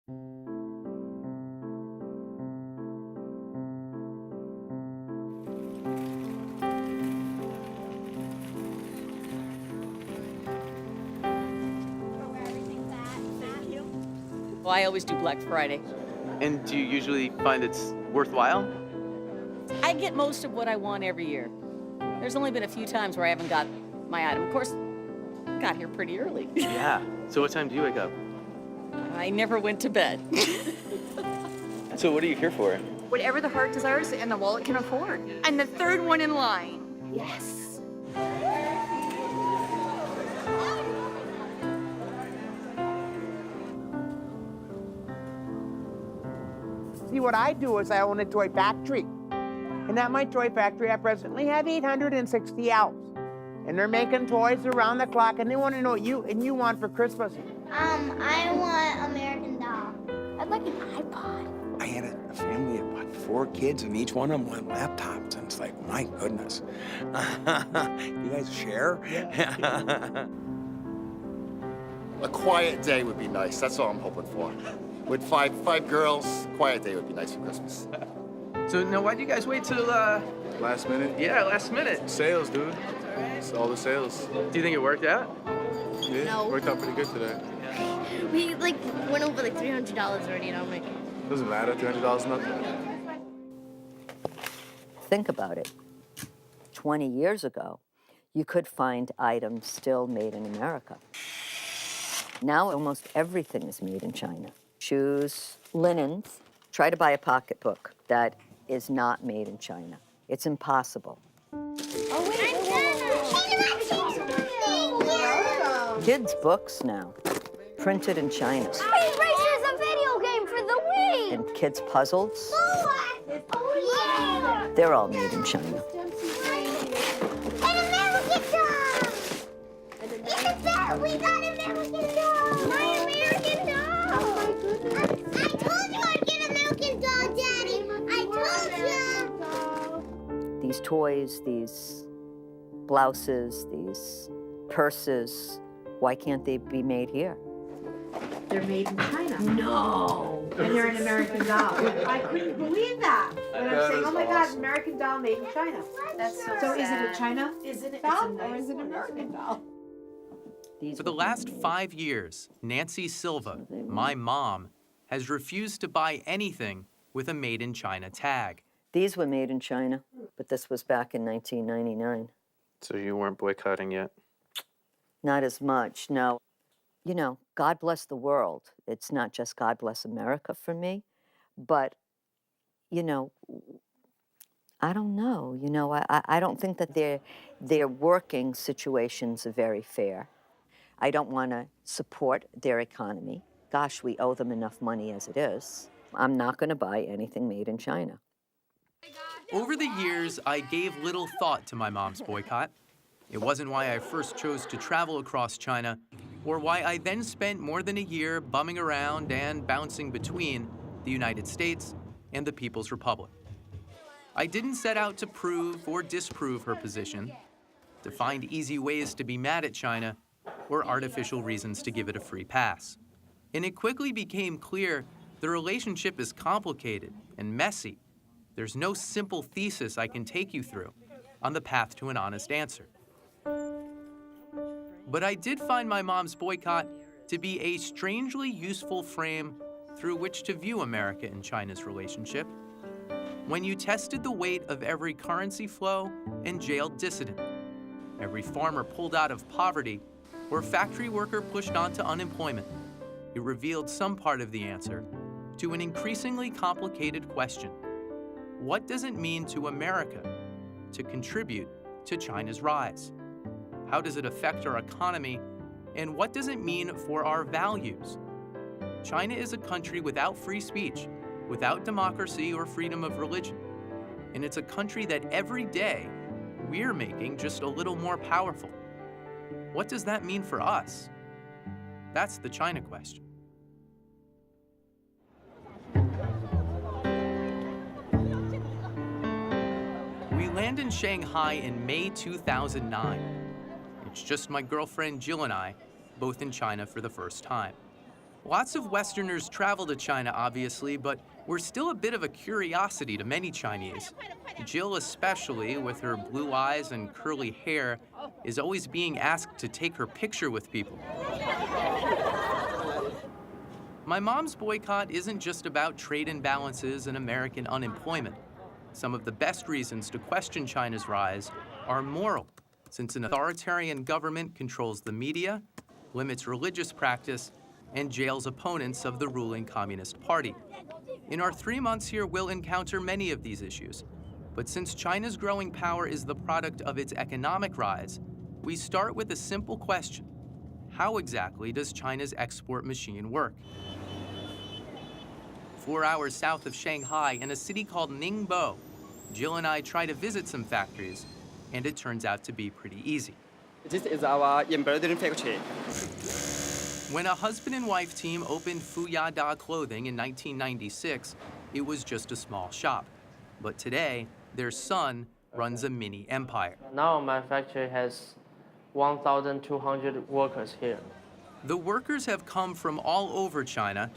Well, I always do Black Friday. And do you usually find it's worthwhile? I get most of what I want every year. There's only been a few times where I haven't got my item. Of course, got here pretty early. Yeah. So what time do you wake up? I never went to bed. So what are you here for? Whatever the heart desires and the wallet can afford. And the third one in line. Yes. See, what I do is I own a toy factory. And at my toy factory, I presently have 860 elves. And they're making toys around the clock, and they want to know what you want for Christmas. I want American Doll. I'd like an iPod. I had a family of about 4 kids, and each one of them wanted laptops. And it's like, my goodness. You guys share? A quiet day would be nice. That's all I'm hoping for. With five girls, quiet day would be nice for Christmas. So now why do you guys wait till, Last minute? yeah, last minute? Sales, dude. It's all the sales. Do you think it worked out? Yeah, No. worked out pretty good today. We went over $300 already, and I'm like, Doesn't matter, $300 nothing. Think about it. 20 years ago, you could find items still made in America. Now almost everything is made in China. Shoes, linens. Try to buy a pocketbook that is not made in China. It's impossible. Kids' books now, printed in China. Speed Racer is a video game for the Wii! And kids' puzzles, Yeah! they're all made in China. An American Doll! Yes, sir! We got American Doll! My American Doll! Oh, my goodness. I told you I'd get American Doll, Daddy! I told you! These toys, these blouses, these purses, why can't they be made here? They're made in China. No. And they're an American Doll. I couldn't believe that. And I'm saying, oh my God, American Doll made in China. That's So is it a China doll or is it an American doll? These For the last 5 years, Nancy Silva, my mom, has refused to buy anything with a Made in China tag. These were made in China, but this was back in 1999. So you weren't boycotting yet? Not as much, no. You know, God bless the world. It's not just God bless America for me, but, you know, I don't know. You know, I don't think that their working situations are very fair. I don't want to support their economy. Gosh, we owe them enough money as it is. I'm not going to buy anything made in China. Over the years, I gave little thought to my mom's boycott. It wasn't why I first chose to travel across China, or why I then spent more than a year bumming around and bouncing between the United States and the People's Republic. I didn't set out to prove or disprove her position, to find easy ways to be mad at China, or artificial reasons to give it a free pass. And it quickly became clear the relationship is complicated and messy. There's no simple thesis I can take you through on the path to an honest answer. But I did find my mom's boycott to be a strangely useful frame through which to view America and China's relationship. When you tested the weight of every currency flow and jailed dissident, every farmer pulled out of poverty, or factory worker pushed onto unemployment, it revealed some part of the answer to an increasingly complicated question. What does it mean to America to contribute to China's rise? How does it affect our economy? And what does it mean for our values? China is a country without free speech, without democracy or freedom of religion. And it's a country that every day we're making just a little more powerful. What does that mean for us? That's the China question. We land in Shanghai in May 2009. It's just my girlfriend Jill and I, both in China for the first time. Lots of Westerners travel to China, obviously, but we're still a bit of a curiosity to many Chinese. Jill especially, with her blue eyes and curly hair, is always being asked to take her picture with people. My mom's boycott isn't just about trade imbalances and American unemployment. Some of the best reasons to question China's rise are moral, since an authoritarian government controls the media, limits religious practice, and jails opponents of the ruling Communist Party. In our 3 months here, we'll encounter many of these issues. But since China's growing power is the product of its economic rise, we start with a simple question. How exactly does China's export machine work? 4 hours south of Shanghai in a city called Ningbo, Jill and I try to visit some factories, and it turns out to be pretty easy. This is our embroidery factory. When a husband and wife team opened Fuyada Clothing in 1996, it was just a small shop. But today, their son runs a mini empire. Now my factory has 1,200 workers here. The workers have come from all over China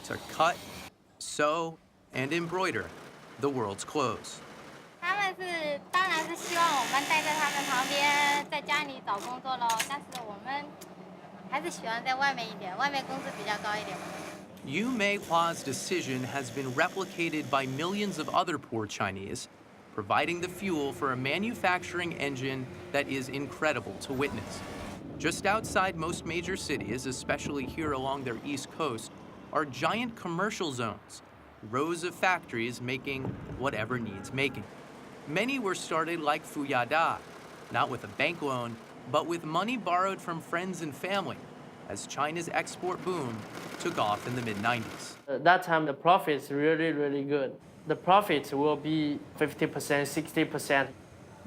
to cut, sew, and embroider the world's clothes. 他们是当然是希望我们待在他们旁边，在家里找工作咯。但是我们还是喜欢在外面一点，外面工资比较高一点。 Yu Meihua's decision has been replicated by millions of other poor Chinese, providing the fuel for a manufacturing engine that is incredible to witness. Just outside most major cities, especially here along their east coast, are giant commercial zones, rows of factories making whatever needs making. Many were started like Fuyada, not with a bank loan, but with money borrowed from friends and family, as China's export boom took off in the mid-90s. At that time, the profits really, really good. The profits will be 50%, 60%.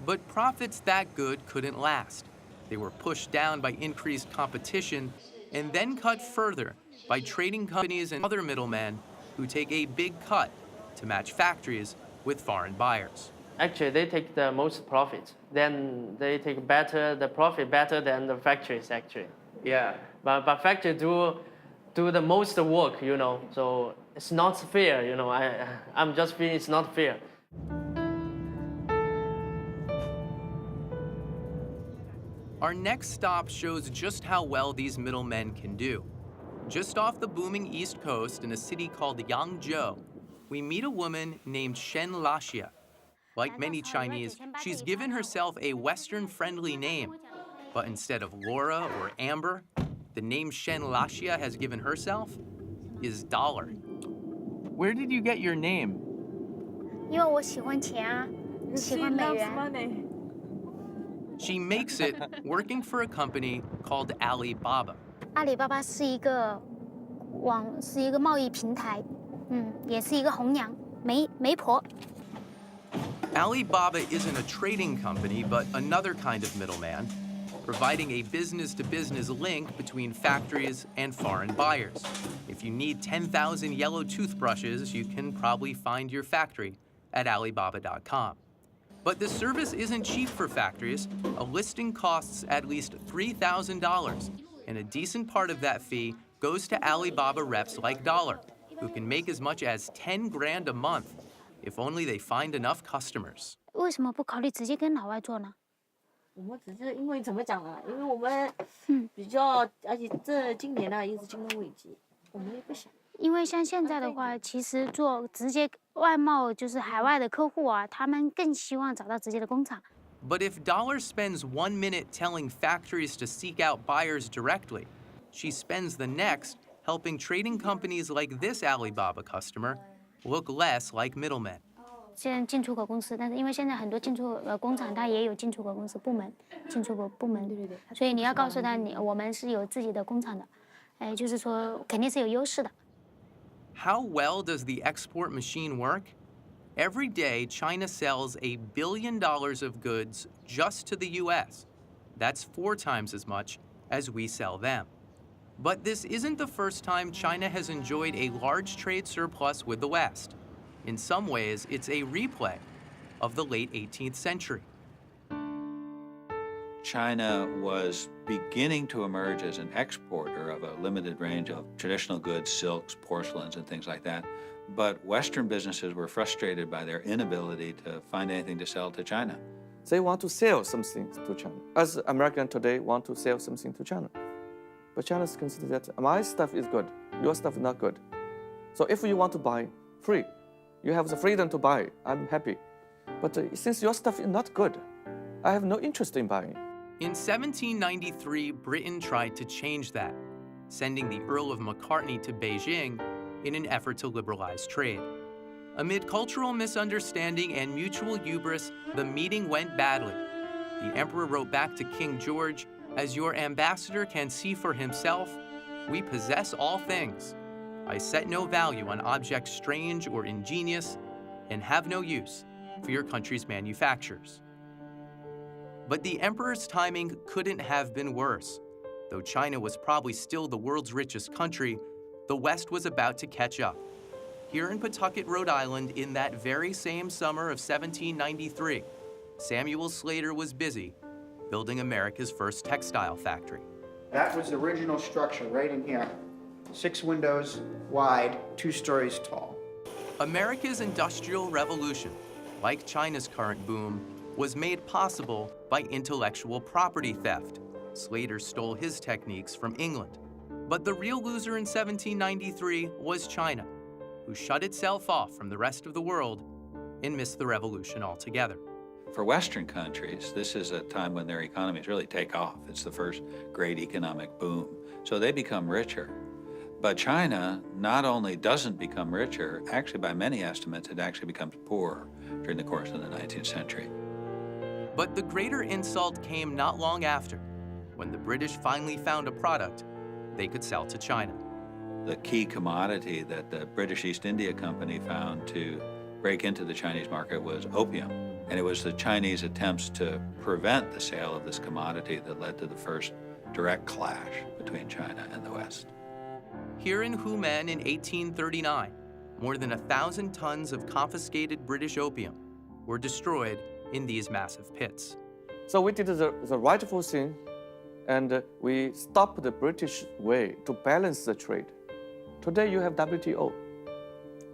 But profits that good couldn't last. They were pushed down by increased competition and then cut further by trading companies and other middlemen who take a big cut to match factories with foreign buyers. Actually, they take the most profit. Then they take the profit better than the factories, actually. Yeah, but factory do the most work, you know, so it's not fair, you know. I'm just feeling it's not fair. Our next stop shows just how well these middlemen can do. Just off the booming East Coast in a city called Yangzhou, we meet a woman named Shen Laxia. Like many Chinese, she's given herself a Western-friendly name. But instead of Laura or Amber, the name Shen Laxia has given herself is Dollar. Where did you get your name? 因为我喜欢钱啊，喜欢美元。 She makes it working for a company called Alibaba. 阿里巴巴是一个贸易平台，也是一个红娘媒婆。 Alibaba isn't a trading company, but another kind of middleman, providing a business-to-business link between factories and foreign buyers. If you need 10,000 yellow toothbrushes, you can probably find your factory at Alibaba.com. But the service isn't cheap for factories. A listing costs at least $3,000, and a decent part of that fee goes to Alibaba reps like Dollar, who can make as much as 10 grand a month, if only they find enough customers. 为什么不考虑直接跟老外做呢？我们只是因为怎么讲呢？因为我们比较，而且这今年呢又是金融危机，我们也不想。因为像现在的话，其实做直接外贸就是海外的客户啊，他们更希望找到直接的工厂。 But if Dollar spends 1 minute telling factories to seek out buyers directly, she spends the next helping trading companies like this Alibaba customer look less like middlemen. 现在进出口公司，但是因为现在很多进出工厂，它也有进出口公司部门，进出口部门，对，所以你要告诉他，我们是有自己的工厂的，就是说肯定是有优势的。 How well does the export machine work? Every day, China sells $1 billion of goods just to the US. That's 4 times as much as we sell them. But this isn't the first time China has enjoyed a large trade surplus with the West. In some ways, it's a replay of the late 18th century. China was beginning to emerge as an exporter of a limited range of traditional goods, silks, porcelains, and things like that. But Western businesses were frustrated by their inability to find anything to sell to China. They want to sell something to China, as Americans today want to sell something to China. But China's consider that my stuff is good, your stuff is not good. So if you want to buy, free. You have the freedom to buy, I'm happy. But since your stuff is not good, I have no interest in buying. In 1793, Britain tried to change that, sending the Earl of Macartney to Beijing in an effort to liberalize trade. Amid cultural misunderstanding and mutual hubris, the meeting went badly. The emperor wrote back to King George, "As your ambassador can see for himself, we possess all things. I set no value on objects strange or ingenious, and have no use for your country's manufactures." But the emperor's timing couldn't have been worse. Though China was probably still the world's richest country, the West was about to catch up. Here in Pawtucket, Rhode Island, in that very same summer of 1793, Samuel Slater was busy building America's first textile factory. That was the original structure right in here. 6 windows wide, 2 stories tall. America's Industrial Revolution, like China's current boom, was made possible by intellectual property theft. Slater stole his techniques from England. But the real loser in 1793 was China, who shut itself off from the rest of the world and missed the revolution altogether. For Western countries, this is a time when their economies really take off. It's the first great economic boom. So they become richer. But China not only doesn't become richer, actually by many estimates, it actually becomes poorer during the course of the 19th century. But the greater insult came not long after, when the British finally found a product they could sell to China. The key commodity that the British East India Company found to break into the Chinese market was opium. And it was the Chinese attempts to prevent the sale of this commodity that led to the first direct clash between China and the West. Here in Humen in 1839, more than 1,000 tons of confiscated British opium were destroyed in these massive pits. So we did the rightful thing, and we stopped the British way to balance the trade. Today you have WTO.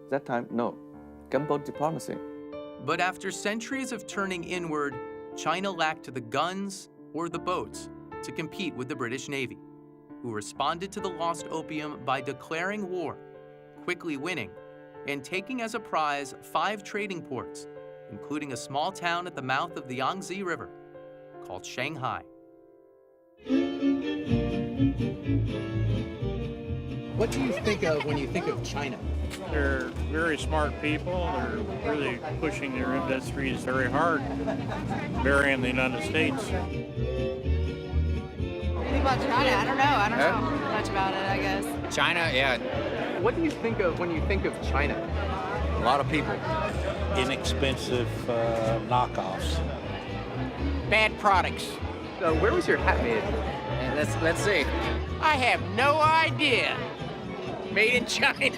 That time, no. Gunboat diplomacy. But after centuries of turning inward, China lacked the guns or the boats to compete with the British Navy, who responded to the lost opium by declaring war, quickly winning, and taking as a prize 5 trading ports, including a small town at the mouth of the Yangtze River called Shanghai. What do you think of when you think of China? They're very smart people. They're really pushing their industries very hard, burying the United States. Think about China? I don't know. I don't know much about it, I guess. China, yeah. What do you think of when you think of China? A lot of people. Inexpensive knockoffs. Bad products. So where was your hat made? Let's see. I have no idea. Made in China.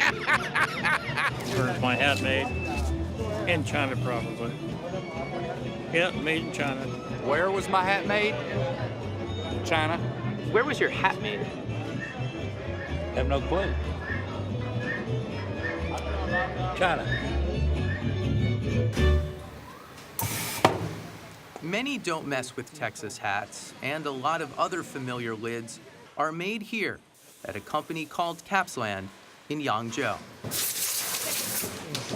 Where's my hat made? In China, probably. Yeah, made in China. Where was my hat made? China. Where was your hat made? Have no clue. China. Many don't mess with Texas hats, and a lot of other familiar lids are made here at a company called Capsland in Yangzhou.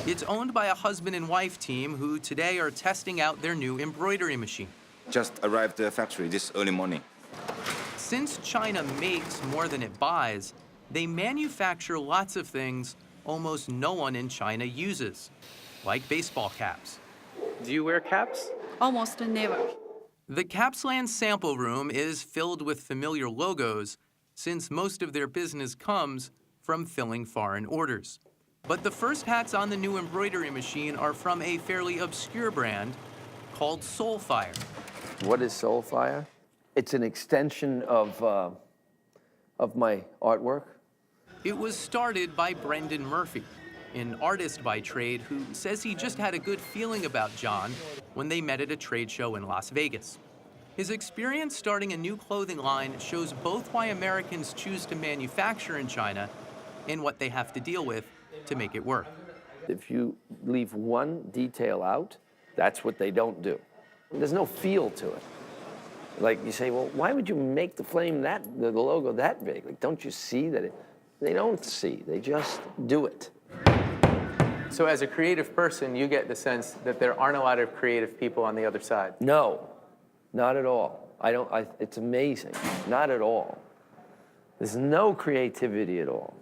It's owned by a husband and wife team who today are testing out their new embroidery machine. Just arrived at the factory this early morning. Since China makes more than it buys, they manufacture lots of things almost no one in China uses, like baseball caps. Do you wear caps? Almost never. The Capsland sample room is filled with familiar logos, since most of their business comes from filling foreign orders. But the first hats on the new embroidery machine are from a fairly obscure brand called Soulfire. What is Soulfire? It's an extension of my artwork. It was started by Brendan Murphy, an artist by trade who says he just had a good feeling about John when they met at a trade show in Las Vegas. His experience starting a new clothing line shows both why Americans choose to manufacture in China and what they have to deal with to make it work. If you leave one detail out, that's what they don't do. There's no feel to it. Like you say, well, why would you make the flame the logo that big? Like, don't you see that they don't see, they just do it. So as a creative person, you get the sense that there aren't a lot of creative people on the other side. No, not at all. It's amazing, not at all. There's no creativity at all.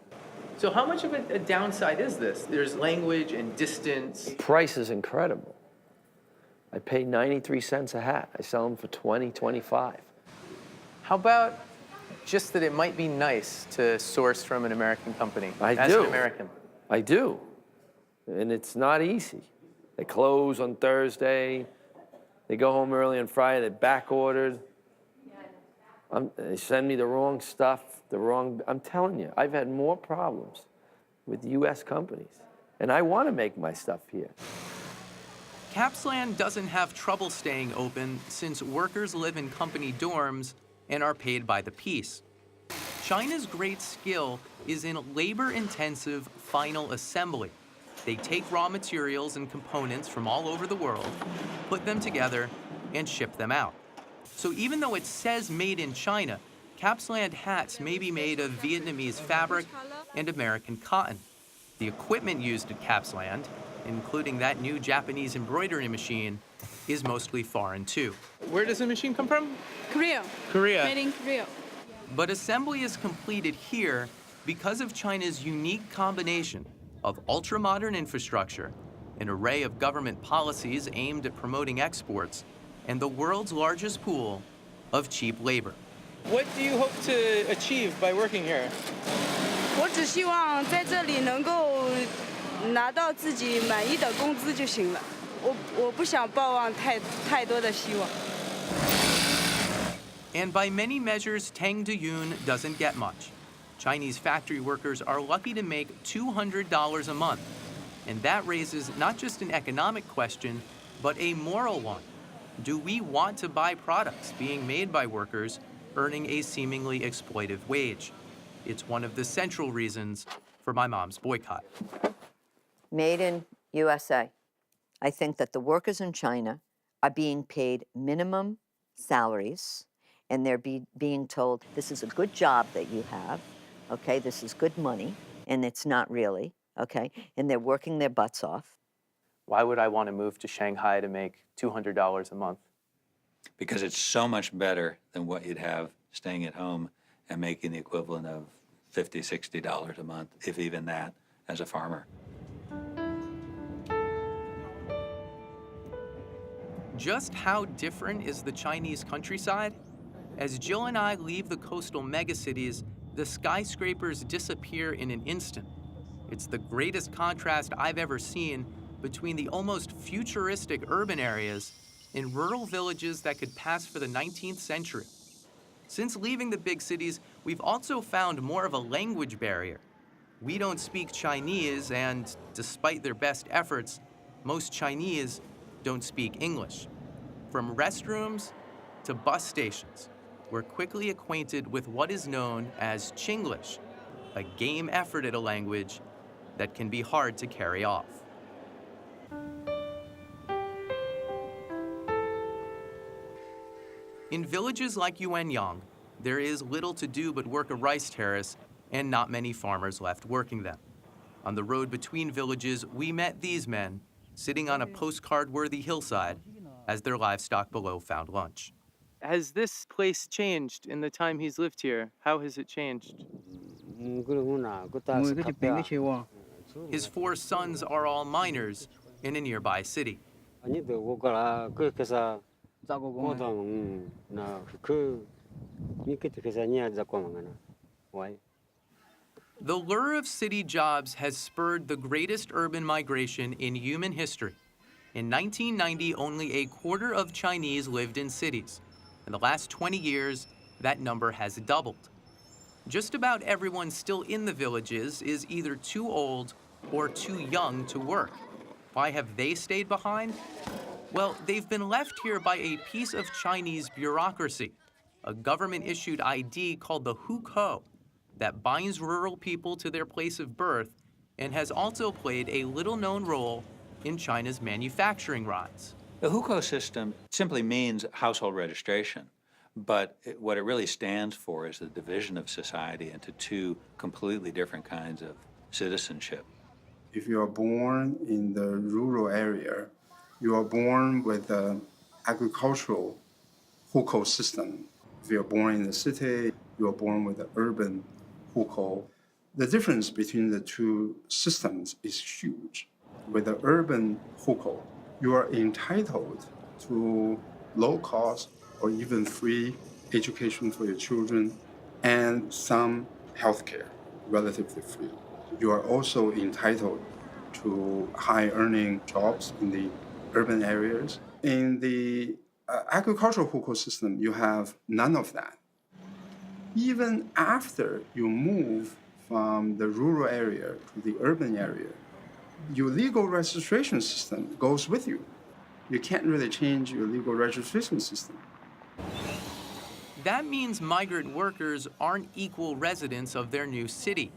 So how much of a downside is this? There's language and distance. Price is incredible. I pay 93 cents a hat. I sell them for 20, 25. How about just that it might be nice to source from an American company I as do. an American? I do. And it's not easy. They close on Thursday. They go home early on Friday. They're back ordered. They send me the wrong stuff, I'm telling you, I've had more problems with U.S. companies. And I want to make my stuff here. Capsland doesn't have trouble staying open since workers live in company dorms and are paid by the piece. China's great skill is in labor-intensive final assembly. They take raw materials and components from all over the world, put them together, and ship them out. So even though it says made in China, Capsland hats may be made of Vietnamese fabric and American cotton. The equipment used at Capsland, including that new Japanese embroidery machine, is mostly foreign too. Where does the machine come from? Korea. Korea. Made in Korea. But assembly is completed here because of China's unique combination of ultra-modern infrastructure, an array of government policies aimed at promoting exports, and the world's largest pool of cheap labor. What do you hope to achieve by working here? 我只希望在这里能够拿到自己满意的工资就行了。我不想抱望太多的希望。 And by many measures, Tang Deyun doesn't get much. Chinese factory workers are lucky to make $200 a month. And that raises not just an economic question, but a moral one. Do we want to buy products being made by workers earning a seemingly exploitive wage? It's one of the central reasons for my mom's boycott. Made in USA. I think that the workers in China are being paid minimum salaries, and they're being told, this is a good job that you have, okay, this is good money, and it's not really, okay, and they're working their butts off. Why would I want to move to Shanghai to make $200 a month? Because it's so much better than what you'd have staying at home and making the equivalent of $50, $60 a month, if even that, as a farmer. Just how different is the Chinese countryside? As Jill and I leave the coastal megacities, the skyscrapers disappear in an instant. It's the greatest contrast I've ever seen between the almost futuristic urban areas and rural villages that could pass for the 19th century. Since leaving the big cities, we've also found more of a language barrier. We don't speak Chinese, and despite their best efforts, most Chinese don't speak English. From restrooms to bus stations, we're quickly acquainted with what is known as Chinglish, a game effort at a language that can be hard to carry off. In villages like Yuanyang, there is little to do but work a rice terrace and not many farmers left working them. On the road between villages, we met these men sitting on a postcard-worthy hillside as their livestock below found lunch. Has this place changed in the time he's lived here? How has it changed? His 4 sons are all miners in a nearby city. The lure of city jobs has spurred the greatest urban migration in human history. In 1990, only a quarter of Chinese lived in cities. In the last 20 years, that number has doubled. Just about everyone still in the villages is either too old or too young to work. Why have they stayed behind? Well, they've been left here by a piece of Chinese bureaucracy, a government-issued ID called the hukou that binds rural people to their place of birth and has also played a little-known role in China's manufacturing rise. The hukou system simply means household registration, but what it really stands for is the division of society into two completely different kinds of citizenship. If you are born in the rural area, you are born with the agricultural hukou system. If you are born in the city, you are born with the urban hukou. The difference between the two systems is huge. With the urban hukou, you are entitled to low cost or even free education for your children and some health care, relatively free. You are also entitled to high earning jobs in the urban areas. In the agricultural hukou system, you have none of that. Even after you move from the rural area to the urban area, your legal registration system goes with you. You can't really change your legal registration system. That means migrant workers aren't equal residents of their new city.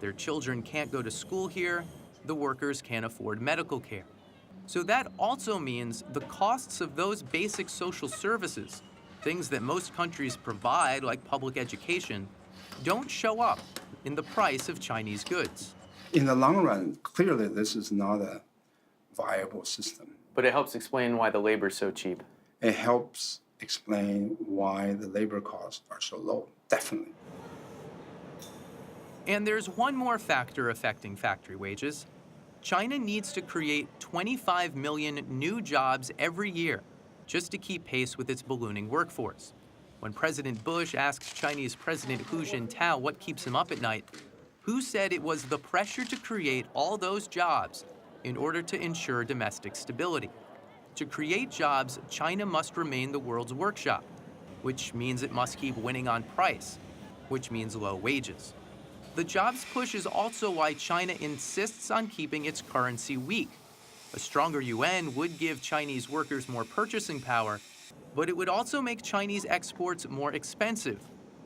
Their children can't go to school here, the workers can't afford medical care. So that also means the costs of those basic social services, things that most countries provide, like public education, don't show up in the price of Chinese goods. In the long run, clearly this is not a viable system. But it helps explain why the labor is so cheap. It helps explain why the labor costs are so low, definitely. And there's one more factor affecting factory wages. China needs to create 25 million new jobs every year just to keep pace with its ballooning workforce. When President Bush asked Chinese President Hu Jintao what keeps him up at night, Hu said it was the pressure to create all those jobs in order to ensure domestic stability. To create jobs, China must remain the world's workshop, which means it must keep winning on price, which means low wages. The jobs push is also why China insists on keeping its currency weak. A stronger yuan would give Chinese workers more purchasing power, but it would also make Chinese exports more expensive,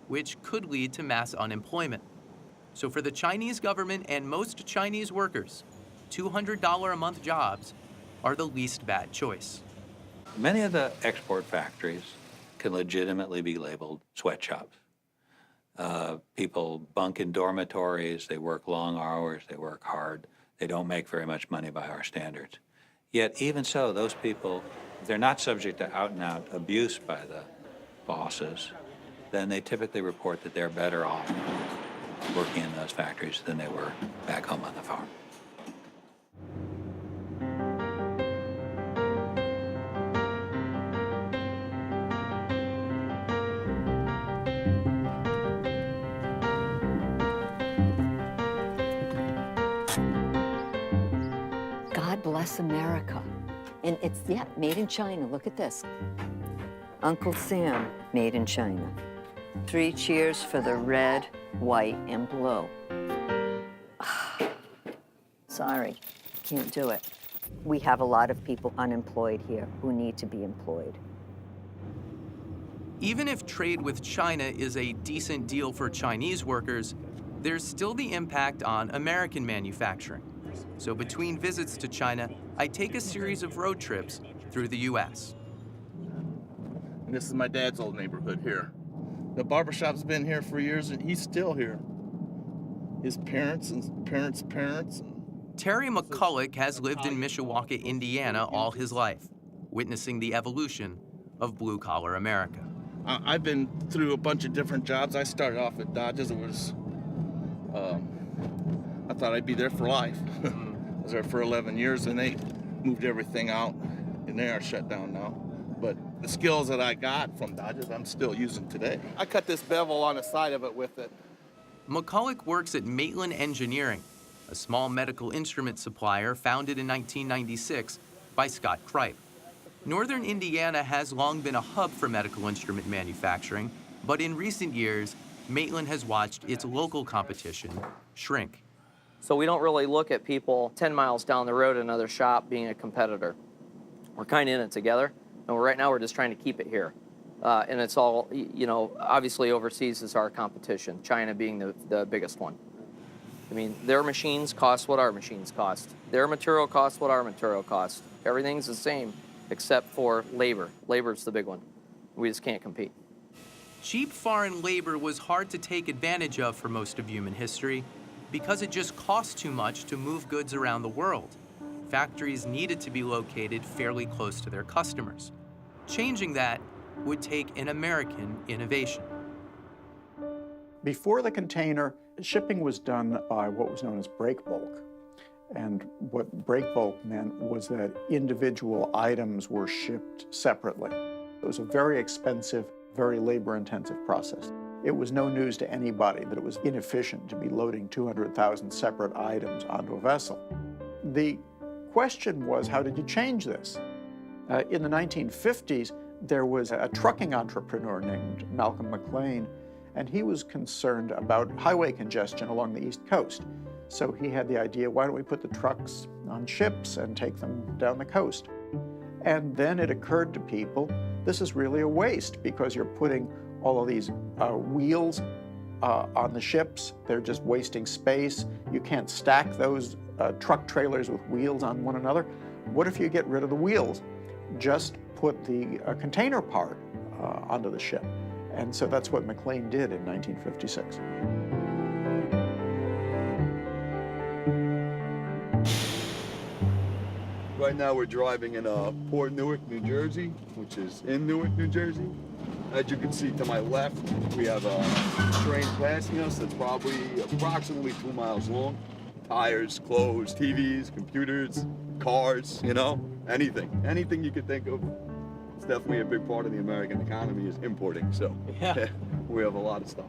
which could lead to mass unemployment. So for the Chinese government and most Chinese workers, $200 a month jobs are the least bad choice. Many of the export factories can legitimately be labeled sweatshops. People bunk in dormitories, they work long hours, they work hard. They don't make very much money by our standards. Yet even so, those people, if they're not subject to out-and-out abuse by the bosses, then they typically report that they're better off working in those factories than they were back home on the farm. God bless America. And it's, yeah, made in China. Look at this. Uncle Sam, made in China. 3 cheers for the red, white, and blue. Sorry, can't do it. We have a lot of people unemployed here who need to be employed. Even if trade with China is a decent deal for Chinese workers, there's still the impact on American manufacturing. So between visits to China, I take a series of road trips through the U.S. And this is my dad's old neighborhood here. The barbershop's been here for years, and he's still here. His parents and parents' parents. Terry McCulloch has lived in Mishawaka, Indiana all his life, witnessing the evolution of blue-collar America. I've been through a bunch of different jobs. I started off at Dodge's. It was, I thought I'd be there for life. I was there for 11 years, and they moved everything out, and they are shut down now. But the skills that I got from Dodge's, I'm still using today. I cut this bevel on the side of it with it. McCulloch works at Maitland Engineering, a small medical instrument supplier founded in 1996 by Scott Kripe. Northern Indiana has long been a hub for medical instrument manufacturing, but in recent years, Maitland has watched its local competition shrink. So we don't really look at people 10 miles down the road, another shop being a competitor. We're kind of in it together, and right now we're just trying to keep it here. And it's all, you know, obviously overseas is our competition, China being the biggest one. I mean, their machines cost what our machines cost. Their material costs what our material costs. Everything's the same except for labor. Labor's the big one. We just can't compete. Cheap foreign labor was hard to take advantage of for most of human history because it just cost too much to move goods around the world. Factories needed to be located fairly close to their customers. Changing that would take an American innovation. Before the container, shipping was done by what was known as break bulk. And what break bulk meant was that individual items were shipped separately. It was a very expensive, very labor-intensive process. It was no news to anybody that it was inefficient to be loading 200,000 separate items onto a vessel. The question was, how did you change this? In the 1950s, there was a trucking entrepreneur named Malcolm McLean, and he was concerned about highway congestion along the East Coast. So he had the idea, why don't we put the trucks on ships and take them down the coast? And then it occurred to people, this is really a waste because you're putting all of these wheels on the ships. They're just wasting space. You can't stack those truck trailers with wheels on one another. What if you get rid of the wheels? Just put the container part onto the ship. And so that's what McLean did in 1956. Right now we're driving in Port Newark, New Jersey, which is in Newark, New Jersey. As you can see to my left, we have a train passing us that's probably approximately 2 miles long. Tires, clothes, TVs, computers, cars, you know, anything. Anything you could think of. It's definitely a big part of the American economy is importing, so yeah. We have a lot of stuff.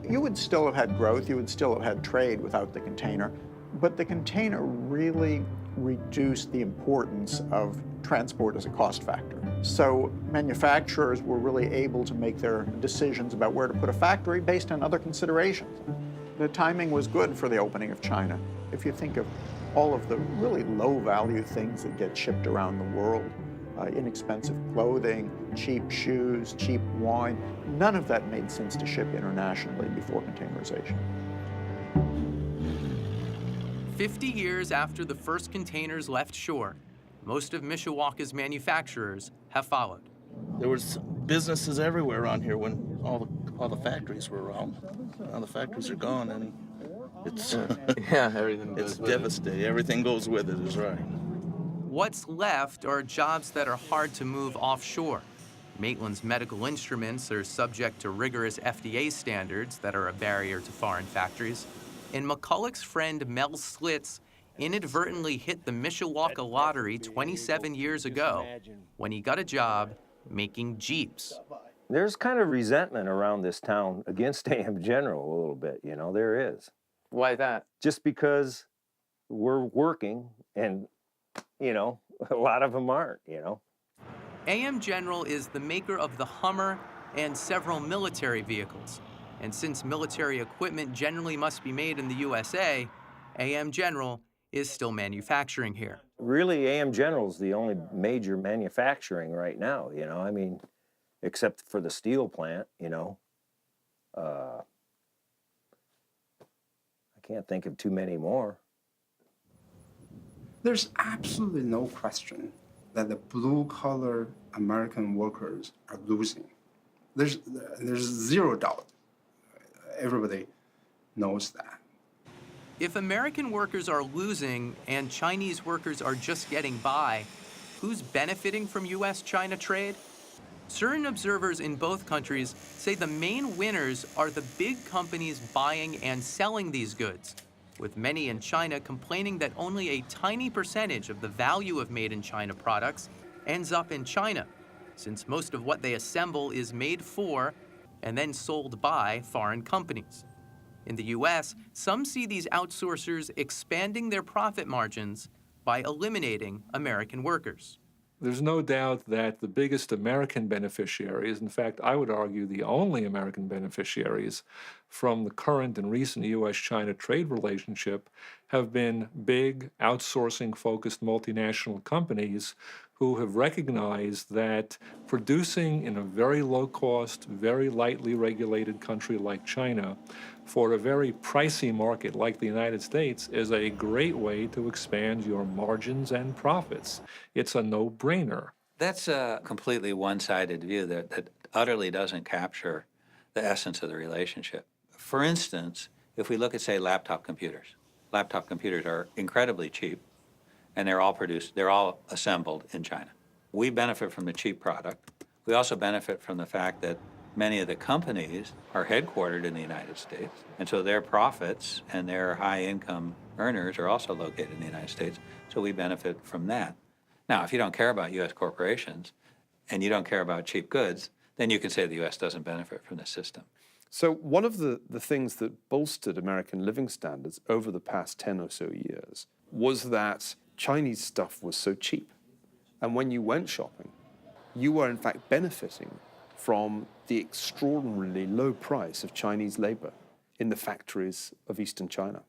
You would still have had growth, you would still have had trade without the container, but the container really reduced the importance of transport as a cost factor. So manufacturers were really able to make their decisions about where to put a factory based on other considerations. The timing was good for the opening of China. If you think of all of the really low-value things that get shipped around the world, inexpensive clothing, cheap shoes, cheap wine, none of that made sense to ship internationally before containerization. 50 years after the first containers left shore, most of Mishawaka's manufacturers have followed. There was businesses everywhere around here when all the factories were around. Now the factories are gone, and it's yeah, everything goes it's with it. devastating. Everything goes with it, is right. What's left are jobs that are hard to move offshore. Maitland's medical instruments are subject to rigorous FDA standards that are a barrier to foreign factories. And McCulloch's friend Mel Slitz inadvertently hit the Mishawaka lottery 27 years ago when he got a job making Jeeps. There's kind of resentment around this town against AM General a little bit, you know, there is. Why that? Just because we're working and, you know, a lot of them aren't, you know. AM General is the maker of the Hummer and several military vehicles. And since military equipment generally must be made in the USA, AM General is still manufacturing here. Really, AM General's the only major manufacturing right now, you know, I mean, except for the steel plant, you know. I can't think of too many more. There's absolutely no question that the blue-collar American workers are losing. There's zero doubt. Everybody knows that. If American workers are losing and Chinese workers are just getting by, who's benefiting from U.S.-China trade? Certain observers in both countries say the main winners are the big companies buying and selling these goods, with many in China complaining that only a tiny percentage of the value of made-in-China products ends up in China, since most of what they assemble is made for and then sold by foreign companies. In the U.S., some see these outsourcers expanding their profit margins by eliminating American workers. There's no doubt that the biggest American beneficiaries, in fact, I would argue the only American beneficiaries from the current and recent U.S.-China trade relationship, have been big, outsourcing-focused multinational companies who have recognized that producing in a very low-cost, very lightly regulated country like China for a very pricey market like the United States is a great way to expand your margins and profits. It's a no-brainer. That's a completely one-sided view that utterly doesn't capture the essence of the relationship. For instance, if we look at, say, laptop computers are incredibly cheap, and they're all assembled in China. We benefit from the cheap product. We also benefit from the fact that many of the companies are headquartered in the United States, and so their profits and their high-income earners are also located in the United States, so we benefit from that. Now, if you don't care about U.S. corporations and you don't care about cheap goods, then you can say the U.S. doesn't benefit from this system. So one of the things that bolstered American living standards over the past 10 or so years was that Chinese stuff was so cheap. And when you went shopping, you were in fact benefiting from the extraordinarily low price of Chinese labor in the factories of Eastern China.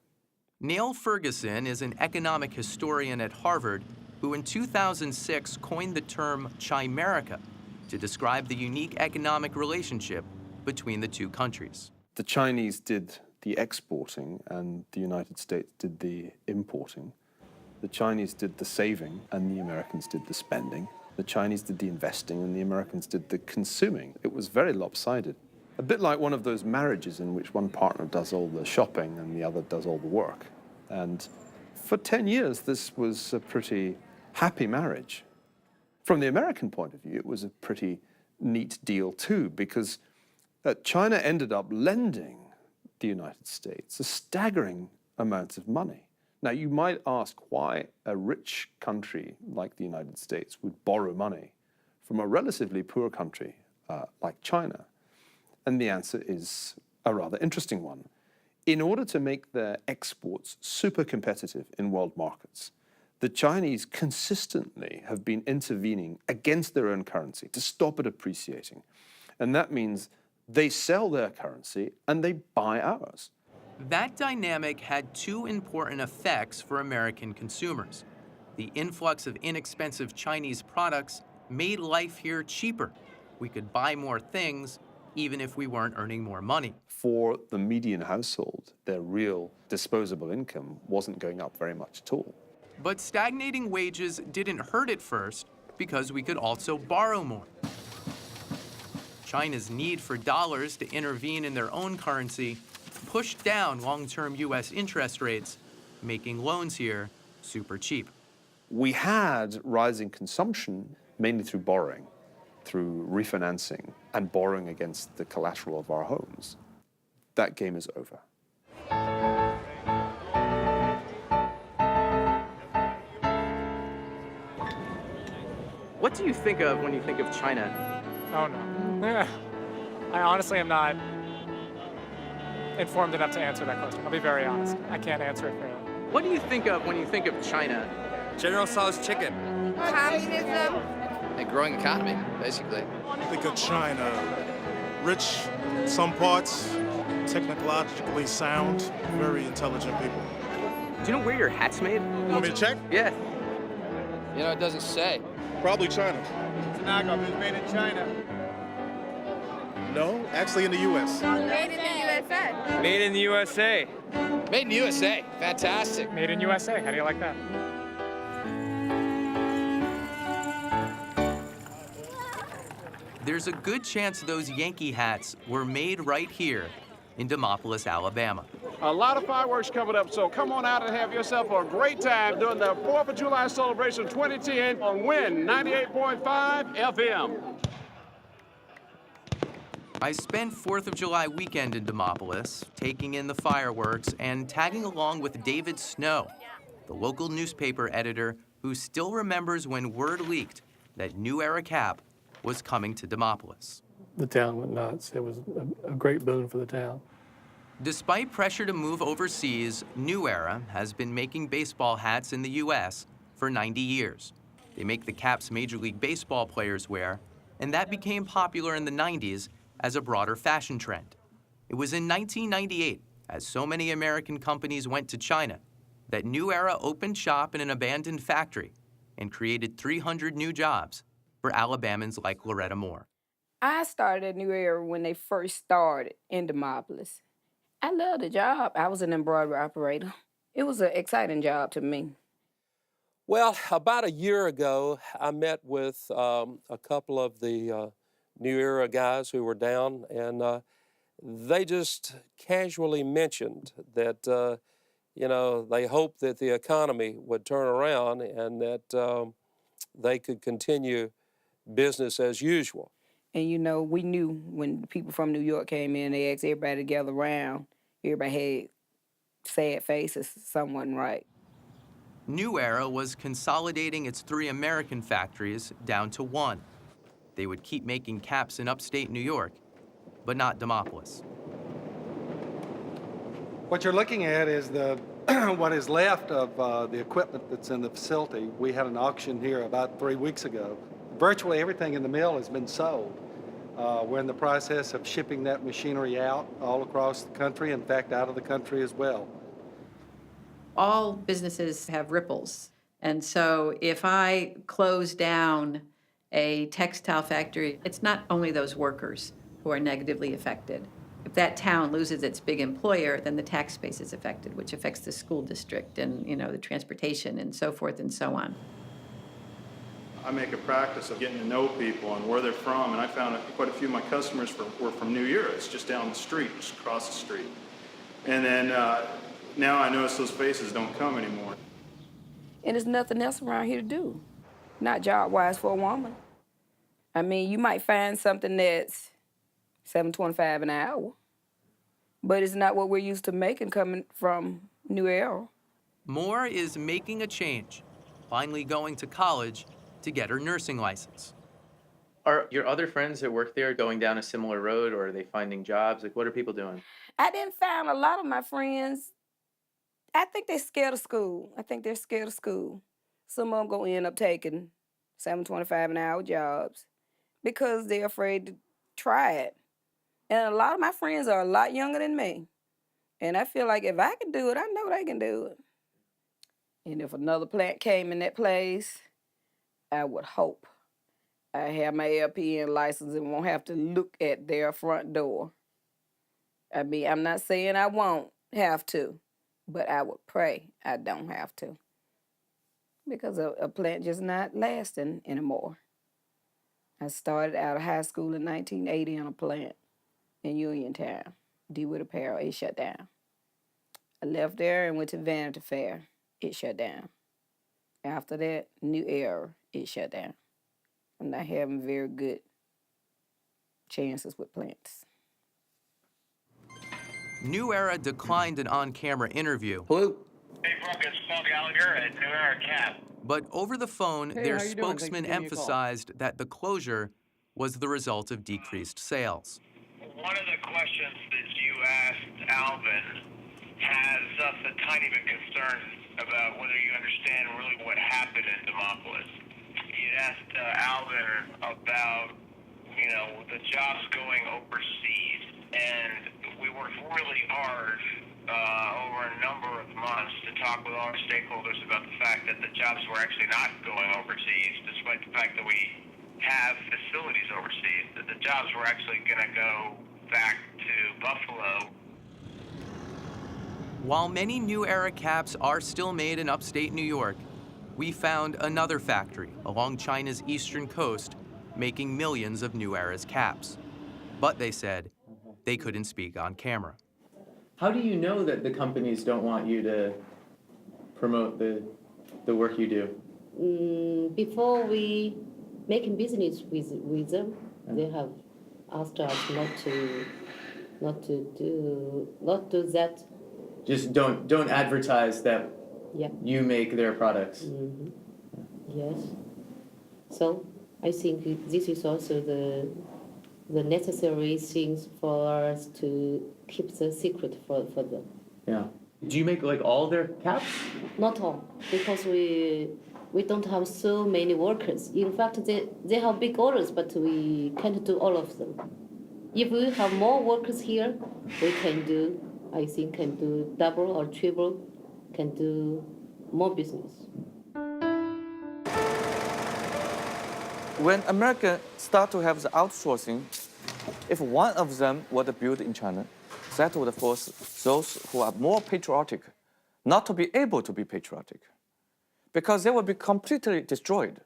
Neil Ferguson is an economic historian at Harvard who in 2006 coined the term Chimerica to describe the unique economic relationship between the two countries. The Chinese did the exporting and the United States did the importing. The Chinese did the saving and the Americans did the spending. The Chinese did the investing and the Americans did the consuming. It was very lopsided. A bit like one of those marriages in which one partner does all the shopping and the other does all the work. And for 10 years, this was a pretty happy marriage. From the American point of view, it was a pretty neat deal too, because China ended up lending the United States a staggering amount of money. Now, you might ask why a rich country like the United States would borrow money from a relatively poor country like China. And the answer is a rather interesting one. In order to make their exports super competitive in world markets, the Chinese consistently have been intervening against their own currency to stop it appreciating. And that means they sell their currency and they buy ours. That dynamic had two important effects for American consumers. The influx of inexpensive Chinese products made life here cheaper. We could buy more things even if we weren't earning more money. For the median household, their real disposable income wasn't going up very much at all. But stagnating wages didn't hurt at first because we could also borrow more. China's need for dollars to intervene in their own currency pushed down long-term U.S. interest rates, making loans here super cheap. We had rising consumption mainly through borrowing, through refinancing and borrowing against the collateral of our homes. That game is over. What do you think of when you think of China? Oh, no. I honestly am not informed enough to answer that question. I'll be very honest. I can't answer it fairly. What do you think of when you think of China? General Tso's chicken. Communism. A growing economy, basically. Think of China, rich in some parts, technologically sound, very intelligent people. Do you know where your hat's made? You want me to check? Yeah. You know, it doesn't say. Probably China. It's a knockoff. It's made in China. No, actually in the U.S. Made in the USA. Made in the USA. Made in the USA. Fantastic. Made in USA. How do you like that? There's a good chance those Yankee hats were made right here in Demopolis, Alabama. A lot of fireworks coming up, so come on out and have yourself a great time during the 4th of July celebration 2010 on WIN 98.5 FM. I spent 4th of July weekend in Demopolis, taking in the fireworks and tagging along with David Snow, the local newspaper editor who still remembers when word leaked that New Era Cap was coming to Demopolis. The town went nuts. It was a great boon for the town. Despite pressure to move overseas, New Era has been making baseball hats in the U.S. for 90 years. They make the caps Major League Baseball players wear, and that became popular in the 90s as a broader fashion trend. It was in 1998, as so many American companies went to China, that New Era opened shop in an abandoned factory and created 300 new jobs for Alabamans like Loretta Moore. I started at New Era when they first started in Demopolis. I loved the job. I was an embroidery operator. It was an exciting job to me. Well, about a year ago, I met with a couple of the New Era guys who were down, and they just casually mentioned that, you know, they hoped that the economy would turn around and that they could continue business as usual. And, you know, we knew when the people from New York came in, they asked everybody to gather around. Everybody had sad faces, something wasn't right. New Era was consolidating its 3 American factories down to 1. They would keep making caps in upstate New York, but not Demopolis. What you're looking at is the what is left of the equipment that's in the facility. We had an auction here about 3 weeks ago. Virtually everything in the mill has been sold. We're in the process of shipping that machinery out all across the country, in fact, out of the country as well. All businesses have ripples. And so if I close down a textile factory, it's not only those workers who are negatively affected. If that town loses its big employer, then the tax base is affected, which affects the school district and, you know, the transportation and so forth and so on. I make a practice of getting to know people and where they're from, and I found quite a few of my customers were from New Era. It's just down the street, just across the street. And then now I notice those faces don't come anymore. And there's nothing else around here to do, not job-wise for a woman. I mean, you might find something that's $7.25 an hour, but it's not what we're used to making coming from New Era. Moore is making a change, finally going to college to get her nursing license. Are your other friends that work there going down a similar road, or are they finding jobs? Like, what are people doing? I didn't find a lot of my friends. I think they're scared of school. I think they're scared of school. Some of them gonna end up taking $7.25 an hour jobs because they're afraid to try it. And a lot of my friends are a lot younger than me. And I feel like if I can do it, I know they can do it. And if another plant came in that place, I would hope I have my LPN license and won't have to look at their front door. I mean, I'm not saying I won't have to, but I would pray I don't have to. Because a plant just not lasting anymore. I started out of high school in 1980 in a plant in Uniontown. DeWitt Apparel, it shut down. I left there and went to Vanity Fair. It shut down. After that, New Era, it shut down. I'm not having very good chances with plants. New Era declined an on-camera interview. Hello? Hey, Brooke, it's Paul Gallagher at New Era Cap. But over the phone, Hey, their how you doing? Thanks for spokesman giving me a call. emphasized that the closure was the result of decreased sales. One of the questions that you asked Alvin has us a tiny bit concerned about whether you understand really what happened in Demopolis. You asked Alvin about, you know, the jobs going overseas, and we worked really hard over a number of months to talk with all our stakeholders about the fact that the jobs were actually not going overseas, despite the fact that we have facilities overseas, that the jobs were actually going to go back to Buffalo. While many New Era caps are still made in upstate New York, we found another factory along China's eastern coast making millions of New Era's caps. But they said they couldn't speak on camera. How do you know that the companies don't want you to promote the work you do? Before we making business with them, they have asked us not to do that. Just don't advertise that you make their products. Yes. So I think this is also the necessary things for us to keep the secret for them. Yeah. Do you make like all their caps? Not all, because we we don't have so many workers. In fact, they have big orders, but we can't do all of them. If we have more workers here, we can do, I think, can do double or triple, can do more business. When America start to have the outsourcing, if one of them were built in China, that would force those who are more patriotic not to be able to be patriotic, because they will be completely destroyed,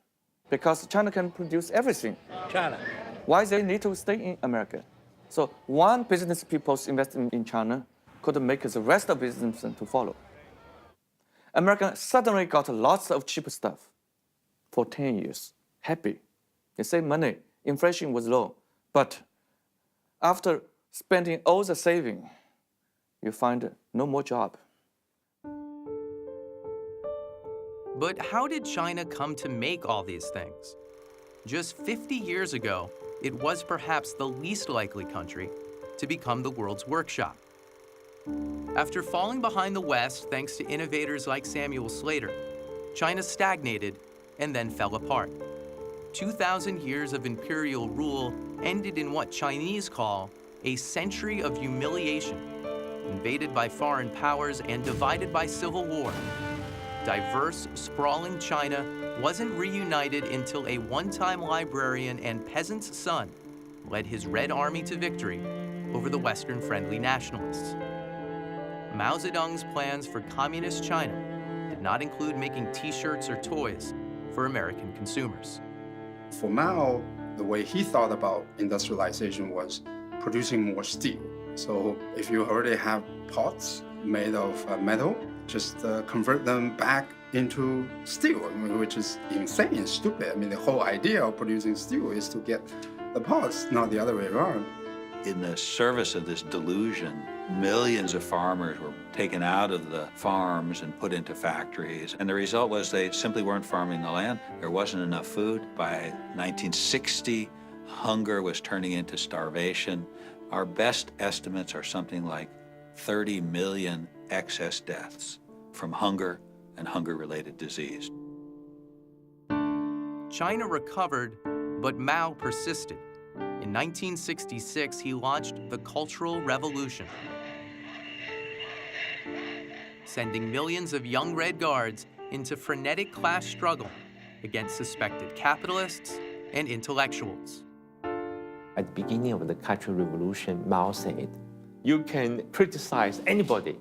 because China can produce everything. China. Why they need to stay in America? So one business people investing in China could make the rest of business to follow. America suddenly got lots of cheap stuff for 10 years, happy. They save money, inflation was low, but after spending all the saving, you find no more job. But how did China come to make all these things? Just 50 years ago, it was perhaps the least likely country to become the world's workshop. After falling behind the West thanks to innovators like Samuel Slater, China stagnated and then fell apart. 2,000 years of imperial rule ended in what Chinese call a century of humiliation, invaded by foreign powers and divided by civil war. Diverse, sprawling China wasn't reunited until a one-time librarian and peasant's son led his Red Army to victory over the Western-friendly nationalists. Mao Zedong's plans for communist China did not include making t-shirts or toys for American consumers. For Mao, the way he thought about industrialization was producing more steel. So if you already have pots made of metal, just convert them back into steel, which is insane, stupid. I mean, the whole idea of producing steel is to get the pots, not the other way around. In the service of this delusion, millions of farmers were taken out of the farms and put into factories. And the result was they simply weren't farming the land. There wasn't enough food. By 1960, hunger was turning into starvation. Our best estimates are something like 30 million excess deaths from hunger and hunger-related disease. China recovered, but Mao persisted. In 1966, he launched the Cultural Revolution, sending millions of young Red Guards into frenetic class struggle against suspected capitalists and intellectuals. At the beginning of the Cultural Revolution, Mao said, "You can criticize anybody,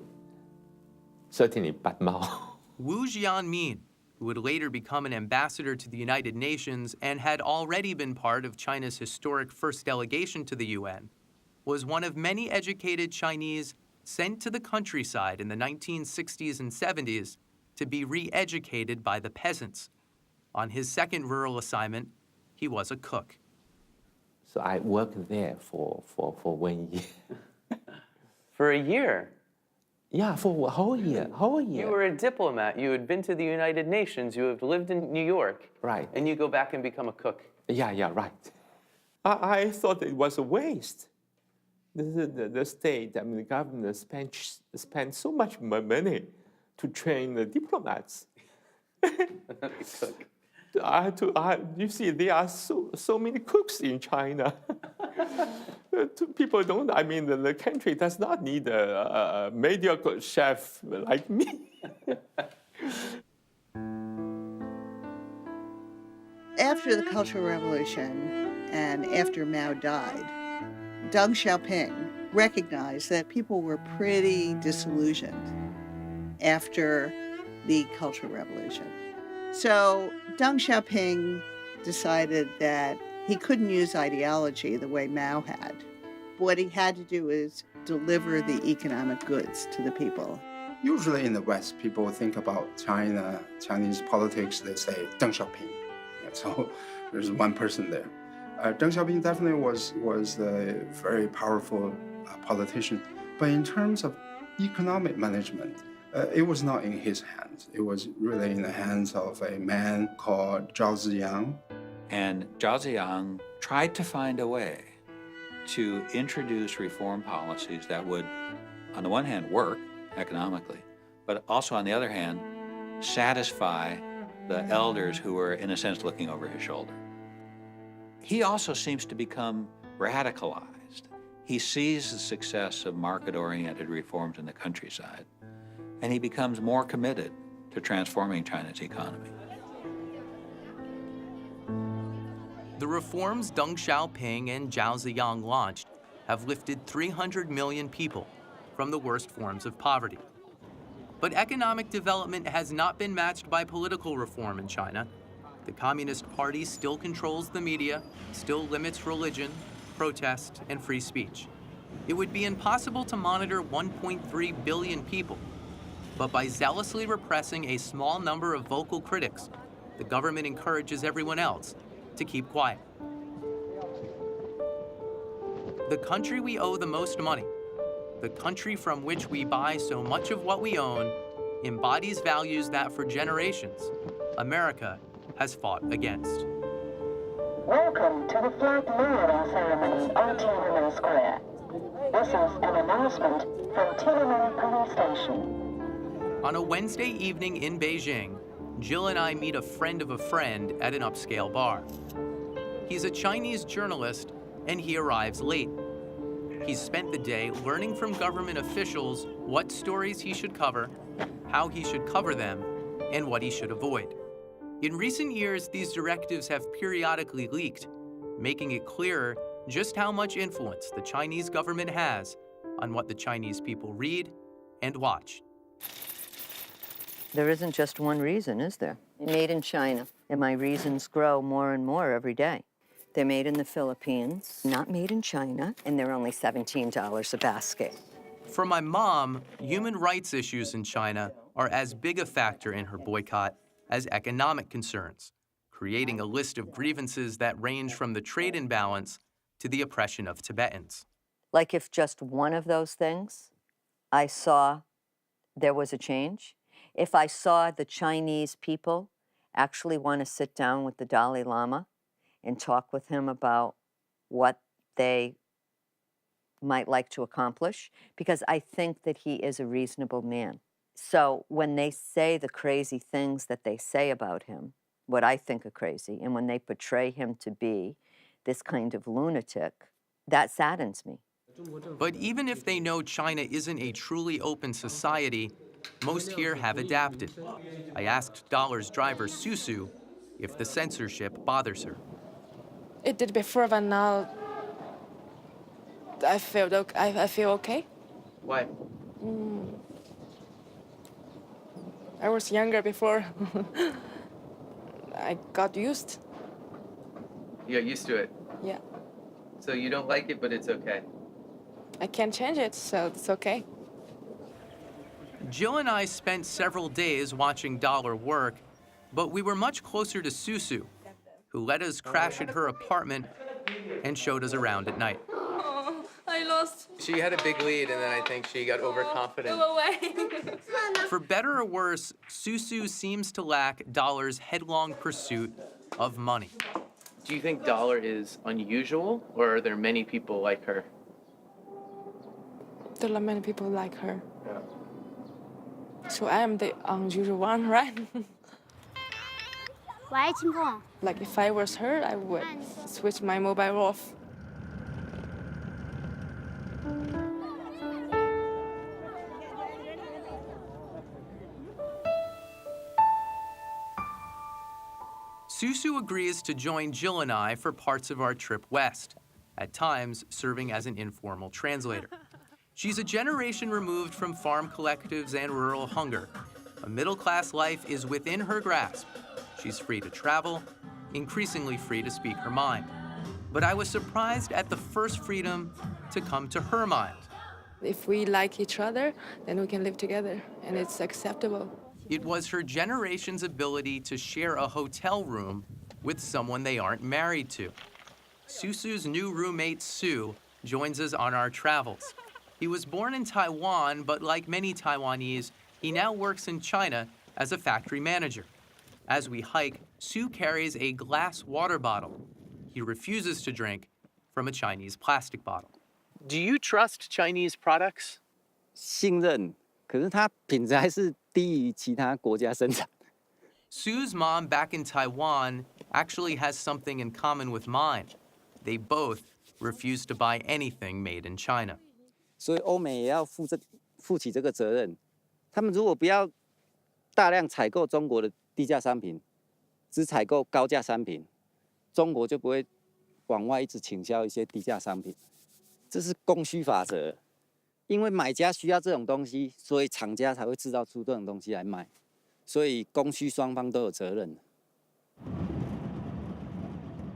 certainly but Mao." Wu Jianmin, who would later become an ambassador to the United Nations and had already been part of China's historic first delegation to the UN, was one of many educated Chinese sent to the countryside in the 1960s and 70s to be re-educated by the peasants. On his second rural assignment, he was a cook. So I worked there for 1 year. For a year? Yeah, for a whole year, You were a diplomat. You had been to the United Nations. You have lived in New York. Right. And you go back and become a cook. Yeah, right. I thought it was a waste. The state, I mean, the government spent so much money to train the diplomats. You see, there are so many cooks in China. People don't, I mean, the country does not need a mediocre chef like me. After the Cultural Revolution and after Mao died, Deng Xiaoping recognized that people were pretty disillusioned after the Cultural Revolution. So Deng Xiaoping decided that he couldn't use ideology the way Mao had. What he had to do is deliver the economic goods to the people. Usually in the West, people think about China, Chinese politics, they say Deng Xiaoping. Yeah, so there's one person there. Deng Xiaoping definitely was a very powerful politician. But in terms of economic management, it was not in his hands. It was really in the hands of a man called Zhao Ziyang. And Zhao Ziyang tried to find a way to introduce reform policies that would, on the one hand, work economically, but also on the other hand, satisfy the elders who were, in a sense, looking over his shoulder. He also seems to become radicalized. He sees the success of market-oriented reforms in the countryside, and he becomes more committed to transforming China's economy. The reforms Deng Xiaoping and Zhao Ziyang launched have lifted 300 million people from the worst forms of poverty. But economic development has not been matched by political reform in China. The Communist Party still controls the media, still limits religion, protest, and free speech. It would be impossible to monitor 1.3 billion people. But by zealously repressing a small number of vocal critics, the government encourages everyone else to keep quiet. The country we owe the most money, the country from which we buy so much of what we own, embodies values that for generations, America has fought against. Welcome to the flag lowering ceremony on Tiananmen Square. This is an announcement from Tiananmen Police Station. On a Wednesday evening in Beijing, Jill and I meet a friend of a friend at an upscale bar. He's a Chinese journalist, and he arrives late. He's spent the day learning from government officials what stories he should cover, how he should cover them, and what he should avoid. In recent years, these directives have periodically leaked, making it clearer just how much influence the Chinese government has on what the Chinese people read and watch. There isn't just one reason, is there? Made in China, and my reasons grow more and more every day. They're made in the Philippines, not made in China, and they're only $17 a basket. For my mom, human rights issues in China are as big a factor in her boycott as economic concerns, creating a list of grievances that range from the trade imbalance to the oppression of Tibetans. Like if just one of those things I saw there was a change, if I saw the Chinese people actually want to sit down with the Dalai Lama and talk with him about what they might like to accomplish, because I think that he is a reasonable man. So when they say the crazy things that they say about him, what I think are crazy, and when they portray him to be this kind of lunatic, that saddens me. But even if they know China isn't a truly open society, most here have adapted. I asked Dollar's driver, Susu, if the censorship bothers her. It did before, but now I feel okay. Why? I was younger before. I got used. You got used to it? Yeah. So you don't like it, but it's okay? I can't change it, so it's okay. Jill and I spent several days watching Dollar work, but we were much closer to Susu, who let us crash at her apartment and showed us around at night. Oh, I lost. She had a big lead, and then I think she got overconfident. Go away. For better or worse, Susu seems to lack Dollar's headlong pursuit of money. Do you think Dollar is unusual, or are there many people like her? There are many people like her. Yeah. So I am the unusual one, right? Like if I was her, I would switch my mobile off. Susu agrees to join Jill and I for parts of our trip west, at times serving as an informal translator. She's a generation removed from farm collectives and rural hunger. A middle-class life is within her grasp. She's free to travel, increasingly free to speak her mind. But I was surprised at the first freedom to come to her mind. If we like each other, then we can live together, and it's acceptable. It was her generation's ability to share a hotel room with someone they aren't married to. Susu's new roommate, Sue, joins us on our travels. He was born in Taiwan, but like many Taiwanese, he now works in China as a factory manager. As we hike, Sue carries a glass water bottle. He refuses to drink from a Chinese plastic bottle. Do you trust Chinese products? 信任，可是它品质还是低于其他国家生产。Sue's mom back in Taiwan actually has something in common with mine. They both refuse to buy anything made in China. 所以欧美也要负起这个责任。他们如果不要大量采购中国的低价商品，只采购高价商品，中国就不会往外一直倾销一些低价商品。这是供需法则，因为买家需要这种东西，所以厂家才会制造出这种东西来卖。所以供需双方都有责任。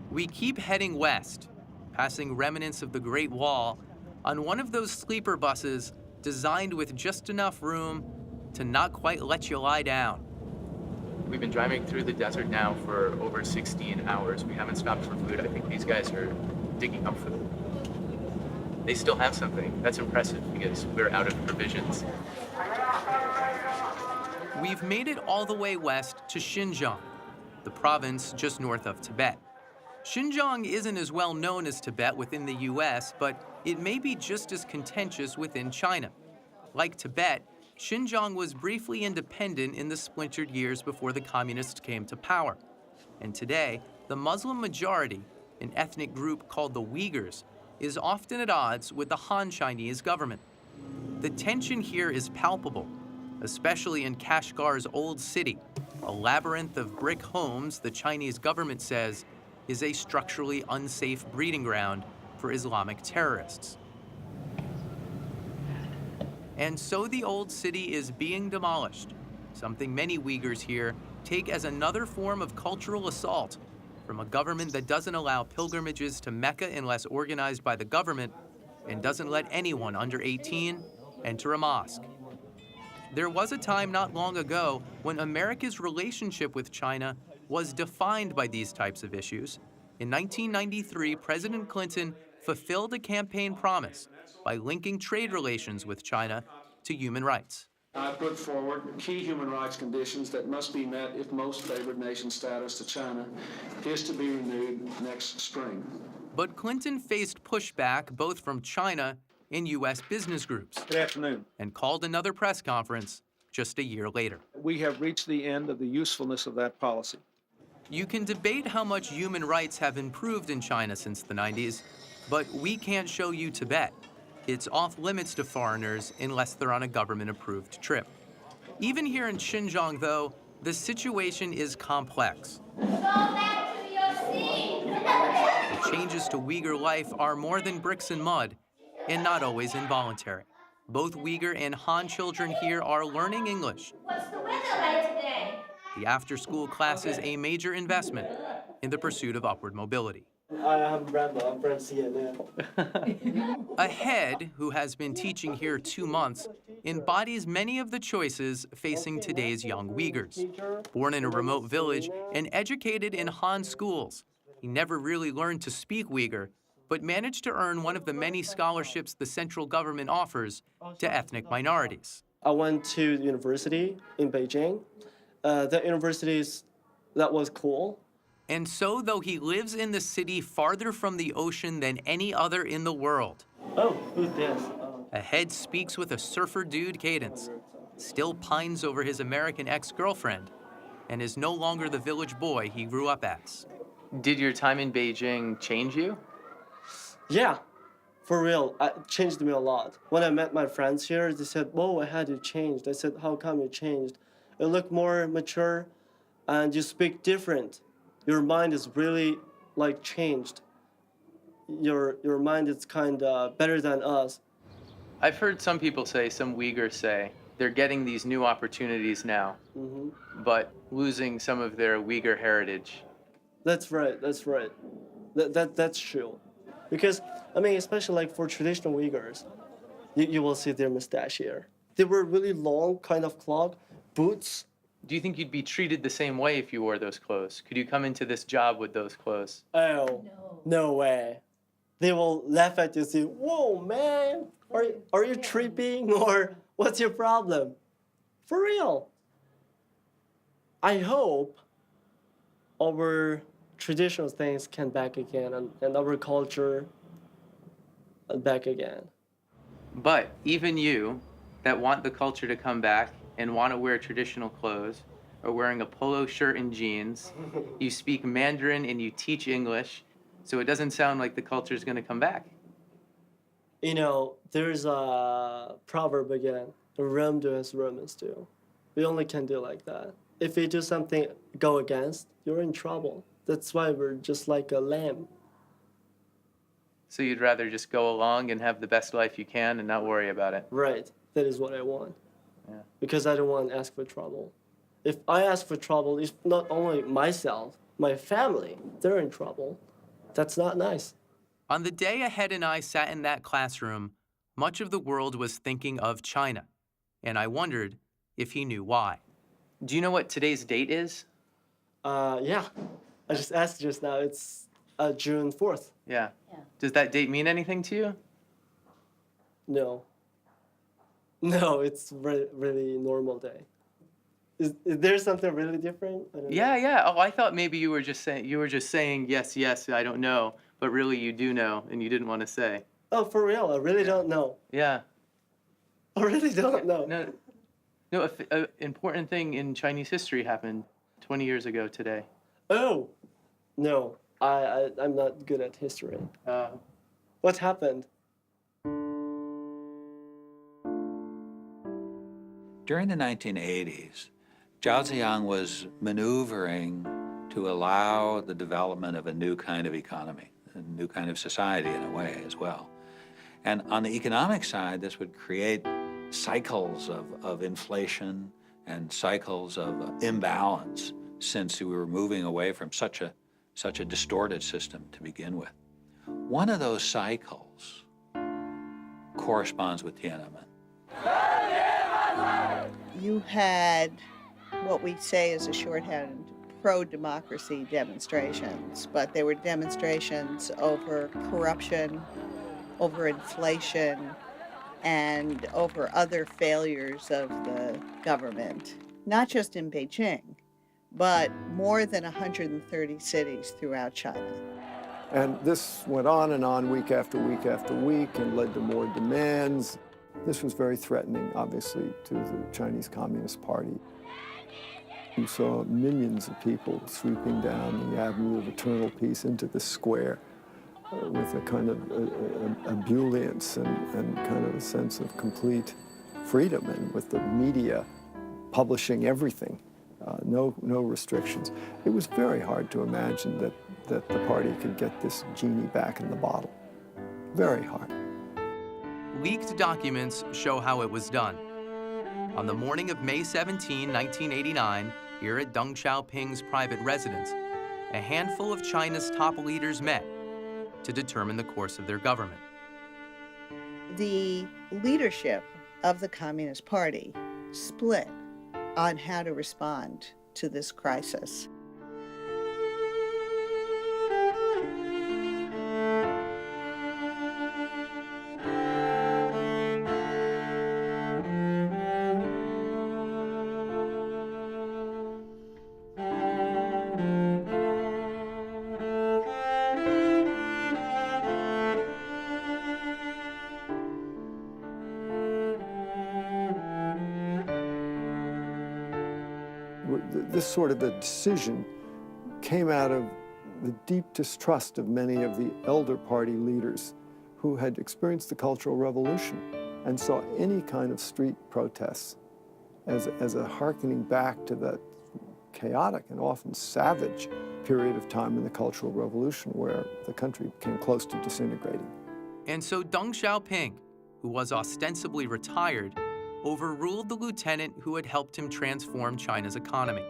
We keep heading west, passing remnants of the Great Wall, on one of those sleeper buses designed with just enough room to not quite let you lie down. We've been driving through the desert now for over 16 hours. We haven't stopped for food. I think these guys are digging up food. They still have something. That's impressive because we're out of provisions. We've made it all the way west to Xinjiang, the province just north of Tibet. Xinjiang isn't as well known as Tibet within the US, but it may be just as contentious within China. Like Tibet, Xinjiang was briefly independent in the splintered years before the communists came to power. And today, the Muslim majority, an ethnic group called the Uyghurs, is often at odds with the Han Chinese government. The tension here is palpable, especially in Kashgar's old city, a labyrinth of brick homes the Chinese government says is a structurally unsafe breeding ground for Islamic terrorists. And so the old city is being demolished, something many Uyghurs here take as another form of cultural assault from a government that doesn't allow pilgrimages to Mecca unless organized by the government and doesn't let anyone under 18 enter a mosque. There was a time not long ago when America's relationship with China was defined by these types of issues. In 1993, President Clinton fulfilled a campaign promise by linking trade relations with China to human rights. I put forward key human rights conditions that must be met if most favored nation status to China is to be renewed next spring. But Clinton faced pushback both from China and U.S. business groups. Good afternoon. And called another press conference just a year later. We have reached the end of the usefulness of that policy. You can debate how much human rights have improved in China since the 90s, but we can't show you Tibet. It's off limits to foreigners unless they're on a government-approved trip. Even here in Xinjiang, though, the situation is complex. Go back to your seat. The changes to Uyghur life are more than bricks and mud, and not always involuntary. Both Uyghur and Han children here are learning English. What's the weather like today? The after-school class is a major investment in the pursuit of upward mobility. I'm Brando. I'm from CNN. Ahead, who has been teaching here 2 months, embodies many of the choices facing today's young Uyghurs. Born in a remote village and educated in Han schools, he never really learned to speak Uyghur, but managed to earn one of the many scholarships the central government offers to ethnic minorities. I went to university in Beijing. That university that was cool. And so, though he lives in the city farther from the ocean than any other in the world, oh, who's this? Ahead speaks with a surfer dude cadence, still pines over his American ex-girlfriend, and is no longer the village boy he grew up as. Did your time in Beijing change you? Yeah, for real. It changed me a lot. When I met my friends here, they said, whoa, I had you changed. I said, how come you changed? You look more mature and you speak different. Your mind is really like changed. Your mind is kind of better than us. I've heard some people say, some Uyghurs say, they're getting these new opportunities now, but losing some of their Uyghur heritage. That's right, that's right. That's true. Because, I mean, especially like for traditional Uyghurs, you will see their mustache here. They were really long, kind of clog, boots. Do you think you'd be treated the same way if you wore those clothes? Could you come into this job with those clothes? Oh, no way. They will laugh at you and say, whoa, man, are you tripping or what's your problem? For real. I hope our traditional things can back again and our culture back again. But even you, that want the culture to come back and want to wear traditional clothes, are wearing a polo shirt and jeans. You speak Mandarin and you teach English. So it doesn't sound like the culture is going to come back. You know, there's a proverb again, Rome do as Romans do. We only can do like that. If you do something go against, you're in trouble. That's why we're just like a lamb. So you'd rather just go along and have the best life you can and not worry about it. Right, that is what I want. Yeah. Because I don't want to ask for trouble. If I ask for trouble, it's not only myself, my family, they're in trouble. That's not nice. On the day Ahead and I sat in that classroom, much of the world was thinking of China, and I wondered if he knew why. Do you know what today's date is? Yeah. I just asked just now. It's June 4th. Yeah. Does that date mean anything to you? No. No, it's really normal day. Is there something really different? I don't know. Yeah. Oh, I thought maybe you were just saying yes, I don't know, but really you do know, and you didn't want to say. Oh, for real? I really don't know. Yeah. I really don't know. No, an important thing in Chinese history happened 20 years ago today. Oh, no. I'm not good at history. What happened? During the 1980s, Zhao Ziyang was maneuvering to allow the development of a new kind of economy, a new kind of society in a way as well. And on the economic side, this would create cycles of inflation and cycles of imbalance, since we were moving away from such a distorted system to begin with. One of those cycles corresponds with Tiananmen. You had what we say is a shorthand pro-democracy demonstrations, but they were demonstrations over corruption, over inflation, and over other failures of the government, not just in Beijing, but more than 130 cities throughout China. And this went on week after week after week and led to more demands. This was very threatening, obviously, to the Chinese Communist Party. You saw millions of people sweeping down the Avenue of Eternal Peace into the square with a kind of ebullience and kind of a sense of complete freedom, and with the media publishing everything, no restrictions. It was very hard to imagine that the party could get this genie back in the bottle. Very hard. Leaked documents show how it was done. On the morning of May 17, 1989, here at Deng Xiaoping's private residence, a handful of China's top leaders met to determine the course of their government. The leadership of the Communist Party split on how to respond to this crisis. This sort of a decision came out of the deep distrust of many of the elder party leaders who had experienced the Cultural Revolution and saw any kind of street protests as a hearkening back to that chaotic and often savage period of time in the Cultural Revolution where the country came close to disintegrating. And so Deng Xiaoping, who was ostensibly retired, overruled the lieutenant who had helped him transform China's economy.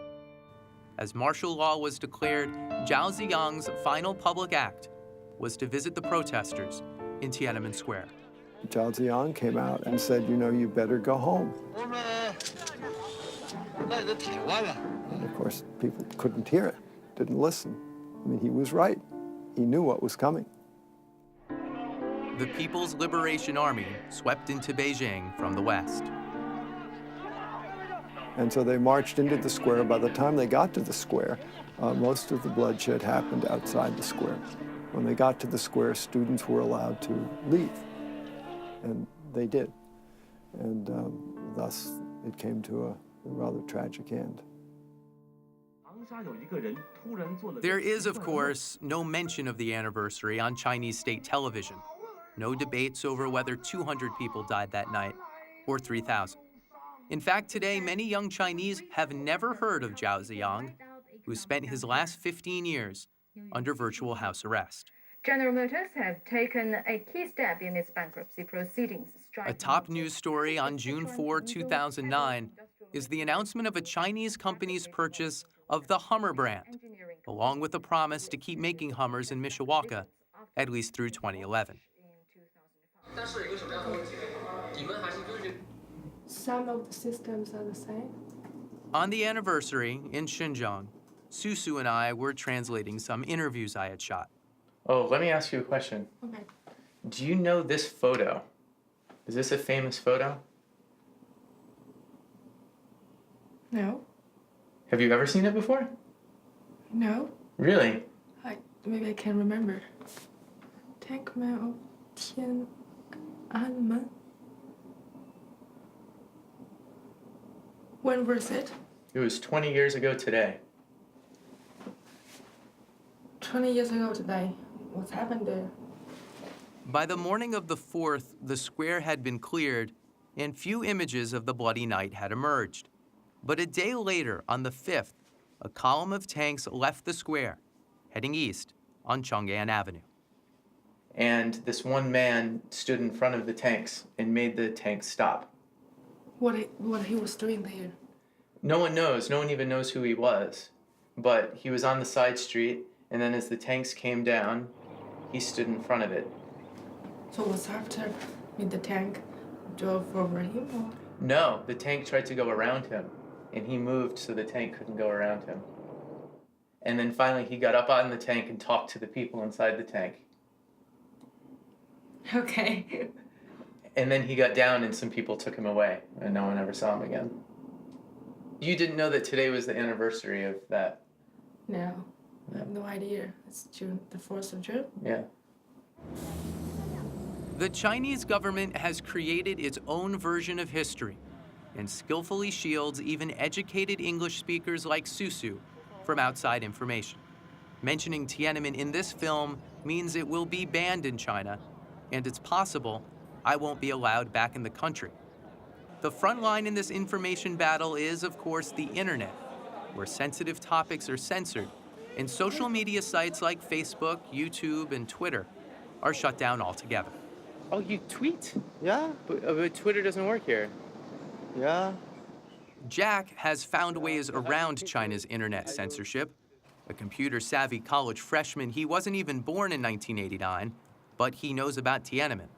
As martial law was declared, Zhao Ziyang's final public act was to visit the protesters in Tiananmen Square. Zhao Ziyang came out and said, you know, you better go home. And of course, people couldn't hear it, didn't listen. I mean, he was right. He knew what was coming. The People's Liberation Army swept into Beijing from the west. And so they marched into the square. By the time they got to the square, most of the bloodshed happened outside the square. When they got to the square, students were allowed to leave, and they did. And thus, it came to a rather tragic end. There is, of course, no mention of the anniversary on Chinese state television. No debates over whether 200 people died that night or 3,000. In fact, today, many young Chinese have never heard of Zhao Ziyang, who spent his last 15 years under virtual house arrest. General Motors have taken a key step in its bankruptcy proceedings. A top news story on June 4, 2009 is the announcement of a Chinese company's purchase of the Hummer brand, along with a promise to keep making Hummers in Mishawaka at least through 2011. Some of the systems are the same. On the anniversary in Xinjiang, Susu and I were translating some interviews I had shot. Oh, let me ask you a question. Okay. Do you know this photo? Is this a famous photo? No. Have you ever seen it before? No. Really? Maybe I can remember. Tankman of Tiananmen. When was it? It was 20 years ago today. 20 years ago today. What's happened there? By the morning of the 4th, the square had been cleared and few images of the bloody night had emerged. But a day later, on the 5th, a column of tanks left the square, heading east on Chang'an Avenue. And this one man stood in front of the tanks and made the tanks stop. What he was doing there? No one knows. No one even knows who he was. But he was on the side street, and then as the tanks came down, he stood in front of it. So what's after? The tank drove over him? Or? No, the tank tried to go around him, and he moved so the tank couldn't go around him. And then finally he got up on the tank and talked to the people inside the tank. Okay. And then he got down and some people took him away, and no one ever saw him again. You didn't know that today was the anniversary of that? No. I have no idea. It's June, the 4th of June? Yeah. The Chinese government has created its own version of history and skillfully shields even educated English speakers like Susu from outside information. Mentioning Tiananmen in this film means it will be banned in China, and it's possible I won't be allowed back in the country. The front line in this information battle is, of course, the internet, where sensitive topics are censored, and social media sites like Facebook, YouTube, and Twitter are shut down altogether. Oh, you tweet? Yeah. But Twitter doesn't work here. Yeah. Jack has found ways around China's internet censorship. A computer-savvy college freshman, he wasn't even born in 1989, but he knows about Tiananmen.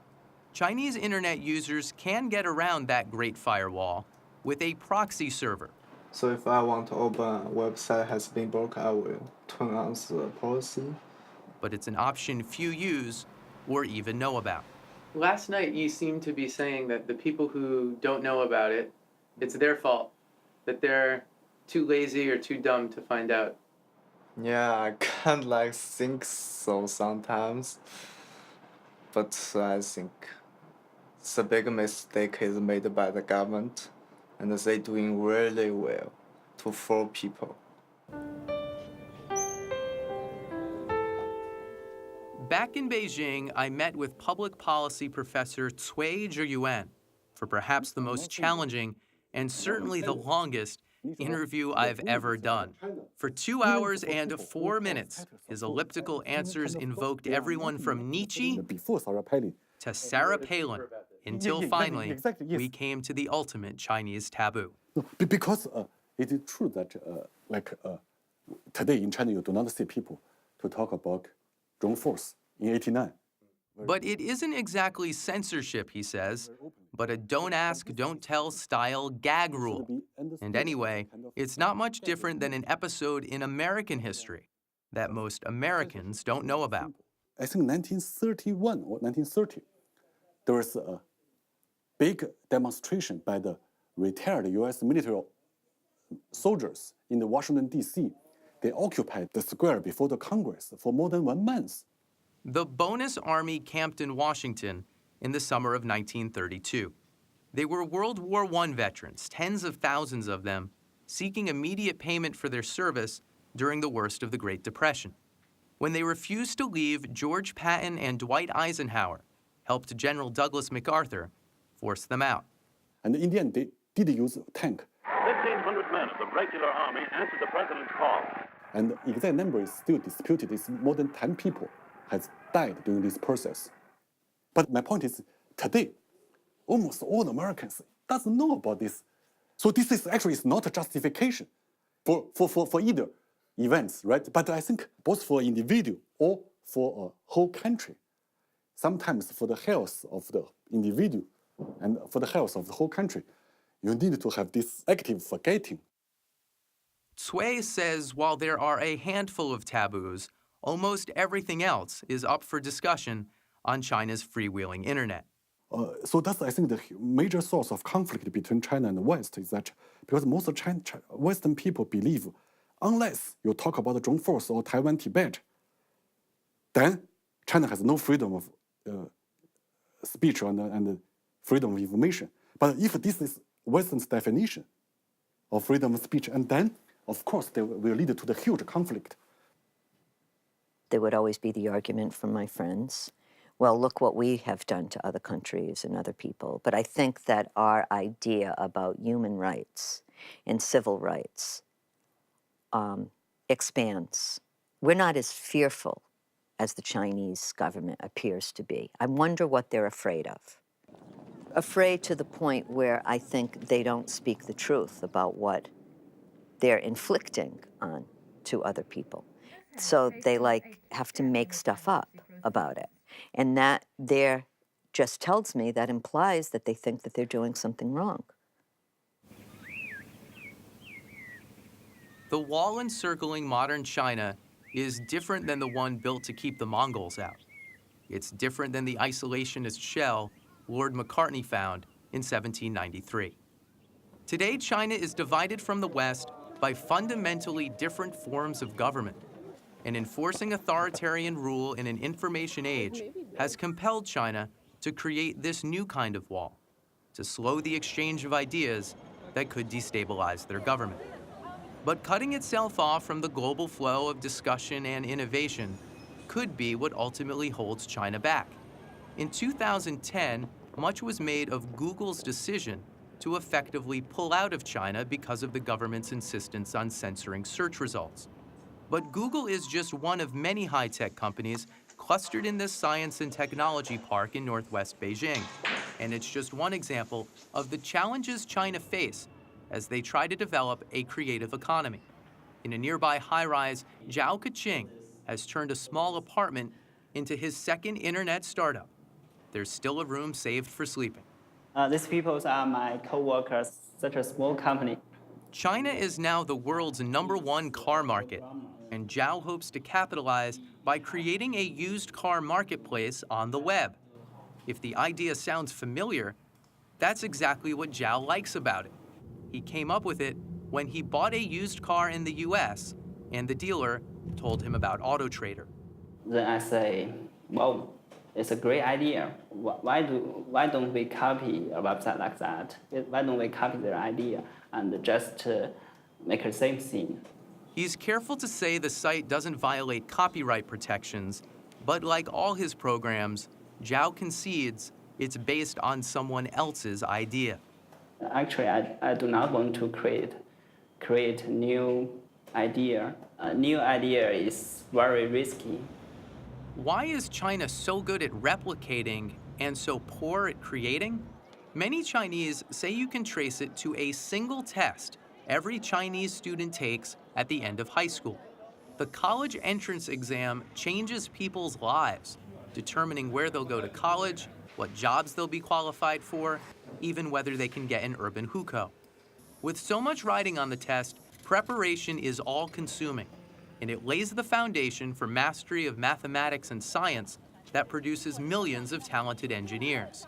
Chinese internet users can get around that great firewall with a proxy server. So if I want to open a website has been blocked, I will turn on the policy. But it's an option few use or even know about. Last night you seemed to be saying that the people who don't know about it, it's their fault, that they're too lazy or too dumb to find out. Yeah, I can't think so sometimes. But I think the big mistake is made by the government, and they're doing really well to fool people. Back in Beijing, I met with public policy professor Cui Zhiyuan for perhaps the most challenging and certainly the longest interview I've ever done. For 2 hours and 4 minutes, his elliptical answers invoked everyone from Nietzsche to Sarah Palin, until finally we came to the ultimate Chinese taboo. Because it is true that today in China you do not see people to talk about Zhong Force in '89. But it isn't exactly censorship, he says, but a don't ask, don't tell style gag rule. And anyway, it's not much different than an episode in American history that most Americans don't know about. I think 1931 or 1930, there was a big demonstration by the retired U.S. military soldiers in the Washington, D.C. They occupied the square before the Congress for more than 1 month. The Bonus Army camped in Washington in the summer of 1932. They were World War I veterans, tens of thousands of them, seeking immediate payment for their service during the worst of the Great Depression. When they refused to leave, George Patton and Dwight Eisenhower helped General Douglas MacArthur force them out. And in the end, they did use tank. 1,500 men of the regular army answered the president's call. And the exact number is still disputed. It's more than 10 people has died during this process. But my point is, today, almost all Americans doesn't know about this. So this is actually is not a justification for either events, right? But I think both for individual or for a whole country, sometimes for the health of the individual and for the health of the whole country, you need to have this active forgetting. Cui says while there are a handful of taboos, almost everything else is up for discussion on China's freewheeling internet. So that's, I think, the major source of conflict between China and the West is that because most of Western people believe unless you talk about the joint force or Taiwan, Tibet, then China has no freedom of speech and freedom of information. But if this is Western's definition of freedom of speech, and then, of course, they will lead to the huge conflict. There would always be the argument from my friends, well, look what we have done to other countries and other people. But I think that our idea about human rights and civil rights expands. We're not as fearful as the Chinese government appears to be. I wonder what they're afraid of. Afraid to the point where I think they don't speak the truth about what they're inflicting on to other people. So they have to make stuff up about it. And that there just tells me, that implies that they think that they're doing something wrong. The wall encircling modern China is different than the one built to keep the Mongols out. It's different than the isolationist shell Lord Macartney found in 1793. Today, China is divided from the West by fundamentally different forms of government, and enforcing authoritarian rule in an information age has compelled China to create this new kind of wall, to slow the exchange of ideas that could destabilize their government. But cutting itself off from the global flow of discussion and innovation could be what ultimately holds China back. In 2010, much was made of Google's decision to effectively pull out of China because of the government's insistence on censoring search results. But Google is just one of many high-tech companies clustered in this science and technology park in northwest Beijing. And it's just one example of the challenges China face as they try to develop a creative economy. In a nearby high-rise, Zhao Keqing has turned a small apartment into his second internet startup. There's still a room saved for sleeping. These people are my co-workers, such a small company. China is now the world's #1 car market, and Zhao hopes to capitalize by creating a used car marketplace on the web. If the idea sounds familiar, that's exactly what Zhao likes about it. He came up with it when he bought a used car in the US, and the dealer told him about AutoTrader. Then I say, well, it's a great idea. Why don't we copy a website like that? Why don't we copy their idea and just make the same thing? He's careful to say the site doesn't violate copyright protections, but like all his programs, Zhao concedes it's based on someone else's idea. Actually, I do not want to create new idea. A new idea is very risky. Why is China so good at replicating and so poor at creating? Many Chinese say you can trace it to a single test every Chinese student takes at the end of high school. The college entrance exam changes people's lives, determining where they'll go to college, what jobs they'll be qualified for, even whether they can get an urban hukou. With so much riding on the test, preparation is all-consuming, and it lays the foundation for mastery of mathematics and science that produces millions of talented engineers.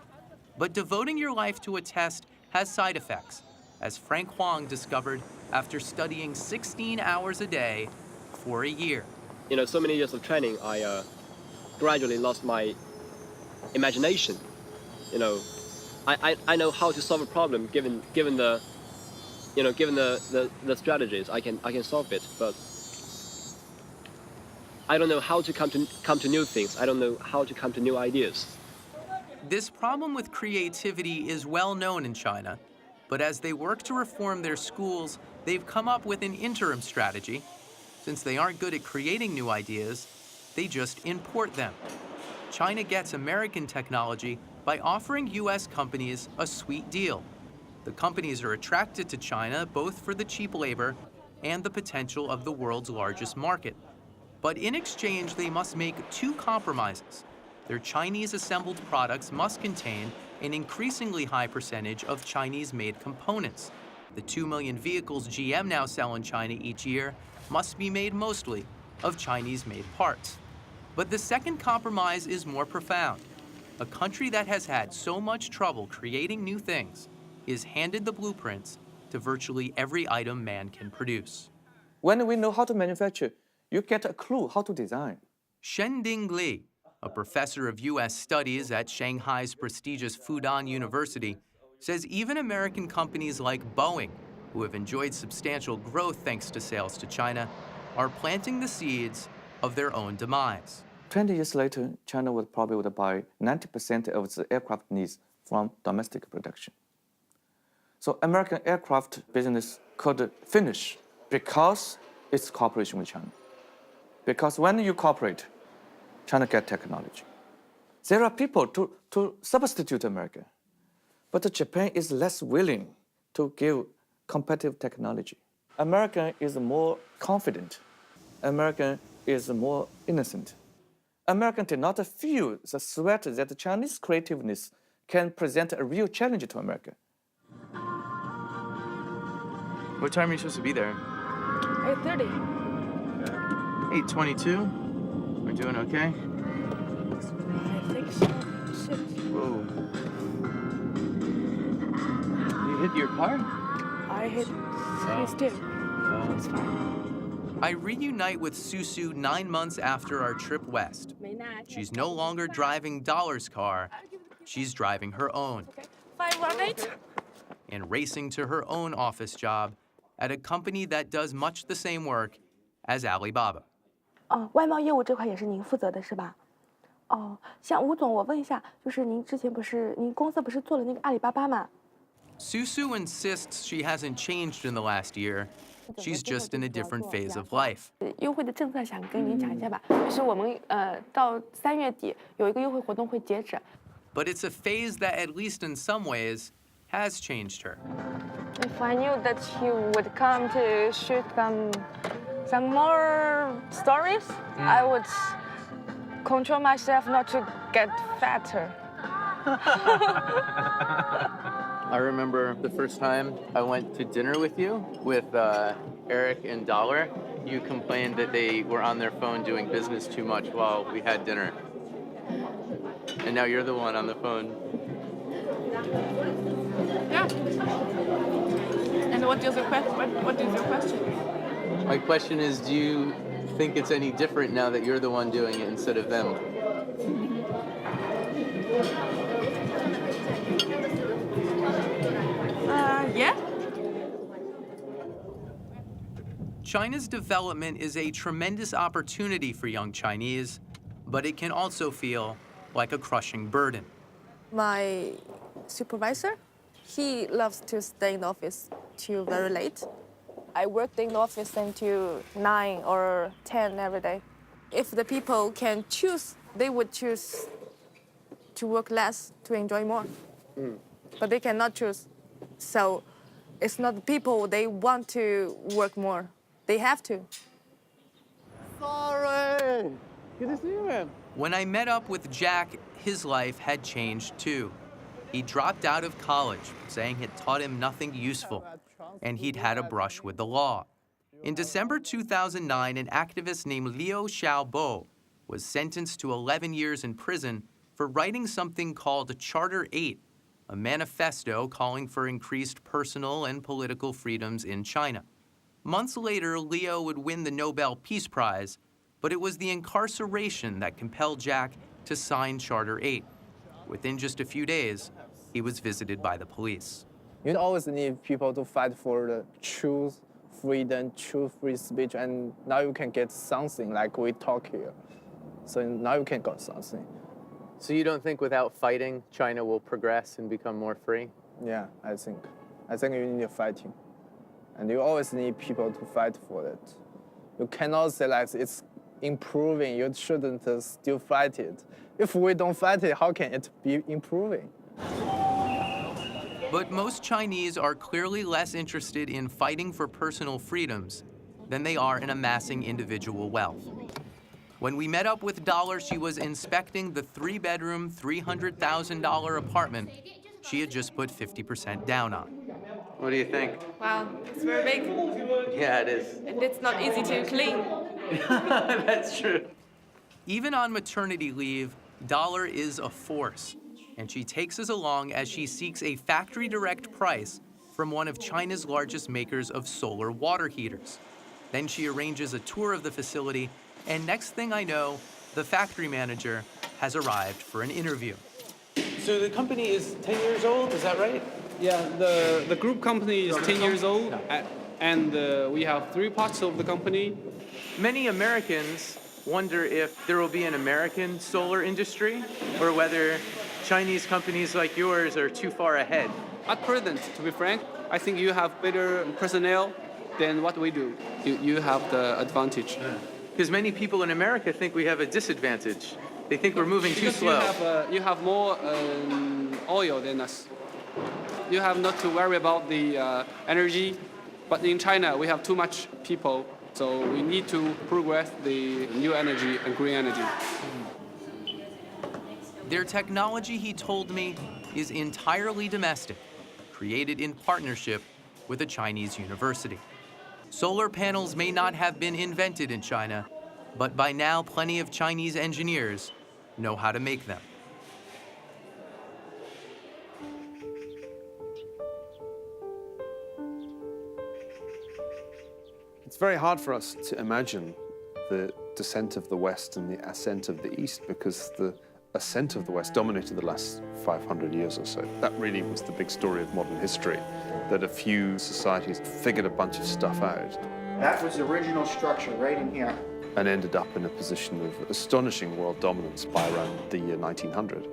But devoting your life to a test has side effects, as Frank Huang discovered after studying 16 hours a day for a year. So many years of training, I gradually lost my imagination. I know how to solve a problem given the you know, given the strategies, I can solve it. But I don't know how to come to new things. I don't know how to come to new ideas. This problem with creativity is well known in China, but as they work to reform their schools, they've come up with an interim strategy. Since they aren't good at creating new ideas, they just import them. China gets American technology by offering US companies a sweet deal. The companies are attracted to China both for the cheap labor and the potential of the world's largest market. But in exchange, they must make two compromises. Their Chinese-assembled products must contain an increasingly high percentage of Chinese-made components. The 2 million vehicles GM now sell in China each year must be made mostly of Chinese-made parts. But the second compromise is more profound. A country that has had so much trouble creating new things is handed the blueprints to virtually every item man can produce. When we know how to manufacture, you get a clue how to design. Shending Li, a professor of U.S. studies at Shanghai's prestigious Fudan University, says even American companies like Boeing, who have enjoyed substantial growth thanks to sales to China, are planting the seeds of their own demise. 20 years later, China would probably buy 90% of its aircraft needs from domestic production. So American aircraft business could finish because it's cooperation with China. Because when you cooperate, China gets technology. There are people to substitute America, but Japan is less willing to give competitive technology. America is more confident. America is more innocent. American did not feel the threat that the Chinese creativeness can present a real challenge to America. What time are you supposed to be there? 8:30. 8:22? We're doing okay? I think so. Shit. Whoa. You hit your car? I hit his too. It's fine. I reunite with Susu 9 months after our trip west. She's no longer driving Dollar's car. She's driving her own 518. and racing to her own office job at a company that does much the same work as Alibaba. 外贸业务这块也是您负责的是吧？像吴总，我问一下，就是您之前您公司不是做了那个阿里巴巴吗？ Susu insists she hasn't changed in the last year. She's just in a different phase of life. 优惠的政策想跟您讲一下吧，就是我们到3月底有一个优惠活动会截止。 But it's a phase that, at least in some ways, has changed her. If I knew that you would come to shoot some more stories, I would control myself not to get fatter. I remember the first time I went to dinner with you, with Eric and Dollar. You complained that they were on their phone doing business too much while we had dinner. And now you're the one on the phone. Yeah. And what is your question? My question is, do you think it's any different now that you're the one doing it instead of them? Yeah. China's development is a tremendous opportunity for young Chinese, but it can also feel like a crushing burden. My supervisor, he loves to stay in the office till very late. I worked in the office until 9 or 10 every day. If the people can choose, they would choose to work less to enjoy more. But they cannot choose. So it's not the people, they want to work more. They have to. Sorry. Good to see you, man. When I met up with Jack, his life had changed too. He dropped out of college, saying it taught him nothing useful, and he'd had a brush with the law. In December 2009, an activist named Liu Xiaobo was sentenced to 11 years in prison for writing something called Charter 8, a manifesto calling for increased personal and political freedoms in China. Months later, Liu would win the Nobel Peace Prize, but it was the incarceration that compelled Jack to sign Charter 8. Within just a few days, he was visited by the police. You always need people to fight for the true freedom, true free speech, and now you can get something like we talk here. So now you can get something. So you don't think without fighting, China will progress and become more free? Yeah, I think you need fighting. And you always need people to fight for it. You cannot say like it's improving, you shouldn't still fight it. If we don't fight it, how can it be improving? But most Chinese are clearly less interested in fighting for personal freedoms than they are in amassing individual wealth. When we met up with Dollar, she was inspecting the 3-bedroom, $300,000 apartment she had just put 50% down on. What do you think? Wow, it's very big. Yeah, it is. And it's not easy to clean. That's true. Even on maternity leave, Dollar is a force, and she takes us along as she seeks a factory direct price from one of China's largest makers of solar water heaters. Then she arranges a tour of the facility, and next thing I know, the factory manager has arrived for an interview. So the company is 10 years old, is that right? Yeah, the group company is 10 years old, and we have 3 parts of the company. Many Americans wonder if there will be an American solar industry or whether Chinese companies like yours are too far ahead. At present, to be frank, I think you have better personnel than what we do. You have the advantage. Because many people in America think we have a disadvantage. They think we're moving too slow. You have more oil than us. You have not to worry about the energy, but in China we have too much people, so we need to progress the new energy and green energy. Their technology, he told me, is entirely domestic, created in partnership with a Chinese university. Solar panels may not have been invented in China, but by now plenty of Chinese engineers know how to make them. It's very hard for us to imagine the descent of the West and the ascent of the East because the ascent of the West dominated the last 500 years or so. That really was the big story of modern history, that a few societies figured a bunch of stuff out. That was the original structure right in here. And ended up in a position of astonishing world dominance by around the year 1900.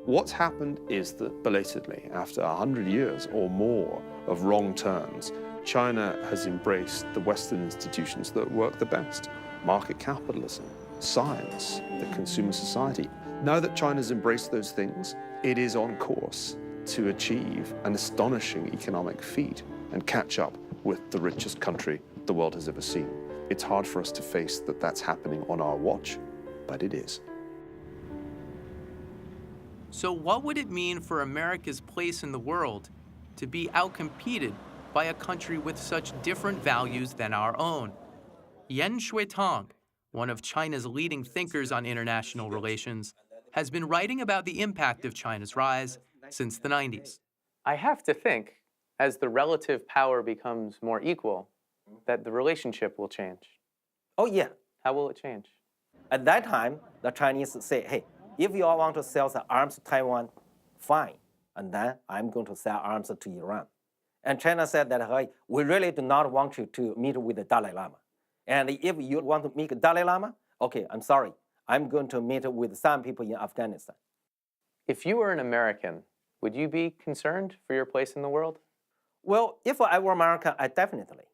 What's happened is that belatedly, after 100 years or more of wrong turns, China has embraced the Western institutions that work the best. Market capitalism, science, the consumer society. Now that China's embraced those things, it is on course to achieve an astonishing economic feat and catch up with the richest country the world has ever seen. It's hard for us to face that that's happening on our watch, but it is. So what would it mean for America's place in the world to be outcompeted by a country with such different values than our own? Yan Xuetong, one of China's leading thinkers on international relations, has been writing about the impact of China's rise since the 90s. I have to think, as the relative power becomes more equal, that the relationship will change. Oh, yeah. How will it change? At that time, the Chinese say, hey, if you all want to sell the arms to Taiwan, fine. And then I'm going to sell arms to Iran. And China said that, hey, we really do not want you to meet with the Dalai Lama. And if you want to meet Dalai Lama, okay, I'm sorry. I'm going to meet with some people in Afghanistan. If you were an American, would you be concerned for your place in the world? Well, if I were American, I definitely.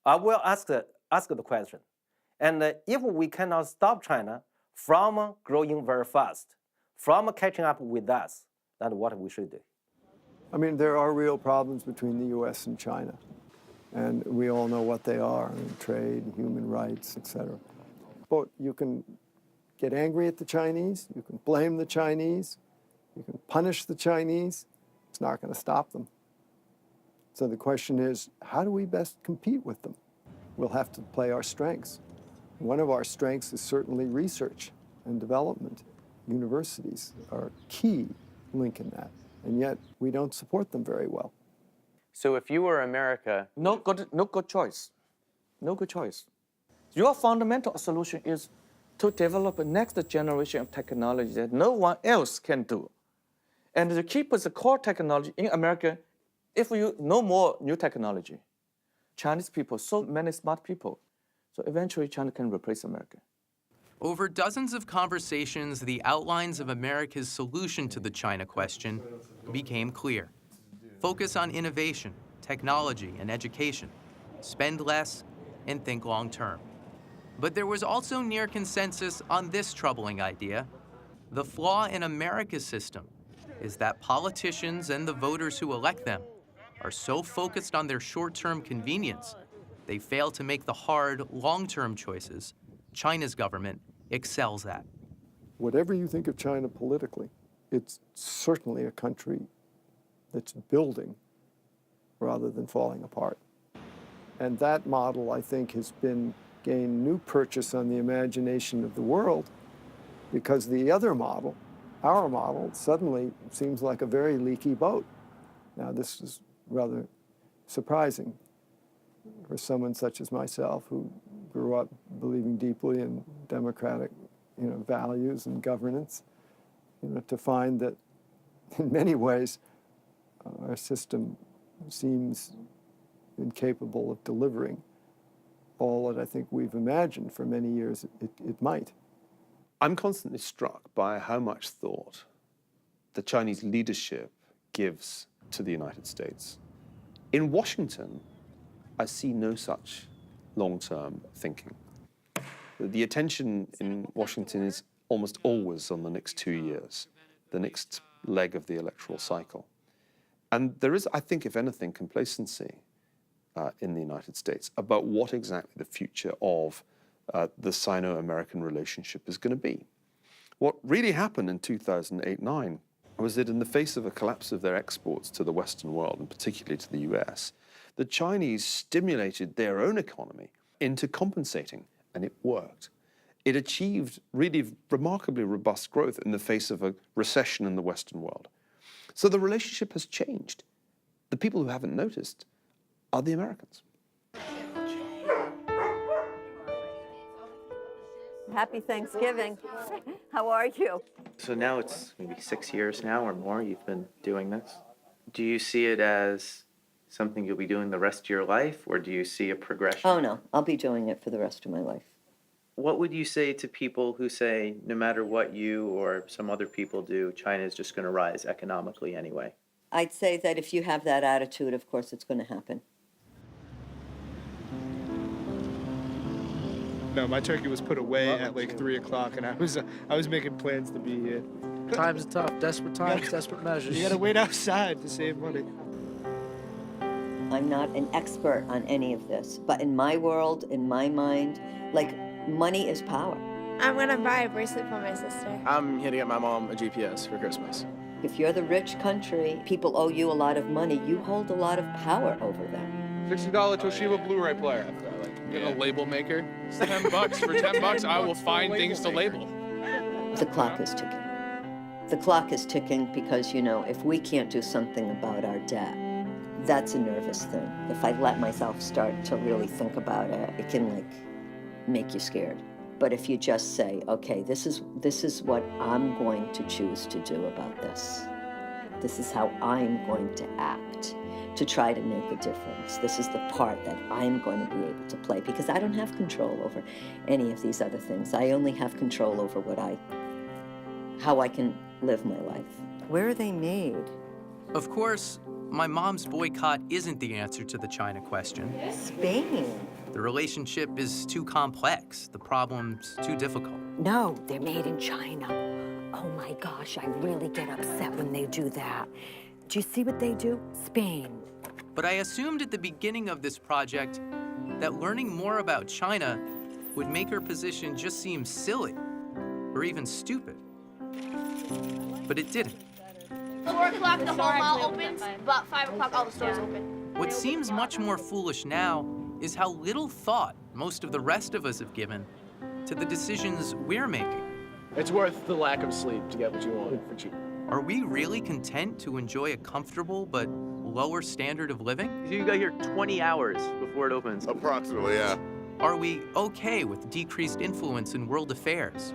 I will ask the question. And if we cannot stop China from growing very fast, from catching up with us, that's what we should do. I mean, there are real problems between the U.S. and China. And we all know what they are, I mean, trade, human rights, etc. But you can get angry at the Chinese, you can blame the Chinese, you can punish the Chinese. It's not going to stop them. So the question is, how do we best compete with them? We'll have to play our strengths. One of our strengths is certainly research and development. Universities are a key link in that, and yet we don't support them very well. So if you were America... No good choice. No good choice. Your fundamental solution is to develop a next generation of technology that no one else can do. And to keep the core technology in America If you know more new technology, Chinese people, so many smart people, so eventually China can replace America. Over dozens of conversations, the outlines of America's solution to the China question became clear. Focus on innovation, technology, and education. Spend less and think long term. But there was also near consensus on this troubling idea. The flaw in America's system is that politicians and the voters who elect them are so focused on their short-term convenience, they fail to make the hard, long-term choices China's government excels at. Whatever you think of China politically, it's certainly a country that's building rather than falling apart. And that model, I think, has gained new purchase on the imagination of the world, because the other model, our model, suddenly seems like a very leaky boat. Now, this is rather surprising for someone such as myself, who grew up believing deeply in democratic, values and governance, to find that in many ways our system seems incapable of delivering all that I think we've imagined for many years it might. I'm constantly struck by how much thought the Chinese leadership gives to the United States. In Washington, I see no such long-term thinking. The attention in Washington is almost always on the next 2 years, the next leg of the electoral cycle. And there is, I think, if anything, complacency in the United States about what exactly the future of the Sino-American relationship is going to be. What really happened in 2008-9 was that in the face of a collapse of their exports to the Western world, and particularly to the US, the Chinese stimulated their own economy into compensating, and it worked. It achieved really remarkably robust growth in the face of a recession in the Western world. So the relationship has changed. The people who haven't noticed are the Americans. Happy Thanksgiving. How are you? So now it's maybe 6 years now or more you've been doing this. Do you see it as something you'll be doing the rest of your life, or do you see a progression? Oh, no. I'll be doing it for the rest of my life. What would you say to people who say no matter what you or some other people do, China is just going to rise economically anyway? I'd say that if you have that attitude, of course it's going to happen. No, my turkey was put away at like 3 o'clock, and I was making plans to be here. Times are tough. Desperate times, desperate measures. You gotta wait outside to save money. I'm not an expert on any of this, but in my world, in my mind, money is power. I'm gonna buy a bracelet for my sister. I'm here to get my mom a GPS for Christmas. If you're the rich country, people owe you a lot of money, you hold a lot of power over them. $60 Toshiba Blu-ray player. A label maker. It's $10. For $10, I will find things to label. The clock is ticking. The clock is ticking because, if we can't do something about our debt, that's a nervous thing. If I let myself start to really think about it, it can make you scared. But if you just say, okay, this is what I'm going to choose to do about this. This is how I'm going to act to try to make a difference. This is the part that I'm going to be able to play, because I don't have control over any of these other things. I only have control over how I can live my life. Where are they made? Of course, my mom's boycott isn't the answer to the China question. Spain. The relationship is too complex. The problem's too difficult. No, they're made in China. Oh my gosh, I really get upset when they do that. Do you see what they do? Spain. But I assumed at the beginning of this project that learning more about China would make her position just seem silly or even stupid. But it didn't. 4 o'clock, the whole mall opens, but 5 o'clock, all the stores open. What seems much more foolish now is how little thought most of the rest of us have given to the decisions we're making. It's worth the lack of sleep to get what you want for cheap. Are we really content to enjoy a comfortable but lower standard of living? You got here 20 hours before it opens. Approximately, yeah. Are we okay with decreased influence in world affairs?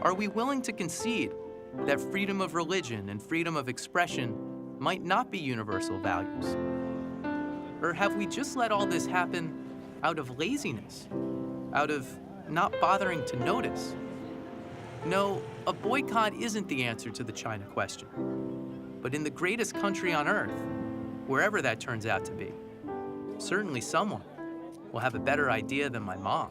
Are we willing to concede that freedom of religion and freedom of expression might not be universal values? Or have we just let all this happen out of laziness, out of not bothering to notice? No, a boycott isn't the answer to the China question. But in the greatest country on earth, wherever that turns out to be, certainly someone will have a better idea than my mom.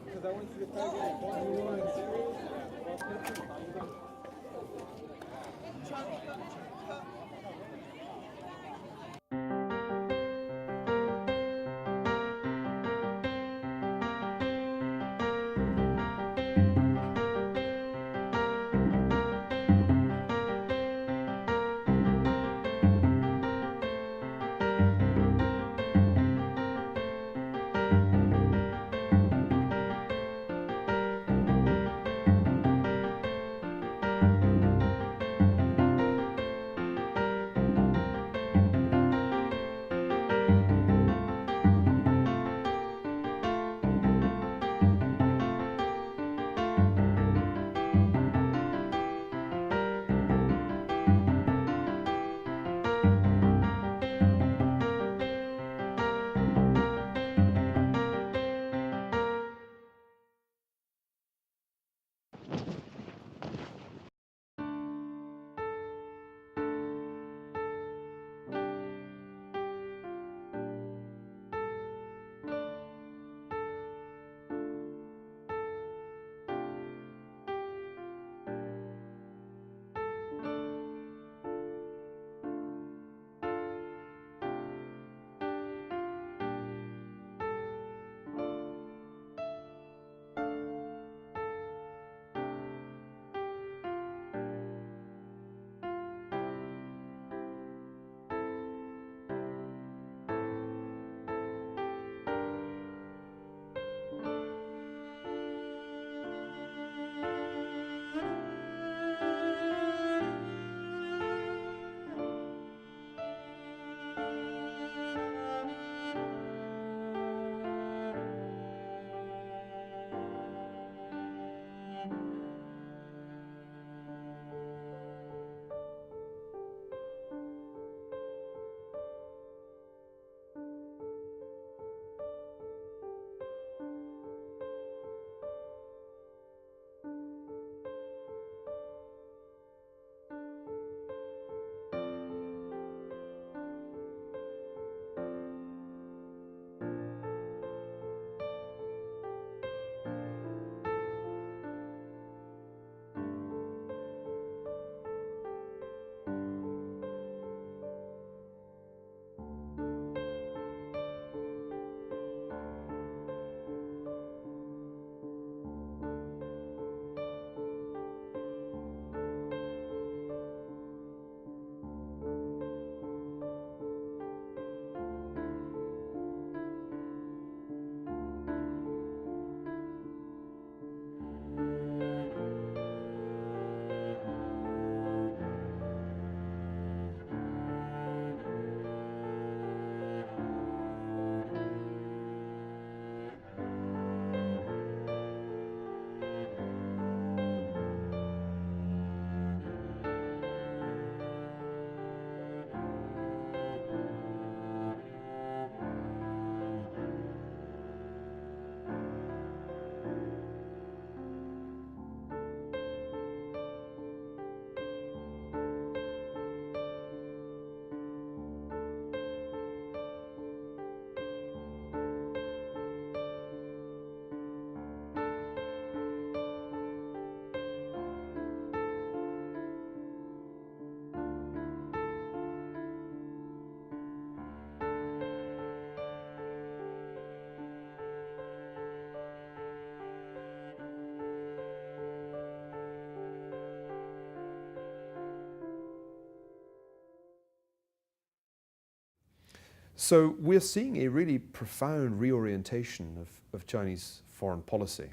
So we're seeing a really profound reorientation of Chinese foreign policy.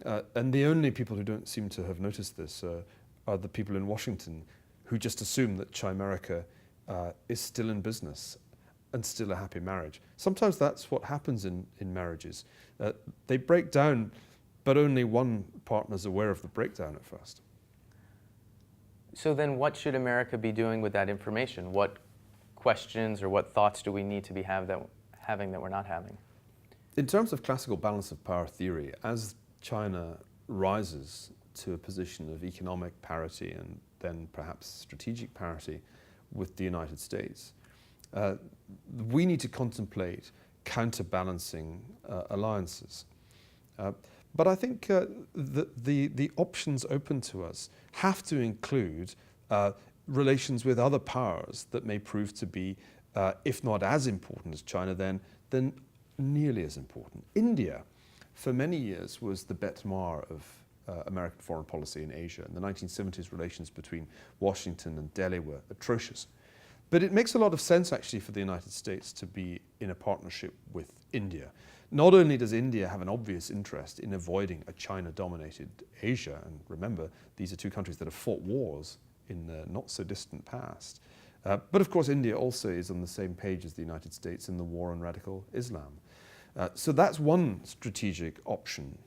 And the only people who don't seem to have noticed this are the people in Washington who just assume that Chimerica is still in business and still a happy marriage. Sometimes that's what happens in marriages. They break down, but only one partner's aware of the breakdown at first. So then what should America be doing with that information? What questions or what thoughts do we need to be having that we're not having? In terms of classical balance of power theory, as China rises to a position of economic parity and then perhaps strategic parity with the United States, we need to contemplate counterbalancing alliances. But I think the options open to us have to include relations with other powers that may prove to be, if not as important as China, then nearly as important. India, for many years, was the bête noire of American foreign policy in Asia. In the 1970s, relations between Washington and Delhi were atrocious. But it makes a lot of sense, actually, for the United States to be in a partnership with India. Not only does India have an obvious interest in avoiding a China-dominated Asia, and remember, these are two countries that have fought wars in the not-so-distant past, but of course India also is on the same page as the United States in the war on radical Islam. So that's one strategic option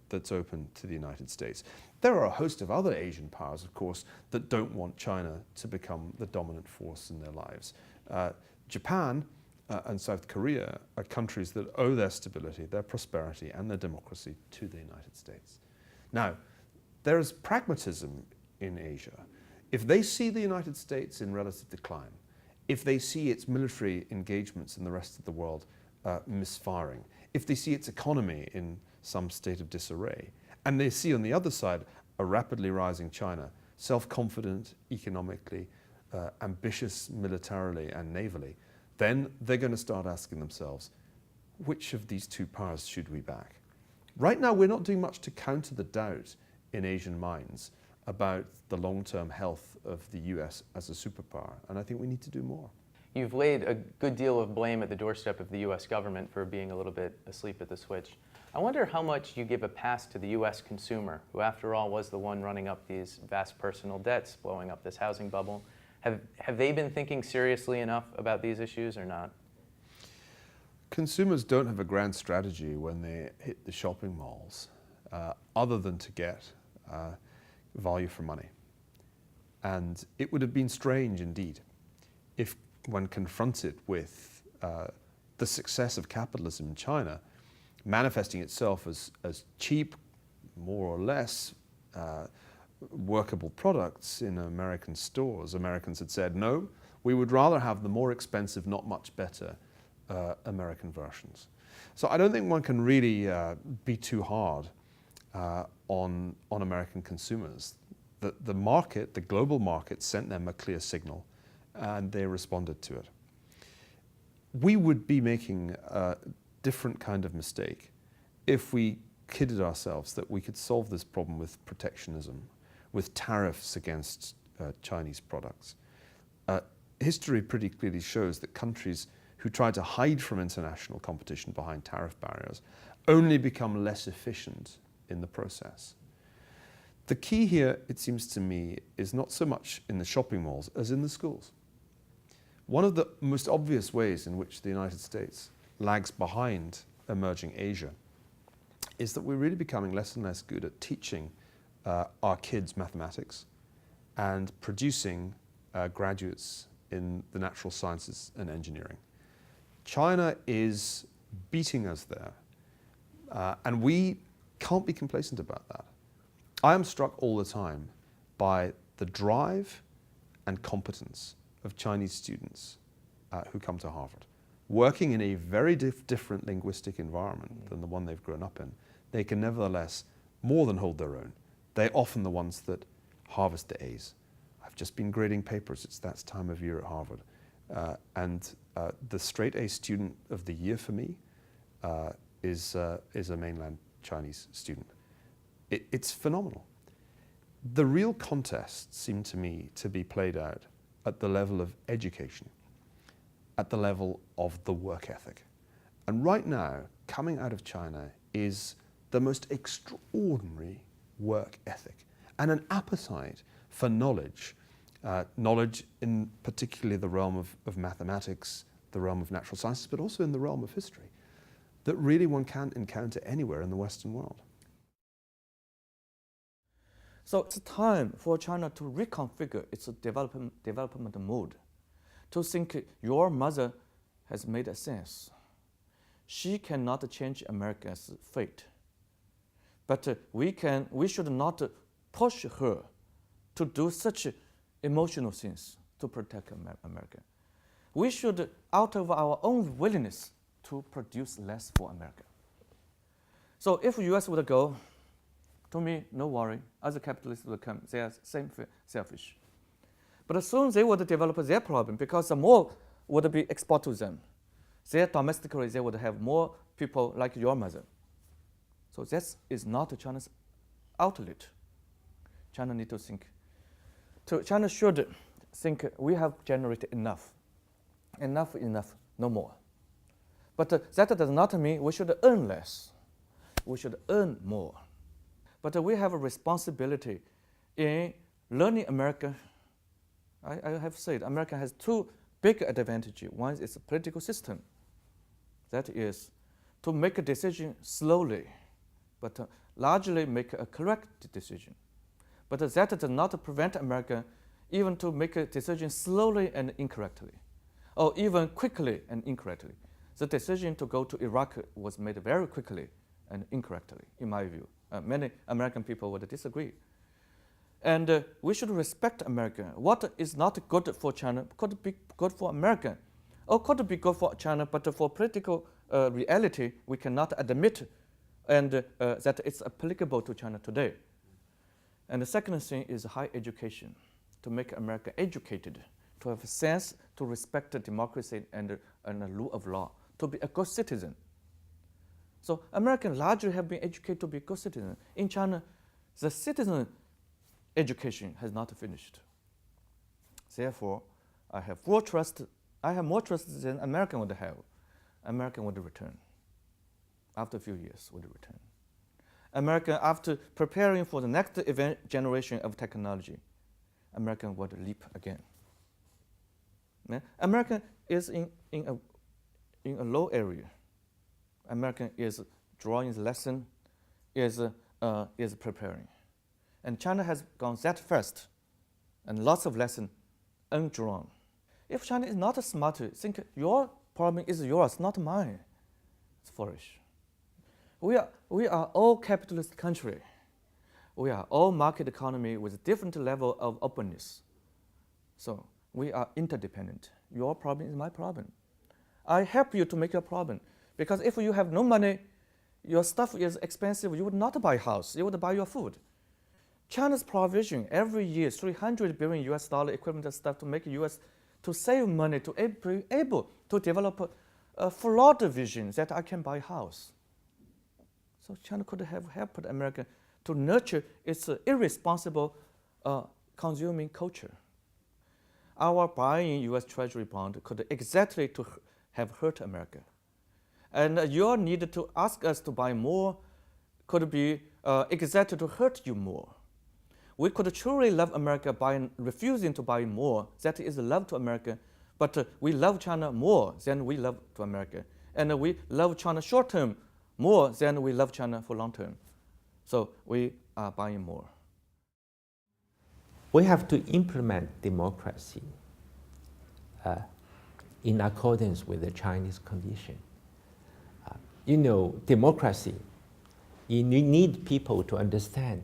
that's open to the United States. There are a host of other Asian powers, of course, that don't want China to become the dominant force in their lives. Japan and South Korea are countries that owe their stability, their prosperity, and their democracy to the United States. Now, there is pragmatism in Asia. If they see the United States in relative decline, if they see its military engagements in the rest of the world misfiring, if they see its economy in some state of disarray, and they see on the other side a rapidly rising China, self-confident economically, ambitious militarily and navally, then they're going to start asking themselves, which of these two powers should we back? Right now, we're not doing much to counter the doubt in Asian minds about the long-term health of the US as a superpower, and I think we need to do more. You've laid a good deal of blame at the doorstep of the US government for being a little bit asleep at the switch. I wonder how much you give a pass to the US consumer, who after all was the one running up these vast personal debts, blowing up this housing bubble. Have they been thinking seriously enough about these issues or not? Consumers don't have a grand strategy when they hit the shopping malls, other than to get value for money. And it would have been strange indeed if, when confronted with the success of capitalism in China, manifesting itself as cheap, more or less workable products in American stores, Americans had said, no, we would rather have the more expensive, not much better American versions. So I don't think one can really be too hard on American consumers. The market, the global market, sent them a clear signal, and they responded to it. We would be making a different kind of mistake if we kidded ourselves that we could solve this problem with protectionism, with tariffs against Chinese products. History pretty clearly shows that countries who try to hide from international competition behind tariff barriers only become less efficient in the process. The key here, it seems to me, is not so much in the shopping malls as in the schools. One of the most obvious ways in which the United States lags behind emerging Asia is that we're really becoming less and less good at teaching our kids mathematics and producing graduates in the natural sciences and engineering. China is beating us there, and we can't be complacent about that. I am struck all the time by the drive and competence of Chinese students who come to Harvard. Working in a very different linguistic environment than the one they've grown up in, they can nevertheless more than hold their own. They're often the ones that harvest the A's. I've just been grading papers. It's that time of year at Harvard. And the straight A student of the year for me is a mainland Chinese student. It's phenomenal. The real contest seemed to me to be played out at the level of education, at the level of the work ethic. And right now, coming out of China is the most extraordinary work ethic and an appetite for knowledge, knowledge in particularly the realm of mathematics, the realm of natural sciences, but also in the realm of history, that really one can't encounter anywhere in the Western world. So it's time for China to reconfigure its development mode, to think your mother has made a sense. She cannot change America's fate. But we should not push her to do such emotional things to protect America. We should, out of our own willingness, to produce less for America. So if US would go, to me, no worry, other capitalists will come, they are same selfish. But as soon as they would develop their problem, because the more would be exported to them, their domestically they would have more people like your mother. So that is not China's outlet. China need to think. So China should think we have generated enough, no more. But that does not mean we should earn less. We should earn more. But we have a responsibility in learning America. I have said America has two big advantages. One is its political system. That is to make a decision slowly, but largely make a correct decision. But that does not prevent America even to make a decision slowly and incorrectly, or even quickly and incorrectly. The decision to go to Iraq was made very quickly and incorrectly, in my view. Many American people would disagree. And we should respect America. What is not good for China could be good for America, or could be good for China, but for political reality, we cannot admit and that it's applicable to China today. And the second thing is higher education, to make America educated, to have a sense to respect democracy and the rule of law, to be a good citizen. So Americans largely have been educated to be good citizens. In China, the citizen education has not finished. Therefore, I have more trust than American would have. American would return. After a few years, would return. American, after preparing for the next generation of technology, American would leap again. American is in a low area. American is drawing the lesson, is preparing. And China has gone that fast, and lots of lessons undrawn. If China is not smart, think your problem is yours, not mine. It's foolish. We are all capitalist country. We are all market economy with different level of openness. So we are interdependent. Your problem is my problem. I help you to make your problem. Because if you have no money, your stuff is expensive, you would not buy a house, you would buy your food. China's provision every year, $300 billion equivalent of stuff to make US to save money, to be able to develop a flawed vision that I can buy a house. So China could have helped America to nurture its irresponsible consuming culture. Our buying US Treasury bond could exactly to have hurt America. And your need to ask us to buy more could be exactly to hurt you more. We could truly love America by refusing to buy more. That is love to America. But we love China more than we love to America. And we love China short term more than we love China for long term. So we are buying more. We have to implement democracy in accordance with the Chinese condition. Democracy, you need people to understand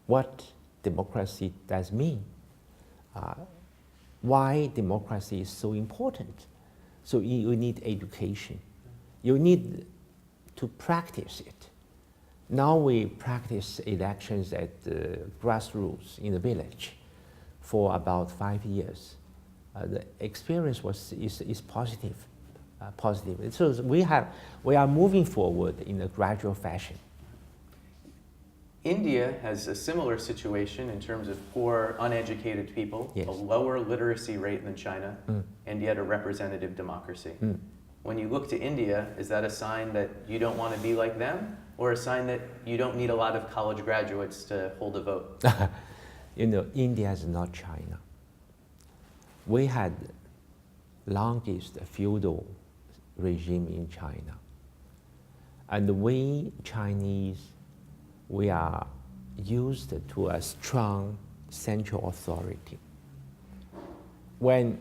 what democracy does mean, why democracy is so important. So you need education. You need to practice it. Now we practice elections at the grassroots in the village for about 5 years. The experience is positive. So we are moving forward in a gradual fashion. India has a similar situation in terms of poor, uneducated people, a lower literacy rate than China, and yet a representative democracy. When you look to India, is that a sign that you don't want to be like them, or a sign that you don't need a lot of college graduates to hold a vote? India is not China. We had longest feudal regime in China. And we Chinese, we are used to a strong central authority. When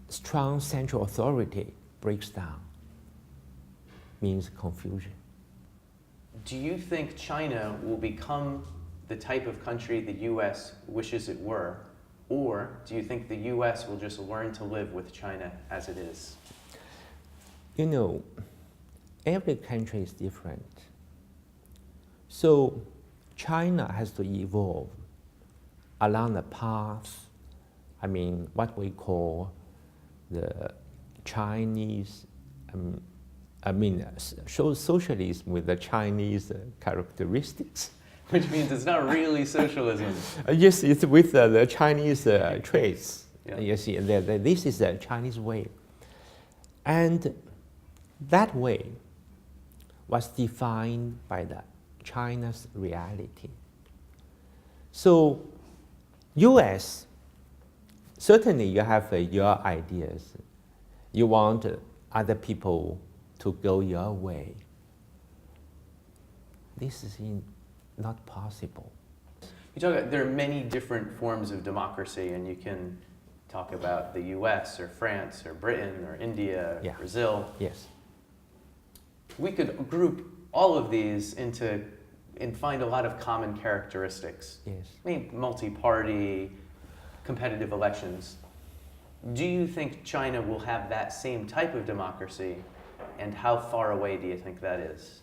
strong central authority breaks down, means confusion. Do you think China will become the type of country the U.S. wishes it were, or do you think the U.S. will just learn to live with China as it is? You know, every country is different. So China has to evolve along the path, I mean, what we call the Chinese, socialism with the Chinese characteristics. Which means it's not really socialism. Yes, it's with the Chinese traits. Yeah. You see, this is the Chinese way. And that way was defined by the China's reality. So, US, certainly you have your ideas. You want other people to go your way. This is not possible. You talk about there are many different forms of democracy, and you can talk about the US or France or Britain or India or Brazil. Yes. We could group all of these into and find a lot of common characteristics. Yes. I mean, multi-party, competitive elections. Do you think China will have that same type of democracy, and how far away do you think that is?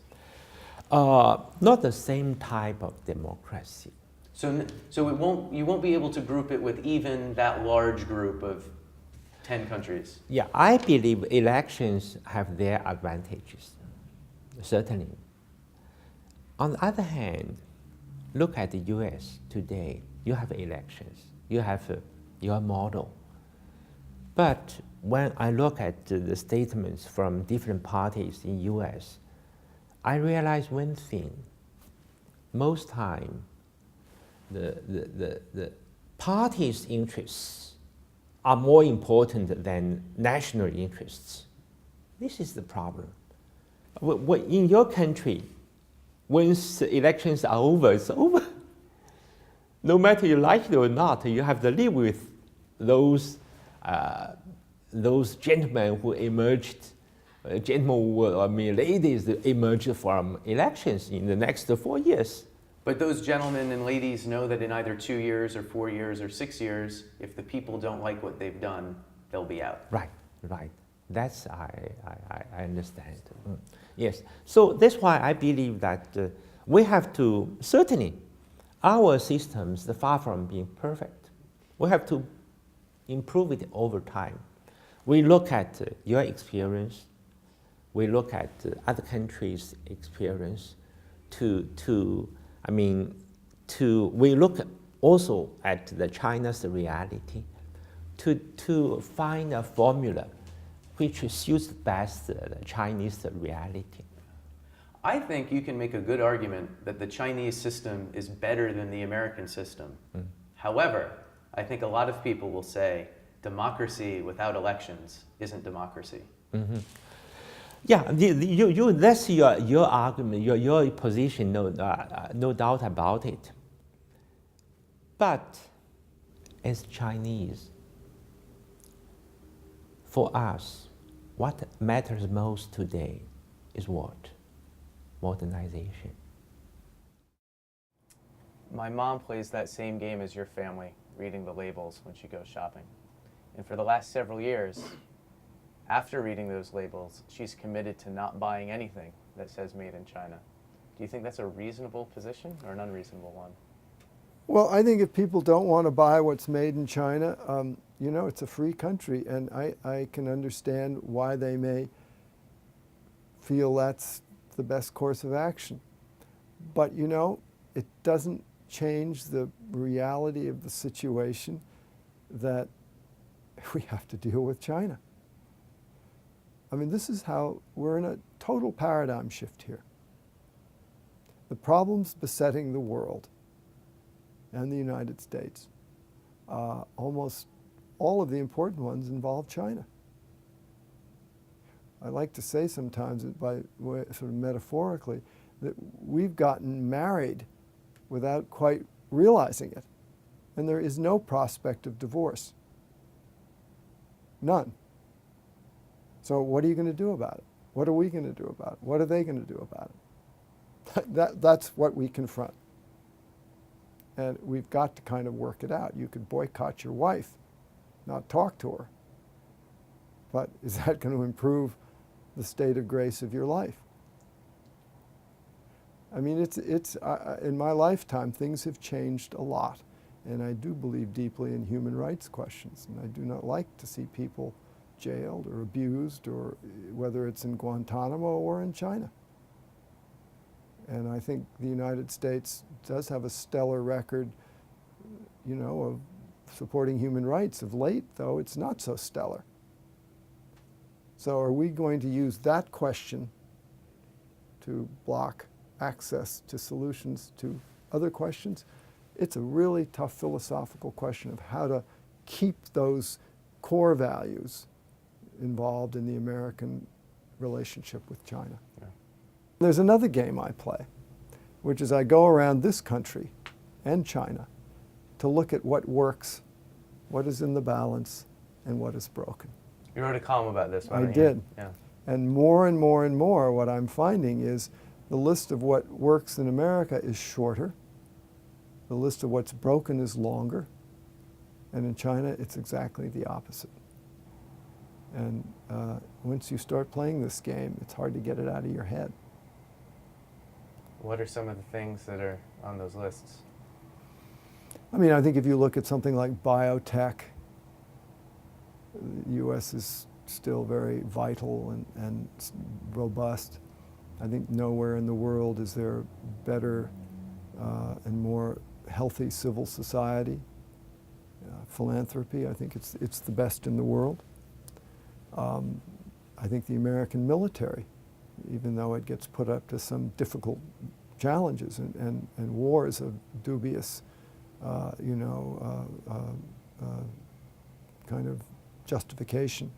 Not the same type of democracy. So you won't be able to group it with even that large group of 10 countries. Yeah, I believe elections have their advantages, certainly. On the other hand, look at the US today. You have elections, you have your model. But when I look at the statements from different parties in US, I realize one thing. Most time, the party's interests are more important than national interests. This is the problem. In your country, once elections are over, it's over. No matter you like it or not, you have to live with those gentlemen who emerged, ladies that emerged from elections in the next 4 years. But those gentlemen and ladies know that in either 2 years or 4 years or 6 years, if the people don't like what they've done, they'll be out. Right, right. That's, I understand. Yes, so that's why I believe that we have to, certainly, our systems are far from being perfect. We have to improve it over time. We look at your experience, we look at other countries' experience we look also at the China's reality to find a formula which suits best the Chinese reality. I think you can make a good argument that the Chinese system is better than the American system. However, I think a lot of people will say democracy without elections isn't democracy. Yeah, that's your argument, your position, no doubt about it. But as Chinese, for us, what matters most today is what? Modernization. My mom plays that same game as your family, reading the labels when she goes shopping. And for the last several years, after reading those labels, she's committed to not buying anything that says made in China. Do you think that's a reasonable position or an unreasonable one? Well, I think if people don't want to buy what's made in China, it's a free country, and I can understand why they may feel that's the best course of action. But, it doesn't change the reality of the situation that we have to deal with China. I mean, this is how we're in a total paradigm shift here. The problems besetting the world and the United States, almost all of the important ones involve China. I like to say sometimes, sort of metaphorically, that we've gotten married without quite realizing it. And there is no prospect of divorce. None. So what are you going to do about it? What are we going to do about it? What are they going to do about it? That's what we confront. And we've got to kind of work it out. You could boycott your wife, not talk to her. But is that going to improve the state of grace of your life? I mean, in my lifetime, things have changed a lot. And I do believe deeply in human rights questions. And I do not like to see people jailed or abused, or whether it's in Guantanamo or in China. And I think the United States does have a stellar record, you know, of supporting human rights. Of late, though, it's not so stellar. So are we going to use that question to block access to solutions to other questions? It's a really tough philosophical question of how to keep those core values involved in the American relationship with China. Yeah. There's another game I play, which is I go around this country and China to look at what works, what is in the balance, and what is broken. You wrote a column about this, I did. Yeah. And more and more and more, what I'm finding is the list of what works in America is shorter. The list of what's broken is longer. And in China, it's exactly the opposite. And once you start playing this game, it's hard to get it out of your head. What are some of the things that are on those lists? I mean, I think if you look at something like biotech, the U.S. is still very vital and robust. I think nowhere in the world is there better and more healthy civil society. Philanthropy, I think it's the best in the world. I think the American military, even though it gets put up to some difficult challenges and wars of dubious, kind of justification,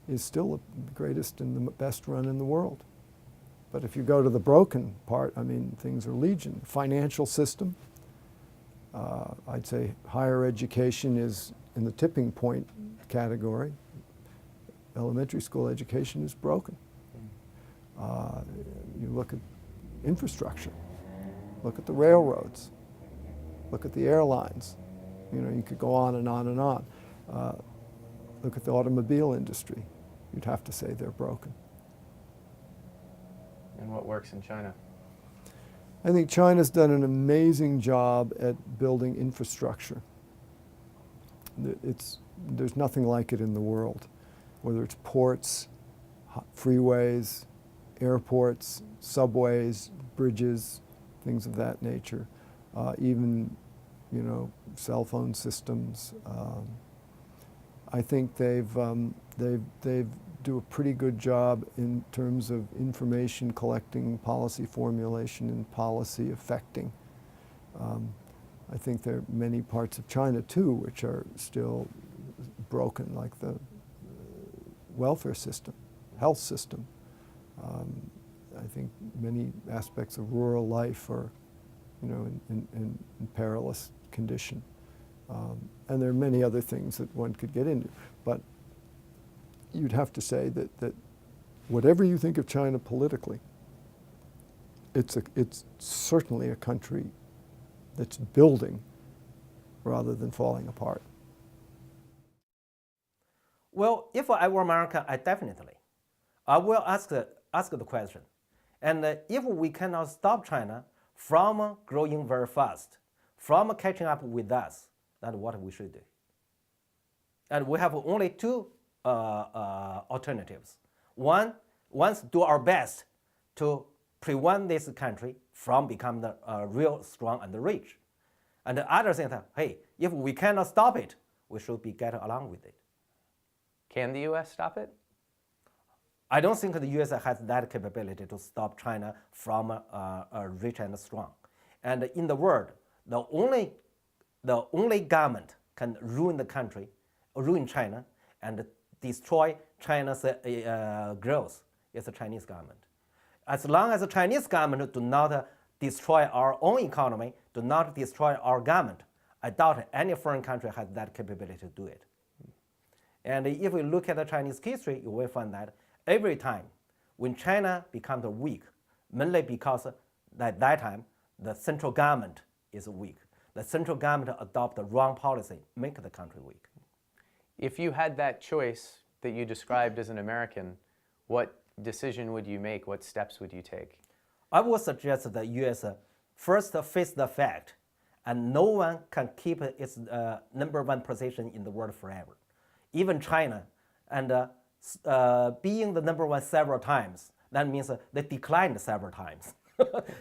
is still the greatest and the best run in the world. But if you go to the broken part, I mean, things are legion. Financial system, I'd say higher education is in the tipping point category. Elementary school education is broken. You look at infrastructure, look at the railroads, look at the airlines. You know, you could go on and on and on. Look at the automobile industry. You'd have to say they're broken. And what works in China? I think China's done an amazing job at building infrastructure. There's nothing like it in the world, whether it's ports, freeways, airports, subways, bridges, things of that nature, even, you know, cell phone systems. I think they do a pretty good job in terms of information collecting, policy formulation, and policy affecting. I think there are many parts of China too which are still broken, like the welfare system, health system. I think many aspects of rural life are, you know, in perilous condition. And there are many other things that one could get into. But you'd have to say that whatever you think of China politically, it's certainly a country that's building rather than falling apart. Well, if I were America, I will ask the question. And if we cannot stop China from growing very fast, from catching up with us, that's what we should do. And we have only two alternatives. One, do our best to prevent this country from becoming real strong and rich. And the other thing that, hey, if we cannot stop it, we should be getting along with it. Can the U.S. stop it? I don't think the U.S. has that capability to stop China from rich and strong. And in the world, the only government can ruin the country, ruin China, and destroy China's growth is the Chinese government. As long as the Chinese government do not destroy our own economy, do not destroy our government. I doubt any foreign country has that capability to do it. And if we look at the Chinese history, you will find that every time when China becomes weak, mainly because at that time the central government is weak. The central government adopt the wrong policy, make the country weak. If you had that choice that you described as an American, what decision would you make? What steps would you take? I would suggest that the U.S. First face the fact, and no one can keep its #1 position in the world forever. Even China, and being the #1 several times, that means they declined several times.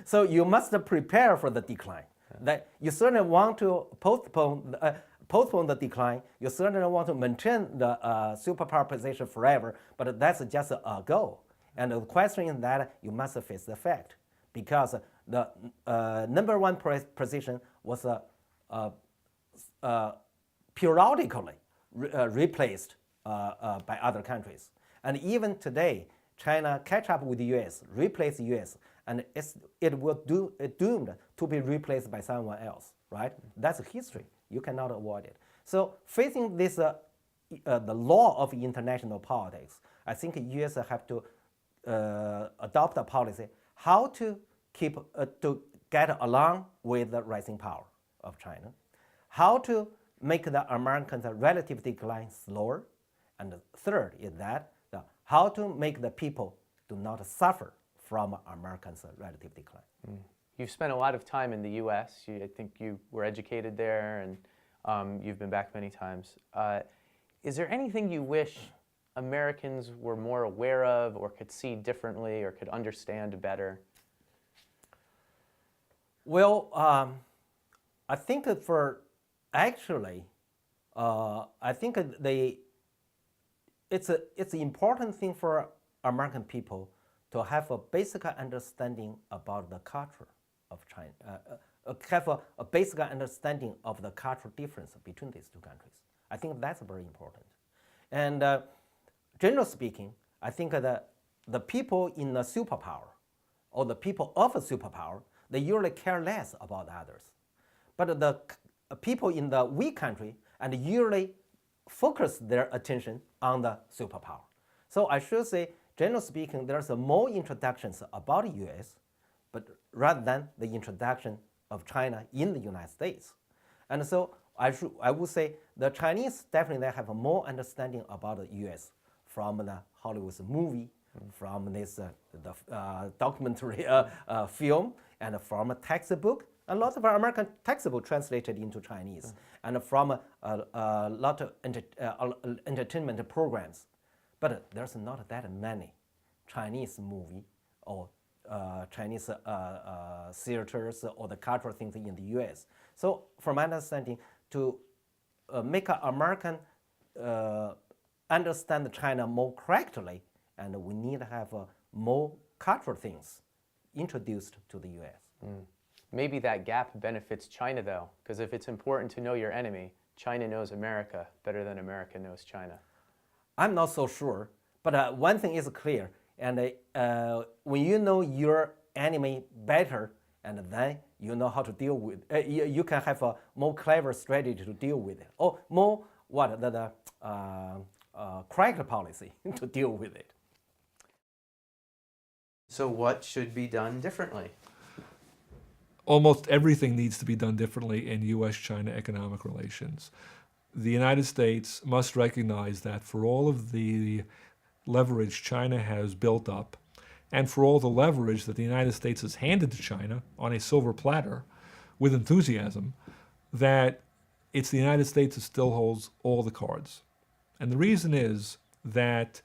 So you must prepare for the decline. That you certainly want to postpone the decline. You certainly want to maintain the superpower position forever, but that's just a goal. And the question is that you must face the fact, because the #1 position was periodically replaced by other countries. And even today, China catch up with the U.S., replace the U.S., and it will doomed to be replaced by someone else, right? That's history. You cannot avoid it. So facing this, the law of international politics, I think the U.S. have to adopt a policy how to keep to get along with the rising power of China, how to make the Americans' relative decline slower, and third is that how to make the people do not suffer from Americans' relative decline. You've spent a lot of time in the U.S. I think you were educated there, and you've been back many times. Is there anything you wish Americans were more aware of, or could see differently, or could understand better? Well, I think for actually, I think it's an important thing for American people to have a basic understanding about the culture of China, have a basic understanding of the cultural difference between these two countries. I think that's very important. And generally speaking, I think that the people in a superpower, or the people of a superpower, they usually care less about others. But the people in the weak country and usually focus their attention on the superpower. So I should say, generally speaking, there's more introductions about the U.S., but rather than the introduction of China in the United States. And so I would say the Chinese definitely have a more understanding about the U.S. from the Hollywood movie, from this documentary film, and from a textbook. A lot of American textbook translated into Chinese, and from a lot of entertainment programs. But there's not that many Chinese movie or Chinese theaters or the cultural things in the U.S. So from my understanding, to make an American understand China more correctly, and we need to have more cultural things introduced to the U.S. Maybe that gap benefits China, though, because if it's important to know your enemy, China knows America better than America knows China. I'm not so sure, but one thing is clear, and when you know your enemy better, and then you know how to deal with it, you can have a more clever strategy to deal with it, or more correct policy to deal with it. So what should be done differently? Almost everything needs to be done differently in U.S.-China economic relations. The United States must recognize that for all of the leverage China has built up, and for all the leverage that the United States has handed to China on a silver platter with enthusiasm, that it's the United States that still holds all the cards. And the reason is that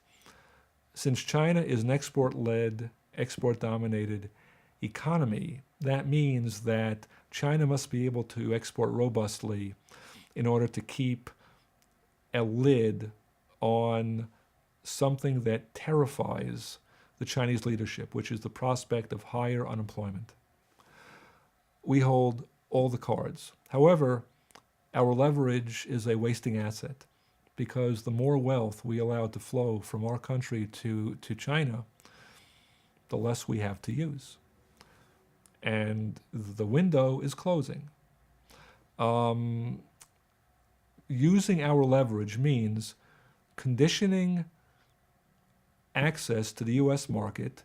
since China is an export-led, export-dominated economy, that means that China must be able to export robustly in order to keep a lid on something that terrifies the Chinese leadership, which is the prospect of higher unemployment. We hold all the cards. However, our leverage is a wasting asset, because the more wealth we allow to flow from our country to China, the less we have to use. and the window is closing. Using our leverage means conditioning access to the U.S. market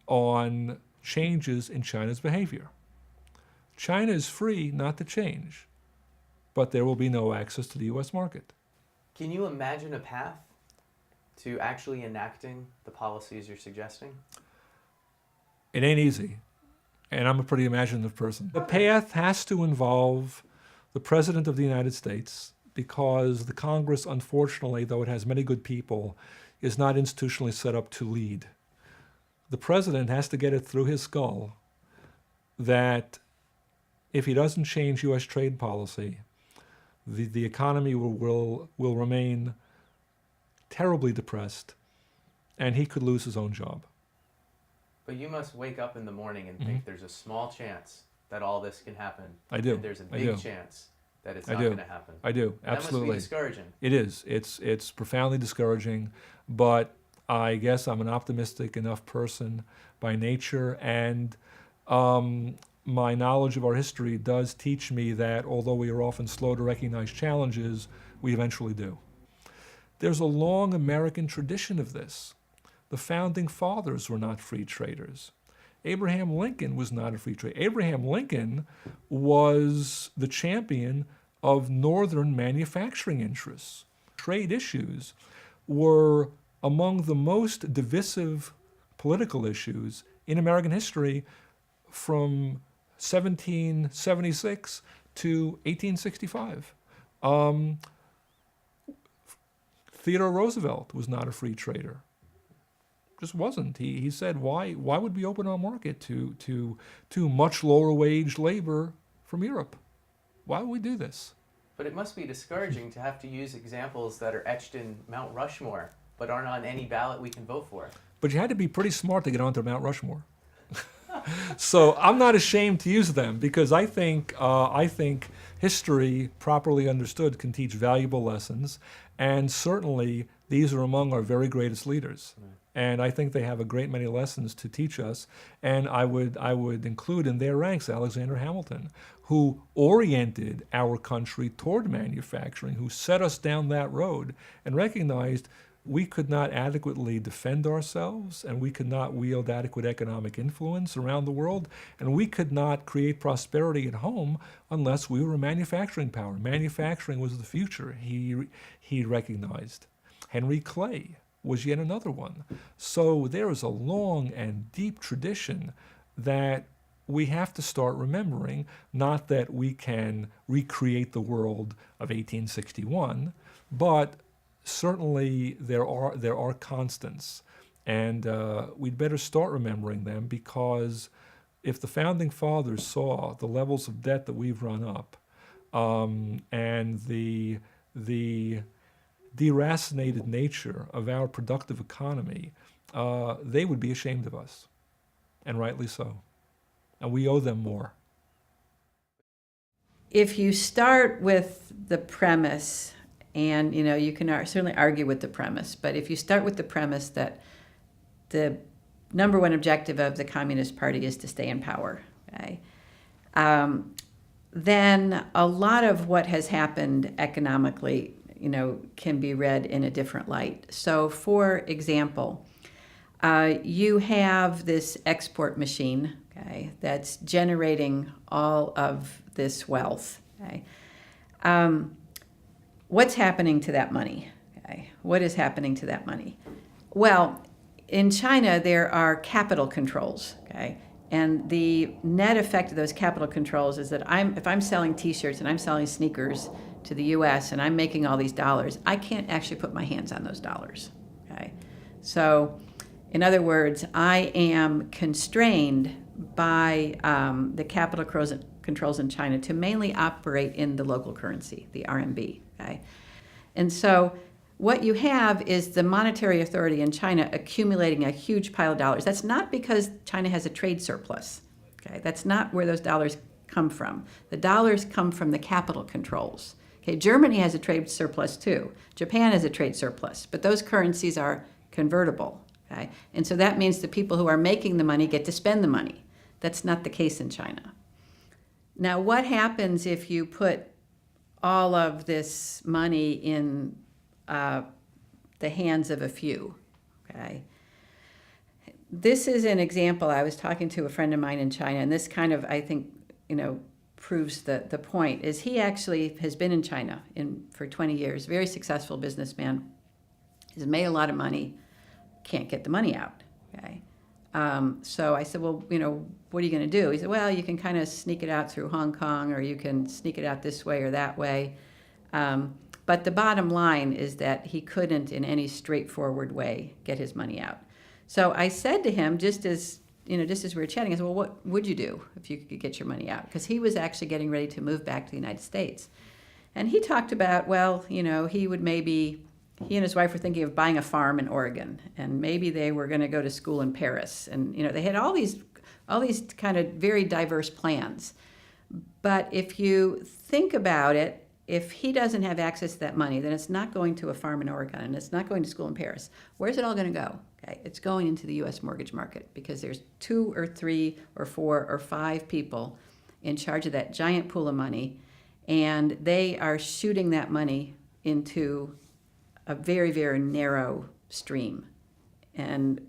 on changes in China's behavior. China is free not to change, but there will be no access to the U.S. market. Can you imagine a path to actually enacting the policies you're suggesting? It ain't easy, and I'm a pretty imaginative person. The path has to involve the President of the United States, because the Congress, unfortunately, though it has many good people, is not institutionally set up to lead. The President has to get it through his skull that if he doesn't change U.S. trade policy, the economy will remain terribly depressed, and he could lose his own job. But you must wake up in the morning and think there's a small chance that all this can happen. I do. And there's a I big do. chance that it's I not do. going to happen. I do, And absolutely. That must be discouraging. It is. It's profoundly discouraging, but I guess I'm an optimistic enough person by nature, and my knowledge of our history does teach me that although we are often slow to recognize challenges, we eventually do. There's a long American tradition of this. The founding fathers were not free traders. Abraham Lincoln was not a free trader. Abraham Lincoln was the champion of northern manufacturing interests. Trade issues were among the most divisive political issues in American history from 1776 to 1865. Theodore Roosevelt was not a free trader. Just wasn't. He said, why would we open our market to much lower wage labor from Europe? Why would we do this? But it must be discouraging to have to use examples that are etched in Mount Rushmore, but aren't on any ballot we can vote for. But you had to be pretty smart to get onto Mount Rushmore. So I'm not ashamed to use them, because I think history, properly understood, can teach valuable lessons, and certainly these are among our very greatest leaders. And I think they have a great many lessons to teach us. And I would include in their ranks Alexander Hamilton, who oriented our country toward manufacturing, who set us down that road and recognized we could not adequately defend ourselves, and we could not wield adequate economic influence around the world, and we could not create prosperity at home unless we were a manufacturing power. Manufacturing was the future, he recognized. Henry Clay was yet another one. So there is a long and deep tradition that we have to start remembering, not that we can recreate the world of 1861, but certainly there are constants, and we'd better start remembering them, because if the founding fathers saw the levels of debt that we've run up and the deracinated nature of our productive economy, they would be ashamed of us, and rightly so. And we owe them more. If you start with the premise, and you can certainly argue with the premise, but if you start with the premise that the number one objective of the Communist Party is to stay in power, okay, then a lot of what has happened economically, can be read in a different light. So, for example, you have this export machine, okay, that's generating all of this wealth, okay. What's happening to that money? Okay. What is happening to that money? Well, in China, there are capital controls, okay? And the net effect of those capital controls is that if I'm selling T-shirts and I'm selling sneakers to the U.S. and I'm making all these dollars, I can't actually put my hands on those dollars, okay? So, in other words, I am constrained by the capital controls in China to mainly operate in the local currency, the RMB. Okay? And so what you have is the monetary authority in China accumulating a huge pile of dollars. That's not because China has a trade surplus. Okay? That's not where those dollars come from. The dollars come from the capital controls. Okay? Germany has a trade surplus too. Japan has a trade surplus, but those currencies are convertible. Okay? And so that means the people who are making the money get to spend the money. That's not the case in China. Now, what happens if you put all of this money in the hands of a few? Okay. This is an example. I was talking to a friend of mine in China, and this kind of, I think, proves the point, is he actually has been in China for 20 years, very successful businessman. He's made a lot of money, can't get the money out. Okay. So I said, well, what are you going to do? He said, well, you can kind of sneak it out through Hong Kong, or you can sneak it out this way or that way. But the bottom line is that he couldn't in any straightforward way get his money out. So I said to him, just as we were chatting, I said, well, what would you do if you could get your money out? Because he was actually getting ready to move back to the United States. And he talked about, well, he would maybe, he and his wife were thinking of buying a farm in Oregon, and maybe they were going to go to school in Paris. And, they had all these kind of very diverse plans. But if you think about it, if he doesn't have access to that money, then it's not going to a farm in Oregon, and it's not going to school in Paris. Where's it all going to go? Okay, it's going into the U.S. mortgage market, because there's 2 or 3 or 4 or 5 people in charge of that giant pool of money, and they are shooting that money into a very, very narrow stream and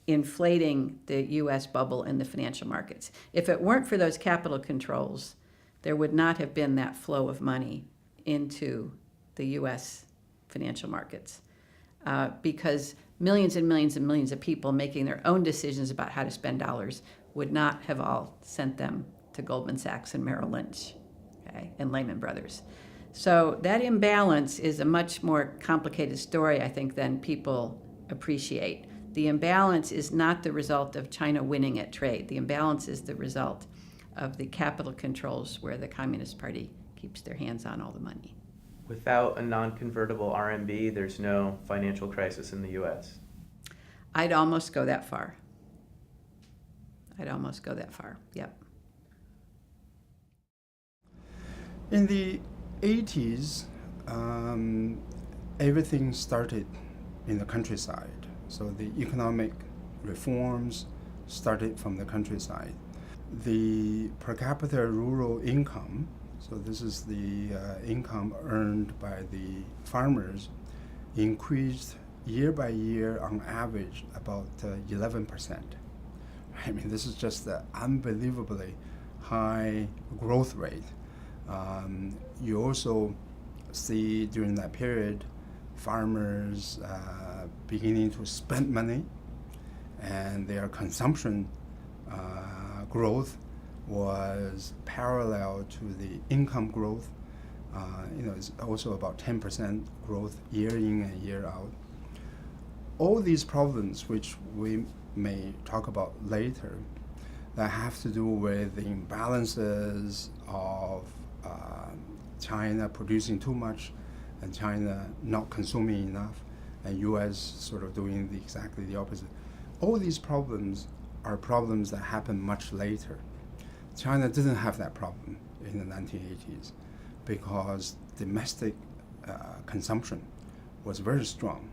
inflating the U.S. bubble in the financial markets. If it weren't for those capital controls, there would not have been that flow of money into the U.S. financial markets, because millions and millions and millions of people making their own decisions about how to spend dollars would not have all sent them to Goldman Sachs and Merrill Lynch, okay, and Lehman Brothers. So that imbalance is a much more complicated story, I think, than people appreciate. The imbalance is not the result of China winning at trade. The imbalance is the result of the capital controls where the Communist Party keeps their hands on all the money. Without a non-convertible RMB, there's no financial crisis in the U.S. I'd almost go that far. Yep. In the 80s, everything started in the countryside. So the economic reforms started from the countryside. The per capita rural income, so this is the income earned by the farmers, increased year by year on average about 11%. I mean, this is just an unbelievably high growth rate. You also see during that period farmers beginning to spend money, and their consumption growth was parallel to the income growth. It's also about 10% growth year in and year out. All these problems, which we may talk about later, that have to do with the imbalances of China producing too much and China not consuming enough, and U.S. sort of doing exactly the opposite. All these problems are problems that happen much later. China didn't have that problem in the 1980s because domestic consumption was very strong,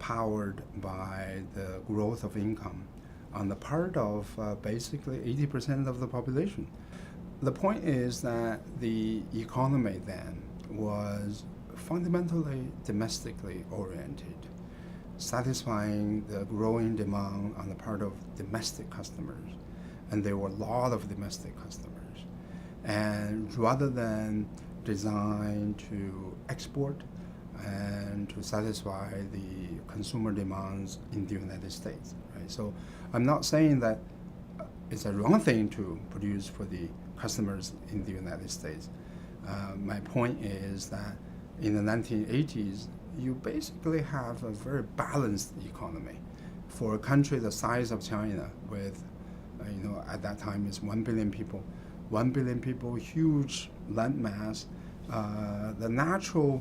powered by the growth of income on the part of basically 80% of the population. The point is that the economy then was fundamentally domestically oriented, satisfying the growing demand on the part of domestic customers. And there were a lot of domestic customers. And rather than design to export and to satisfy the consumer demands in the United States, right? So I'm not saying that it's a wrong thing to produce for the customers in the United States. My point is that in the 1980s, you basically have a very balanced economy. For a country the size of China with, at that time it's 1 billion people, huge land mass, the natural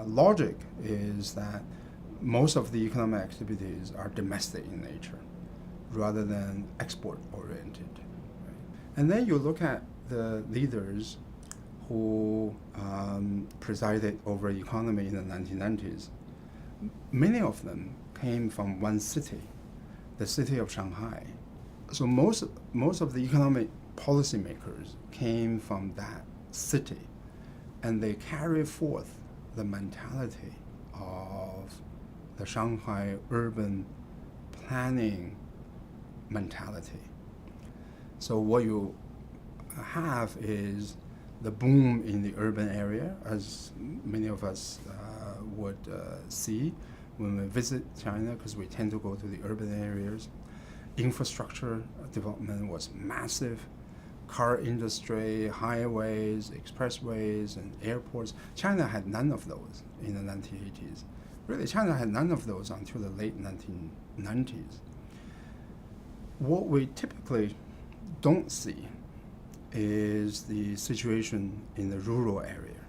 logic is that most of the economic activities are domestic in nature rather than export oriented. Right? And then you look at the leaders who presided over economy in the 1990s. Many of them came from one city, the city of Shanghai. So most of the economic policymakers came from that city, and they carry forth the mentality of the Shanghai urban planning mentality. So what you have is the boom in the urban area, as many of us would see when we visit China, because we tend to go to the urban areas. Infrastructure development was massive. Car industry, highways, expressways, and airports. China had none of those in the 1980s. Really, China had none of those until the late 1990s. What we typically don't see is the situation in the rural area.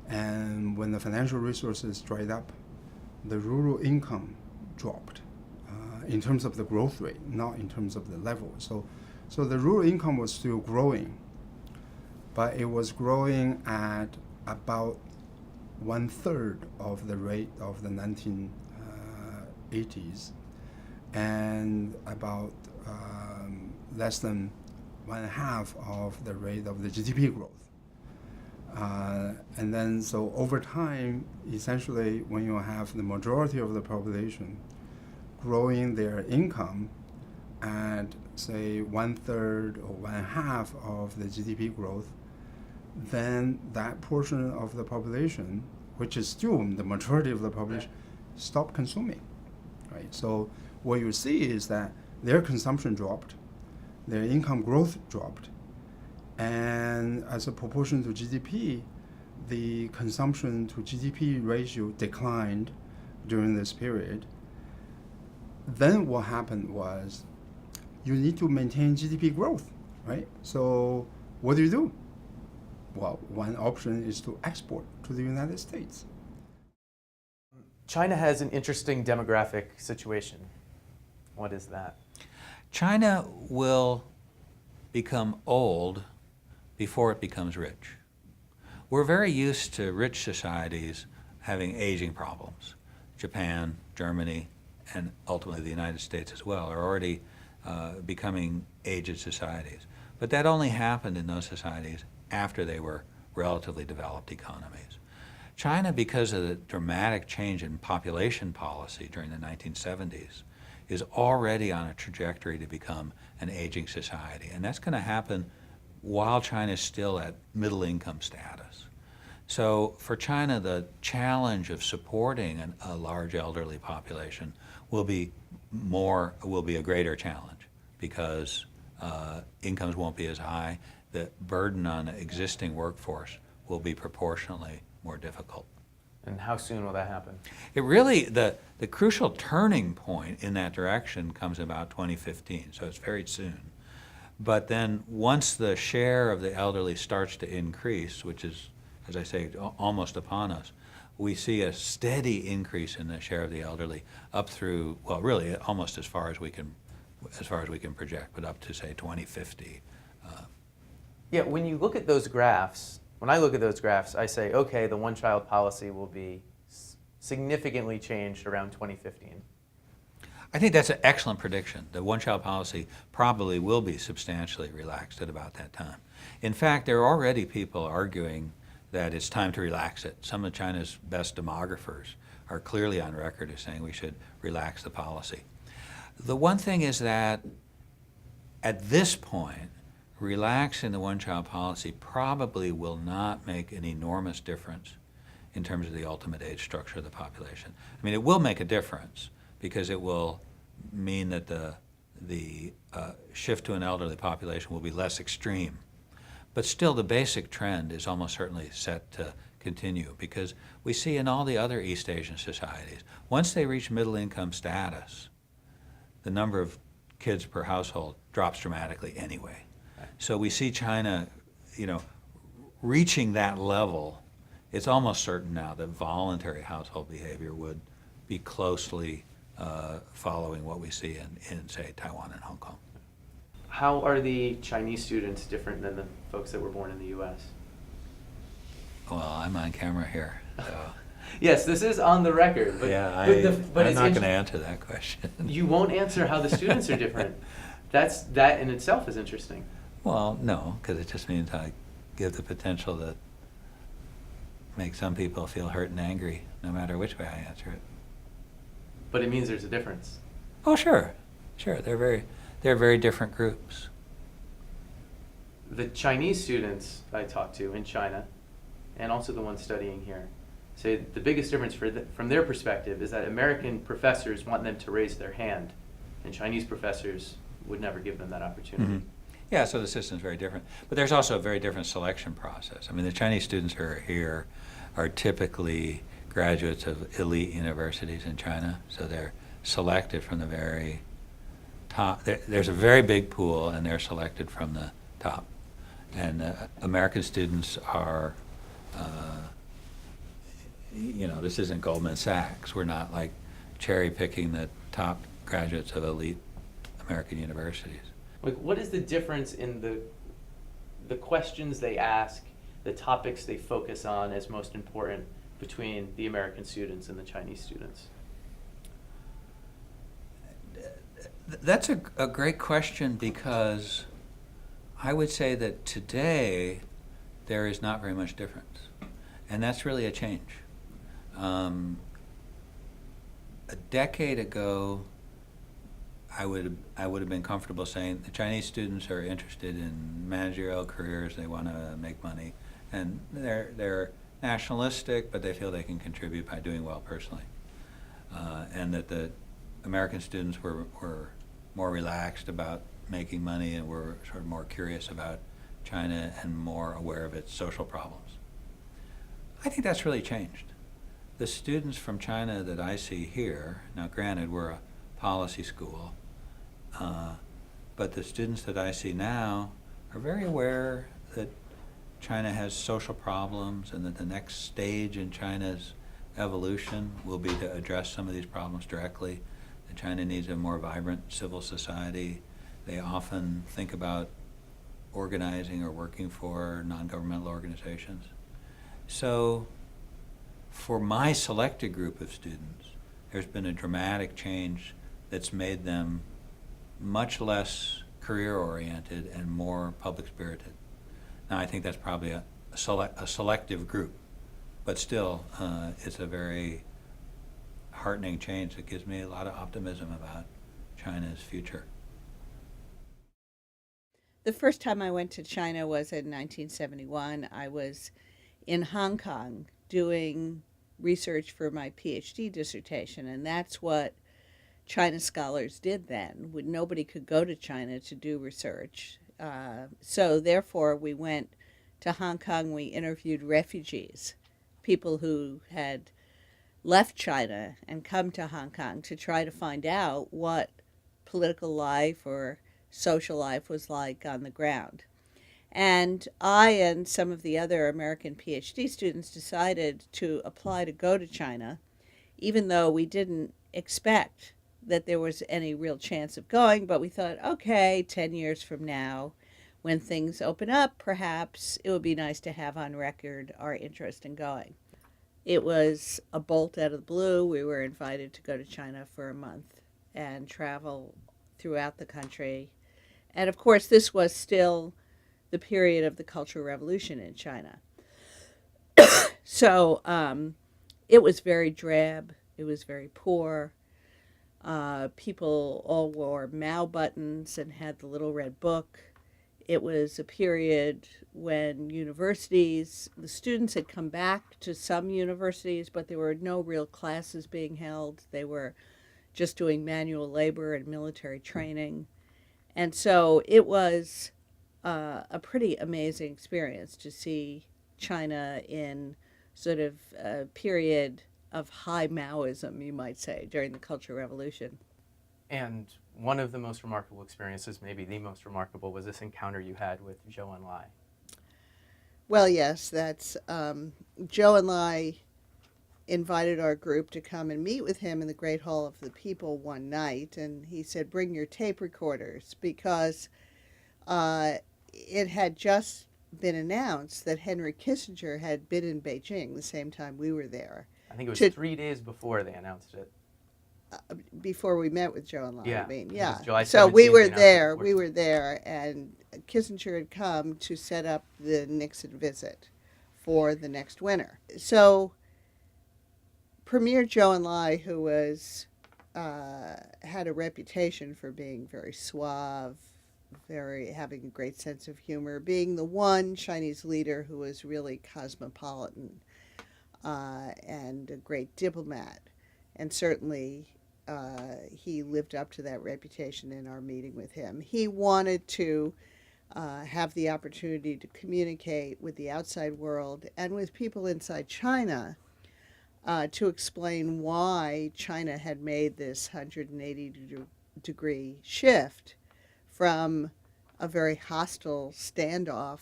And when the financial resources dried up, the rural income dropped in terms of the growth rate, not in terms of the level. So the rural income was still growing, but it was growing at about 1/3 of the rate of the 1980s, and about less than 1/2 of the rate of the GDP growth. And then, so over time, essentially, when you have the majority of the population growing their income at, say, 1/3 or 1/2 of the GDP growth, then that portion of the population, which is still the majority of the population, stop consuming, right? So what you see is that their consumption dropped, their income growth dropped, and as a proportion to GDP, the consumption to GDP ratio declined during this period. Then what happened was you need to maintain GDP growth, right? So what do? Well, one option is to export to the United States. China has an interesting demographic situation. What is that? China will become old before it becomes rich. We're very used to rich societies having aging problems. Japan, Germany, and ultimately the United States as well are already becoming aged societies. But that only happened in those societies after they were relatively developed economies. China, because of the dramatic change in population policy during the 1970s, is already on a trajectory to become an aging society. And that's going to happen while China is still at middle income status. So for China, the challenge of supporting a large elderly population will be a greater challenge, because incomes won't be as high. The burden on the existing workforce will be proportionally more difficult. And how soon will that happen? It really, the crucial turning point in that direction comes about 2015, so it's very soon. But then once the share of the elderly starts to increase, which is, as I say, almost upon us, we see a steady increase in the share of the elderly up through, well, really almost as far as we can project, but up to, say, 2050. Yeah, when you look at those graphs, when I look at those graphs, I say, okay, the one-child policy will be significantly changed around 2015. I think that's an excellent prediction. The one-child policy probably will be substantially relaxed at about that time. In fact, there are already people arguing that it's time to relax it. Some of China's best demographers are clearly on record as saying we should relax the policy. The one thing is that at this point, relaxing the one-child policy probably will not make an enormous difference in terms of the ultimate age structure of the population. I mean, it will make a difference because it will mean that the shift to an elderly population will be less extreme. But still, the basic trend is almost certainly set to continue, because we see in all the other East Asian societies, once they reach middle income status, the number of kids per household drops dramatically anyway. So we see China, reaching that level. It's almost certain now that voluntary household behavior would be closely following what we see in, say, Taiwan and Hong Kong. How are the Chinese students different than the folks that were born in the U.S.? Well, I'm on camera here. So. Yes, this is on the record. But, yeah, but I'm not going to answer that question. You won't answer how the students are different. That in itself is interesting. Well, no, because it just means I give the potential to make some people feel hurt and angry, no matter which way I answer it. But it means there's a difference. Oh, sure. They're very different groups. The Chinese students I talk to in China, and also the ones studying here, say the biggest difference from their perspective is that American professors want them to raise their hand, and Chinese professors would never give them that opportunity. Mm-hmm. Yeah, so the system's very different. But there's also a very different selection process. I mean, the Chinese students who are here are typically graduates of elite universities in China, so they're selected from the very top. There's a very big pool, and they're selected from the top. And American students are, this isn't Goldman Sachs. We're not like cherry picking the top graduates of elite American universities. Like, what is the difference in the questions they ask, the topics they focus on as most important between the American students and the Chinese students? That's a great question, because I would say that today there is not very much difference, and that's really a change. A decade ago, I would have been comfortable saying the Chinese students are interested in managerial careers, they want to make money, and they're nationalistic, but they feel they can contribute by doing well personally. And that the American students were more relaxed about making money and were sort of more curious about China and more aware of its social problems. I think that's really changed. The students from China that I see here, now granted we're a policy school, but the students that I see now are very aware that China has social problems and that the next stage in China's evolution will be to address some of these problems directly. That China needs a more vibrant civil society. They often think about organizing or working for non-governmental organizations. So for my selected group of students, there's been a dramatic change that's made them much less career-oriented and more public-spirited. Now, I think that's probably a selective group, but still, it's a very heartening change that gives me a lot of optimism about China's future. The first time I went to China was in 1971. I was in Hong Kong doing research for my PhD dissertation, and that's what China scholars did then. Nobody could go to China to do research. So therefore, we went to Hong Kong. We interviewed refugees, people who had left China and come to Hong Kong to try to find out what political life or social life was like on the ground. And I and some of the other American PhD students decided to apply to go to China, even though we didn't expect that there was any real chance of going, but we thought, okay, 10 years from now, when things open up, perhaps it would be nice to have on record our interest in going. It was a bolt out of the blue. We were invited to go to China for a month and travel throughout the country. And of course, this was still the period of the Cultural Revolution in China. So it was very drab. It was very poor. People all wore Mao buttons and had the little red book. It was a period when universities, the students had come back to some universities, but there were no real classes being held. They were just doing manual labor and military training. And so it was a pretty amazing experience to see China in sort of a period of high Maoism, you might say, during the Cultural Revolution. And one of the most remarkable experiences, maybe the most remarkable, was this encounter you had with Zhou Enlai. Well, yes, that's Zhou Enlai invited our group to come and meet with him in the Great Hall of the People one night, and he said, bring your tape recorders, because it had just been announced that Henry Kissinger had been in Beijing the same time we were there. I think it was 3 days before they announced it. before we met with Zhou Enlai. Yeah, I mean, it was yeah. July So we 17th were and there. after We were there, and Kissinger had come to set up the Nixon visit for the next winter. So Premier Zhou Enlai, who was had a reputation for being very suave, having a great sense of humor, being the one Chinese leader who was really cosmopolitan and a great diplomat. And certainly he lived up to that reputation in our meeting with him. He wanted to have the opportunity to communicate with the outside world and with people inside China to explain why China had made this 180-degree shift from a very hostile standoff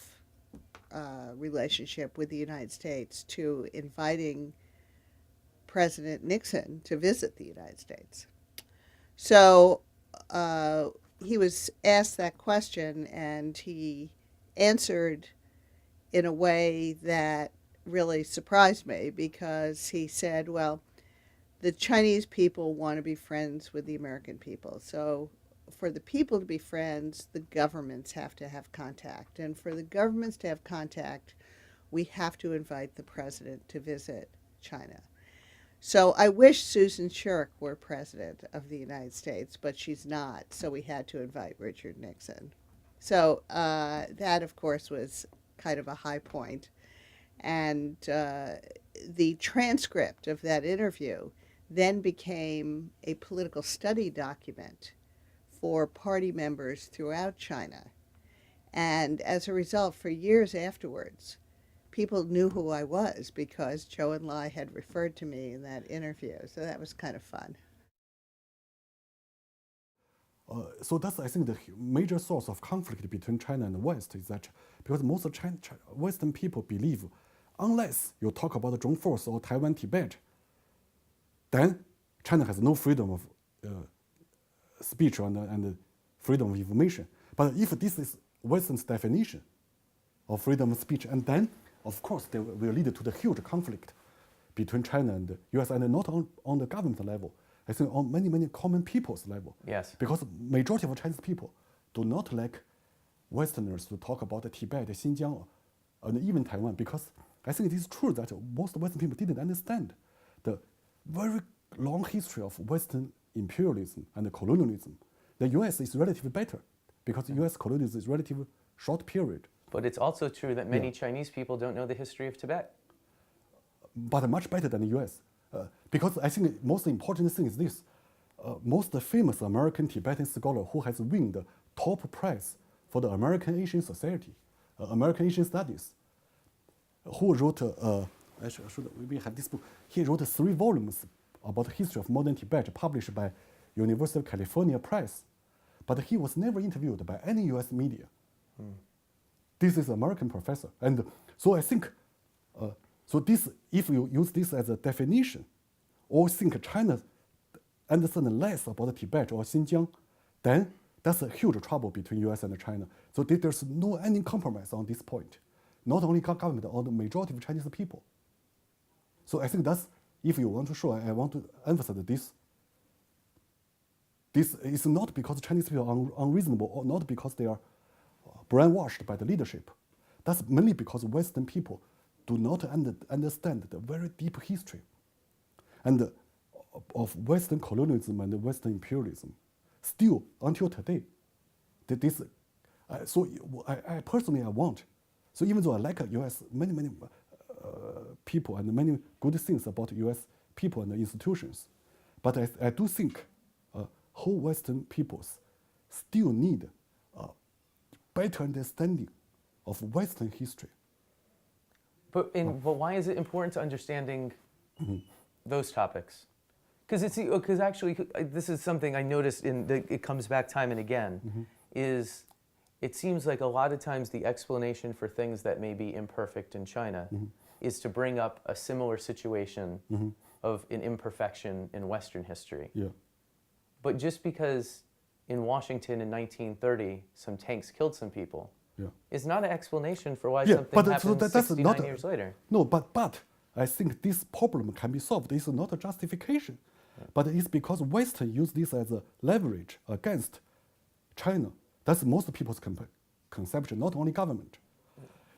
relationship with the United States to inviting President Nixon to visit the United States. So he was asked that question, and he answered in a way that really surprised me, because he said, well, the Chinese people want to be friends with the American people. So for the people to be friends, the governments have to have contact. And for the governments to have contact, we have to invite the president to visit China. So I wish Susan Shirk were president of the United States, but she's not. So we had to invite Richard Nixon. So that, of course, was kind of a high point. And the transcript of that interview then became a political study document for party members throughout China. And as a result, for years afterwards, people knew who I was because Zhou Enlai had referred to me in that interview. So that was kind of fun. So that's, I think, the major source of conflict between China and the West is that because most of Western people believe unless you talk about the Zhong Force or Taiwan, Tibet, then China has no freedom of speech and freedom of information. But if this is Western's definition of freedom of speech, and then, of course, they will lead to the huge conflict between China and the US, and not on the government level, I think on many common people's level. Yes. Because majority of Chinese people do not like Westerners to talk about Tibet, Xinjiang, and even Taiwan, because I think it is true that most Western people didn't understand the very long history of Western imperialism and colonialism. The US is relatively better because US colonialism is relatively short period. But it's also true that many Chinese people don't know the history of Tibet. But much better than the US. Because I think the most important thing is this. Most famous American Tibetan scholar who has won the top prize for the American Asian Society, American Asian Studies, who wrote, we have this book, he wrote 3 volumes about the history of modern Tibet published by University of California Press. But he was never interviewed by any US media. This is an American professor. And so I think, so this, if you use this as a definition, or think China understands less about Tibet or Xinjiang, then that's a huge trouble between US and China. So there's no any compromise on this point. Not only government, or the majority of Chinese people. So I think that's, if you want to show, I want to emphasize this. This is not because Chinese people are unreasonable, or not because they are brainwashed by the leadership. That's mainly because Western people do not understand the very deep history and of Western colonialism and Western imperialism. Still, until today, this. So I personally want. So even though I like U.S. many people and many good things about U.S. people and institutions, but I do think whole Western peoples still need a better understanding of Western history. But why is it important to understanding those topics? Because actually, this is something I noticed it comes back time and again, is it seems like a lot of times the explanation for things that may be imperfect in China is to bring up a similar situation of an imperfection in Western history. Yeah. But just because in Washington in 1930 some tanks killed some people is not an explanation for why something happened 69 years later. No, but I think this problem can be solved. It's not a justification. But it's because Western use this as a leverage against China. That's most people's conception, not only government.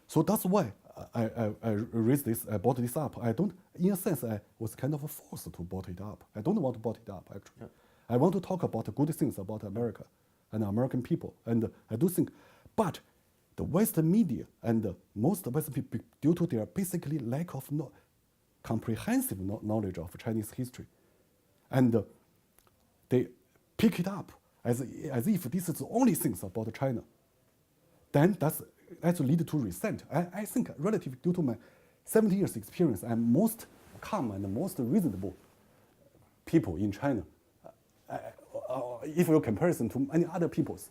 So that's why I raised this, I brought this up. I don't, in a sense, I was kind of forced to brought it up. I don't want to brought it up, actually. Yeah. I want to talk about the good things about America and American people. And I do think, but the Western media and most Western people, due to their basically lack of comprehensive knowledge of Chinese history, and they pick it up as if this is the only things about China, then that's lead to resent. I think relative due to my 17 years experience, I'm most calm and most reasonable people in China. If you comparison to many other peoples,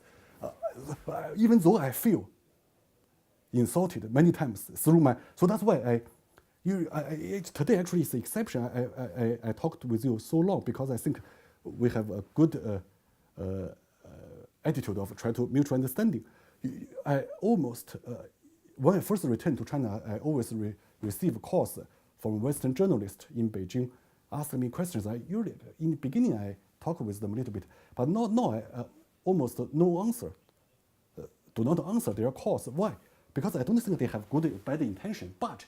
even though I feel insulted many times through my, so that's why today actually is the exception. I talked with you so long because I think we have a good attitude of trying to mutual understanding. I almost, when I first returned to China, I always receive calls from Western journalists in Beijing asking me questions. Usually, in the beginning, I talk with them a little bit, but now I almost no answer. Do not answer their calls. Why? Because I don't think they have good or bad intention, but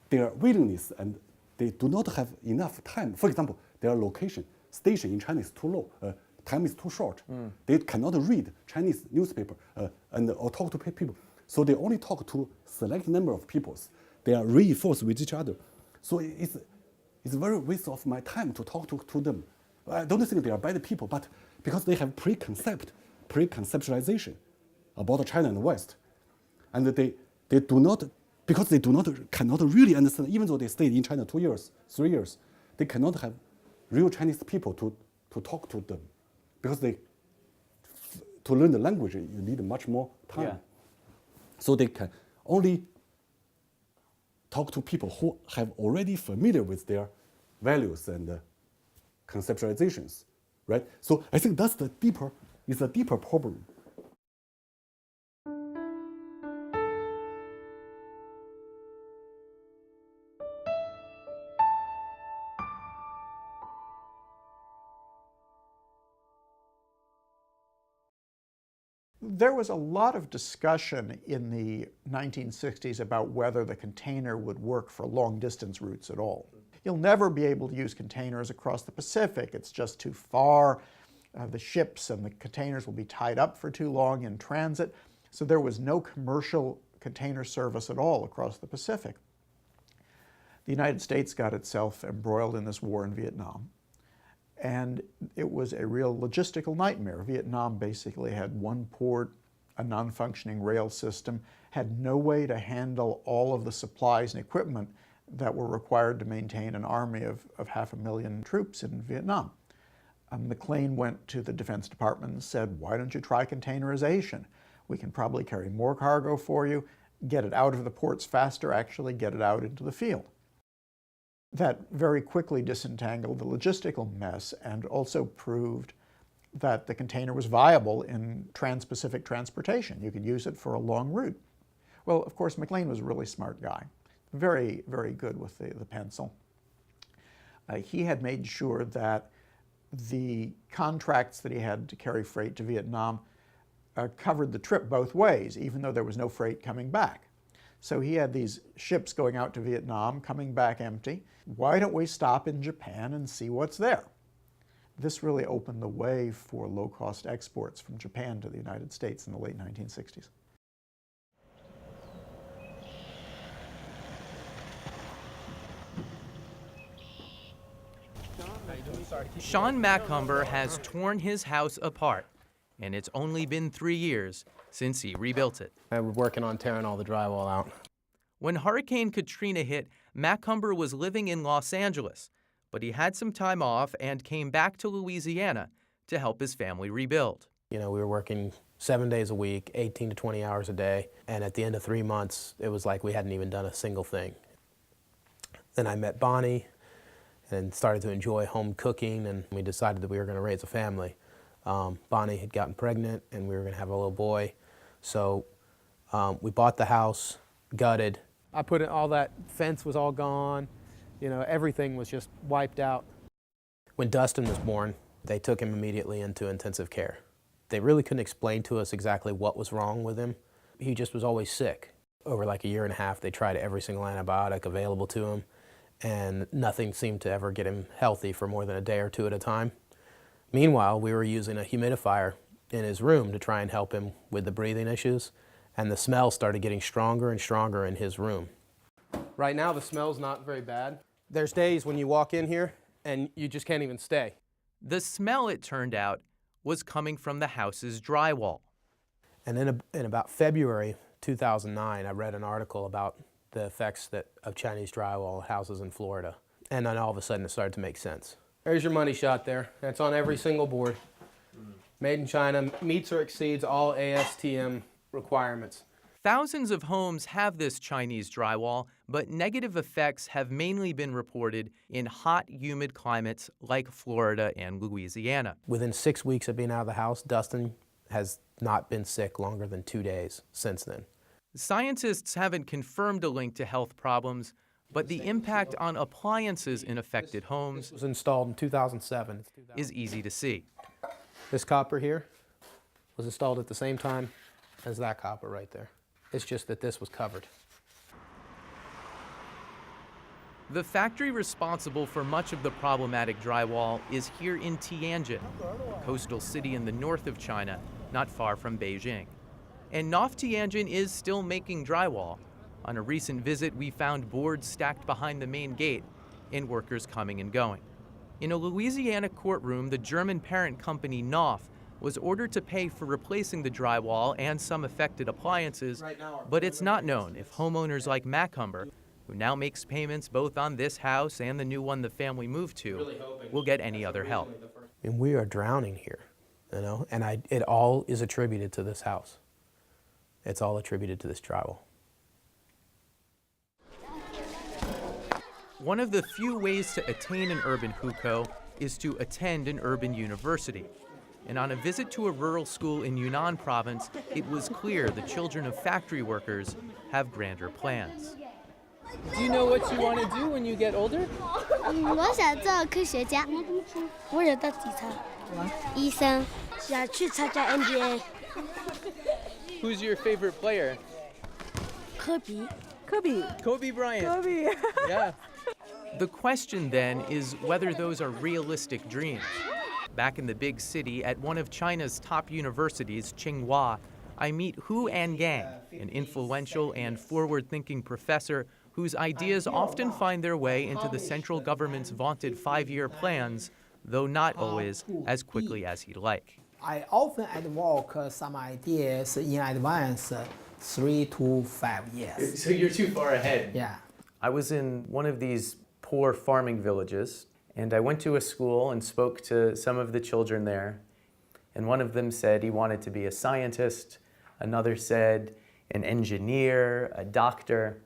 their willingness and they do not have enough time. For example, their location, station in China is too low. Time is too short. They cannot read Chinese newspaper or talk to people. So they only talk to select number of people. They are reinforced with each other. So it's very waste of my time to talk to them. I don't think they are bad people, but because they have preconceptualization about China and the West. And they do not, because they cannot really understand, even though they stayed in China 2 years, 3 years, they cannot have real Chinese people to talk to them. Because to learn the language, you need much more time. Yeah. So they can only talk to people who have already familiar with their values and conceptualizations, right? So I think that's a deeper problem. There was a lot of discussion in the 1960s about whether the container would work for long-distance routes at all. You'll never be able to use containers across the Pacific. It's just too far. The ships and the containers will be tied up for too long in transit. So there was no commercial container service at all across the Pacific. The United States got itself embroiled in this war in Vietnam. And it was a real logistical nightmare. Vietnam basically had one port, a non-functioning rail system, had no way to handle all of the supplies and equipment that were required to maintain an army of 500,000 troops in Vietnam. McLean went to the Defense Department and said, why don't you try containerization? We can probably carry more cargo for you, get it out of the ports faster, actually get it out into the field. That very quickly disentangled the logistical mess and also proved that the container was viable in trans-Pacific transportation. You could use it for a long route. Well, of course, McLean was a really smart guy, very, very good with the pencil. He had made sure that the contracts that he had to carry freight to Vietnam covered the trip both ways, even though there was no freight coming back. So he had these ships going out to Vietnam, coming back empty. Why don't we stop in Japan and see what's there? This really opened the way for low-cost exports from Japan to the United States in the late 1960s. Sean Macumber has torn his house apart, and it's only been 3 years since he rebuilt it. We're working on tearing all the drywall out. When Hurricane Katrina hit, Macumber was living in Los Angeles, but he had some time off and came back to Louisiana to help his family rebuild. You know, we were working 7 days a week, 18 to 20 hours a day, and at the end of 3 months, it was like we hadn't even done a single thing. Then I met Bonnie and started to enjoy home cooking, and we decided that we were going to raise a family. Bonnie had gotten pregnant, and we were going to have a little boy. So we bought the house, gutted. I put in all that fence was all gone. You know, everything was just wiped out. When Dustin was born, they took him immediately into intensive care. They really couldn't explain to us exactly what was wrong with him. He just was always sick. Over like a year and a half, they tried every single antibiotic available to him, and nothing seemed to ever get him healthy for more than a day or two at a time. Meanwhile, we were using a humidifier in his room to try and help him with the breathing issues, and the smell started getting stronger and stronger in his room. Right now, the smell's not very bad. There's days when you walk in here and you just can't even stay. The smell, it turned out, was coming from the house's drywall. And in about February 2009, I read an article about the effects of Chinese drywall houses in Florida. And then all of a sudden it started to make sense. There's your money shot there. That's on every single board. Made in China, meets or exceeds all ASTM requirements. Thousands of homes have this Chinese drywall, but negative effects have mainly been reported in hot, humid climates like Florida and Louisiana. Within 6 weeks of being out of the house, Dustin has not been sick longer than 2 days since then. Scientists haven't confirmed a link to health problems, but the impact on appliances in affected homes was installed in 2007. Is easy to see. This copper here was installed at the same time as that copper right there. It's just that this was covered. The factory responsible for much of the problematic drywall is here in Tianjin, a coastal city in the north of China, not far from Beijing. And North Tianjin is still making drywall. On a recent visit, we found boards stacked behind the main gate and workers coming and going. In a Louisiana courtroom, the German parent company Knauf was ordered to pay for replacing the drywall and some affected appliances, but it's not known if homeowners like Macumber, who now makes payments both on this house and the new one the family moved to, will get any other help. And we are drowning here, you know, and it all is attributed to this house. It's all attributed to this drywall. One of the few ways to attain an urban hukou is to attend an urban university. And on a visit to a rural school in Yunnan province, it was clear the children of factory workers have grander plans. Do you know what you want to do when you get older? 我想做科学家，我想当警察、医生，想去参加 NBA。 Who's your favorite player? 科比。 Kobe Bryant. Kobe. Yeah. The question then is whether those are realistic dreams. Back in the big city at one of China's top universities, Tsinghua, I meet Hu Angang, an influential and forward-thinking professor whose ideas often find their way into the central government's vaunted 5-year plans, though not always as quickly as he'd like. I often advocate some ideas in advance 3 to 5 years. So you're too far ahead. Yeah. I was in one of these poor farming villages, and I went to a school and spoke to some of the children there. And one of them said he wanted to be a scientist. Another said an engineer, a doctor.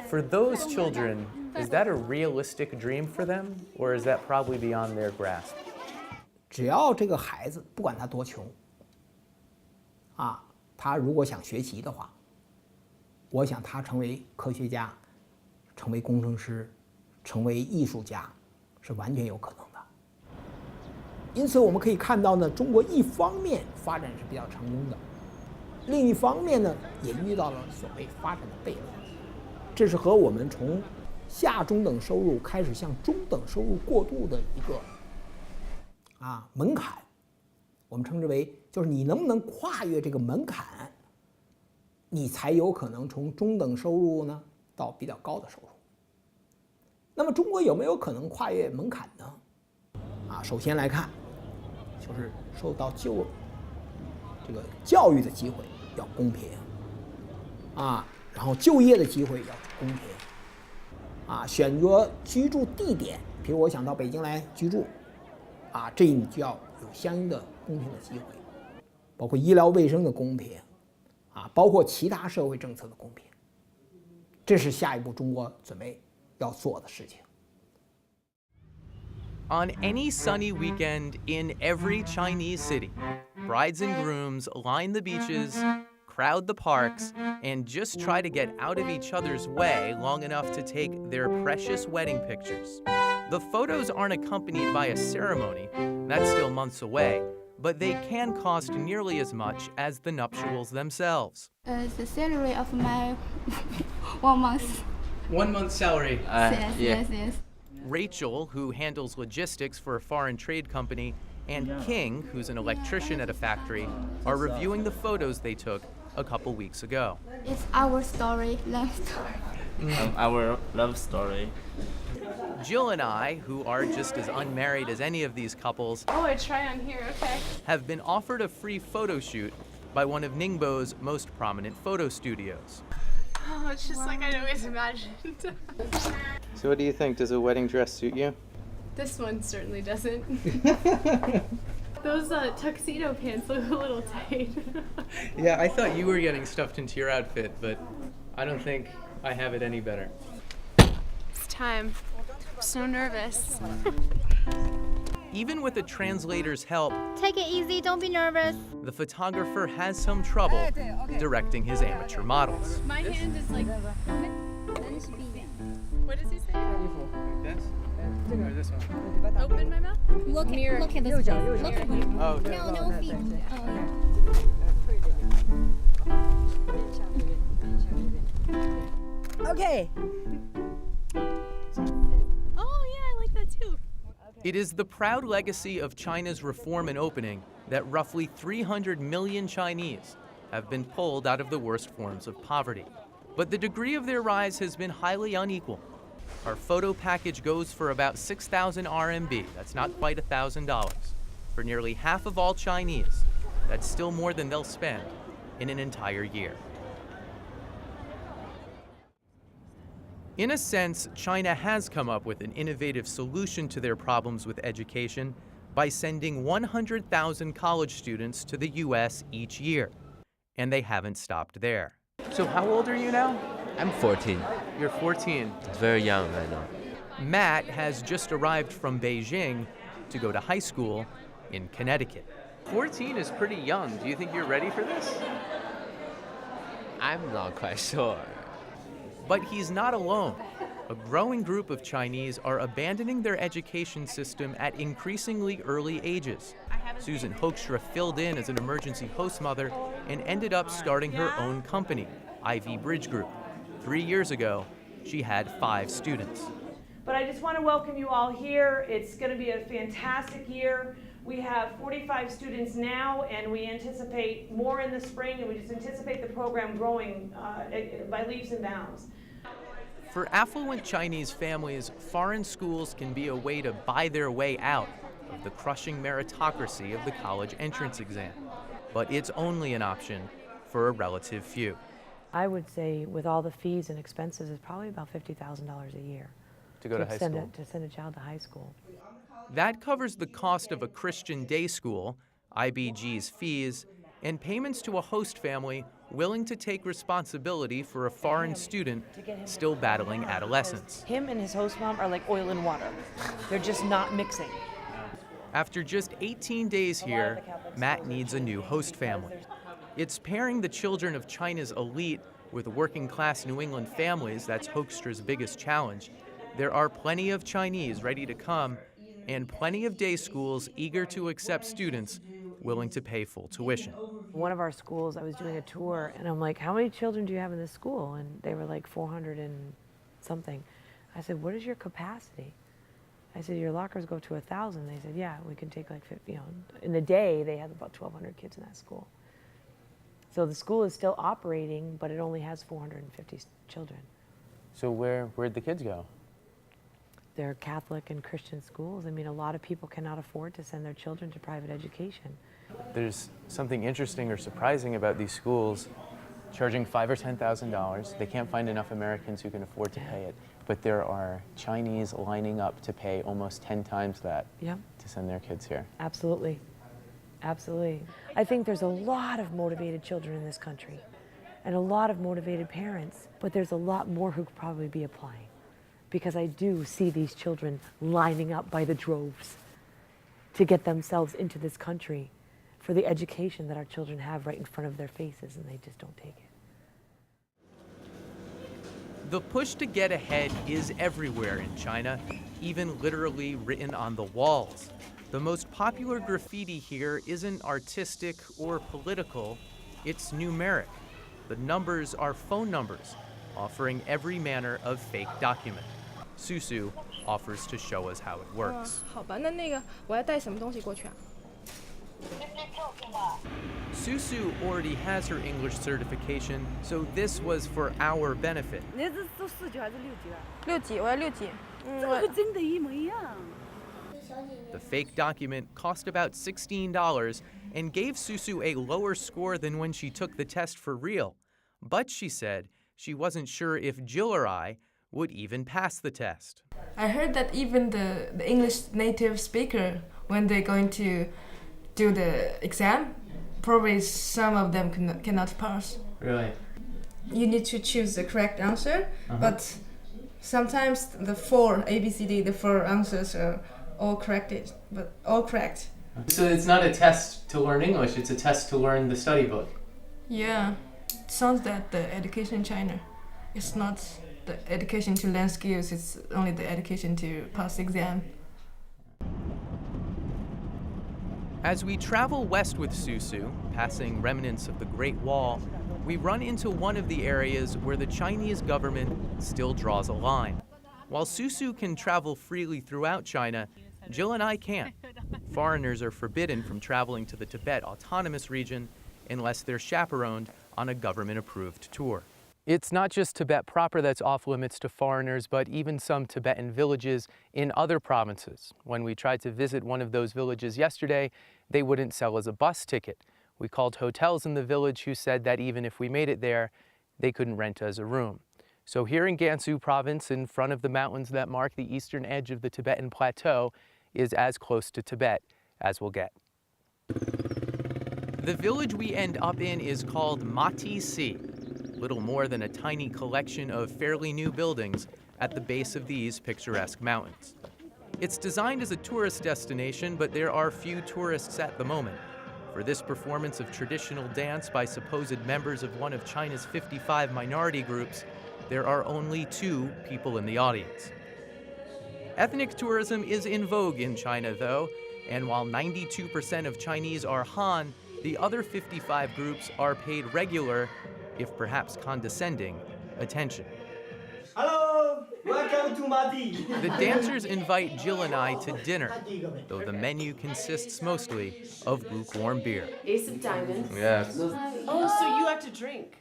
For those children, is that a realistic dream for them, or is that probably beyond their grasp? 只要这个孩子不管他多穷，他如果想学习的话，我想他成为科学家，成为工程师，成为艺术家，是完全有可能的。因此，我们可以看到呢，中国一方面发展是比较成功的，另一方面呢，也遇到了所谓发展的悖论。这是和我们从下中等收入开始向中等收入过渡的一个门槛，我们称之为就是你能不能跨越这个门槛，你才有可能从中等收入呢到比较高的收入。那么中国有没有可能跨越门槛呢？首先来看，就是受到这个教育的机会要公平，然后就业的机会要公平，选择居住地点，比如我想到北京来居住，这你就要有相应的公平的机会，包括医疗卫生的公平，包括其他社会政策的公平，这是下一步中国准备要做的事情。On any sunny weekend in every Chinese city, brides and grooms line the beaches, crowd the parks, and just try to get out of each other's way long enough to take their precious wedding pictures. The photos aren't accompanied by a ceremony, that's still months away, but they can cost nearly as much as the nuptials themselves. The salary of my 1 month. 1 month's salary. Yes. Rachel, who handles logistics for a foreign trade company, and King, who's an electrician at a factory, are reviewing the photos they took a couple weeks ago. It's our story, love story. Our love story. Jill and I, who are just as unmarried as any of these couples, Oh, I try on here, okay. have been offered a free photo shoot by one of Ningbo's most prominent photo studios. Oh, it's just like I'd always imagined. So what do you think? Does a wedding dress suit you? This one certainly doesn't. Those tuxedo pants look a little tight. Yeah, I thought you were getting stuffed into your outfit, but I don't think I have it any better. It's time. I'm so nervous. Even with a translator's help, Take it easy, don't be nervous. the photographer has some trouble directing his amateur models. My hand is like... What does he say? This? Or this one? Open my mouth? Look at this. Look at me. Oh, okay. No feet. Okay. Oh, yeah, I like that too. It is the proud legacy of China's reform and opening that roughly 300 million Chinese have been pulled out of the worst forms of poverty. But the degree of their rise has been highly unequal. Our photo package goes for about 6,000 RMB, that's not quite $1,000. For nearly half of all Chinese, that's still more than they'll spend in an entire year. In a sense, China has come up with an innovative solution to their problems with education by sending 100,000 college students to the US each year. And they haven't stopped there. So how old are you now? I'm 14. You're 14. It's very young, I know. Matt has just arrived from Beijing to go to high school in Connecticut. 14 is pretty young. Do you think you're ready for this? I'm not quite sure. But he's not alone. A growing group of Chinese are abandoning their education system at increasingly early ages. Susan Hoekstra filled in as an emergency host mother and ended up starting her own company, Ivy Bridge Group. 3 years ago, she had 5 students. But I just want to welcome you all here. It's going to be a fantastic year. We have 45 students now, and we anticipate more in the spring, and we just anticipate the program growing by leaps and bounds. For affluent Chinese families, foreign schools can be a way to buy their way out of the crushing meritocracy of the college entrance exam. But it's only an option for a relative few. I would say with all the fees and expenses, it's probably about $50,000 a year. To go to high school? To send a child to high school. That covers the cost of a Christian day school, IBG's fees, and payments to a host family willing to take responsibility for a foreign student still battling adolescence. Him and his host mom are like oil and water. They're just not mixing. After just 18 days here, Matt needs a new host family. It's pairing the children of China's elite with working-class New England families that's Hoekstra's biggest challenge. There are plenty of Chinese ready to come and plenty of day schools eager to accept students willing to pay full tuition. One of our schools, I was doing a tour, and I'm like, how many children do you have in this school? And they were like 400 and something. I said, what is your capacity? I said, your lockers go to 1,000. They said, yeah, we can take like 50. In the day, they have about 1,200 kids in that school. So the school is still operating, but it only has 450 children. So where'd the kids go? They're Catholic and Christian schools. I mean, a lot of people cannot afford to send their children to private education. There's something interesting or surprising about these schools charging $5,000 or $10,000. They can't find enough Americans who can afford to pay it, but there are Chinese lining up to pay almost 10 times that to send their kids here. Absolutely. Absolutely. I think there's a lot of motivated children in this country and a lot of motivated parents, but there's a lot more who could probably be applying, because I do see these children lining up by the droves to get themselves into this country for the education that our children have right in front of their faces, and they just don't take it. The push to get ahead is everywhere in China, even literally written on the walls. The most popular graffiti here isn't artistic or political, it's numeric. The numbers are phone numbers, offering every manner of fake document. Susu offers to show us how it works. 好吧，那个我要带什么东西过去啊？ Susu already has her English certification, so this was for our benefit. 你这是4级还是6级啊6级，我要6级。这个和真的一模一样。 The fake document cost about $16 and gave Susu a lower score than when she took the test for real. But she said she wasn't sure if Jill or I would even pass the test. I heard that even the English native speaker, when they're going to do the exam, probably some of them cannot pass. Really? You need to choose the correct answer, but sometimes the 4 ABCD, the 4 answers are all corrected, but all correct. So it's not a test to learn English, it's a test to learn the study book. Yeah, it sounds that the education in China is not the education to learn skills, it's only the education to pass the exam. As we travel west with Susu, passing remnants of the Great Wall, we run into one of the areas where the Chinese government still draws a line. While Susu can travel freely throughout China, Jill and I can't. Foreigners are forbidden from traveling to the Tibet Autonomous Region unless they're chaperoned on a government-approved tour. It's not just Tibet proper that's off limits to foreigners, but even some Tibetan villages in other provinces. When we tried to visit one of those villages yesterday, they wouldn't sell us a bus ticket. We called hotels in the village who said that even if we made it there, they couldn't rent us a room. So here in Gansu province, in front of the mountains that mark the eastern edge of the Tibetan plateau, is as close to Tibet as we'll get. The village we end up in is called Mati Si, little more than a tiny collection of fairly new buildings at the base of these picturesque mountains. It's designed as a tourist destination, but there are few tourists at the moment. For this performance of traditional dance by supposed members of one of China's 55 minority groups, there are only 2 people in the audience. Ethnic tourism is in vogue in China, though, and while 92% of Chinese are Han, the other 55 groups are paid regular, if perhaps condescending, attention. Hello, welcome to Mati. The dancers invite Jill and I to dinner, though the menu consists mostly of lukewarm beer. Ace of diamonds. Yes. Oh, so you have to drink.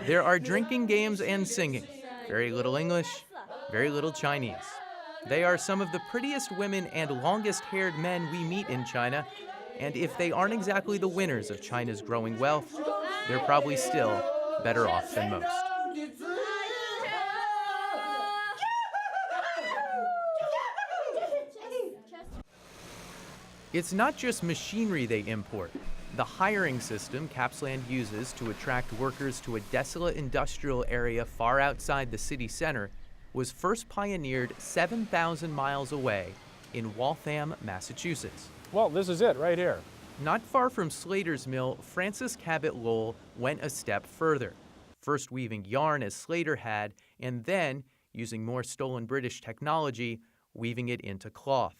There are drinking games and singing. Very little English, very little Chinese. They are some of the prettiest women and longest-haired men we meet in China, and if they aren't exactly the winners of China's growing wealth, they're probably still better off than most. It's not just machinery they import. The hiring system Capsland uses to attract workers to a desolate industrial area far outside the city center was first pioneered 7,000 miles away in Waltham, Massachusetts. Well, this is it right here. Not far from Slater's mill, Francis Cabot Lowell went a step further, first weaving yarn as Slater had, and then, using more stolen British technology, weaving it into cloth.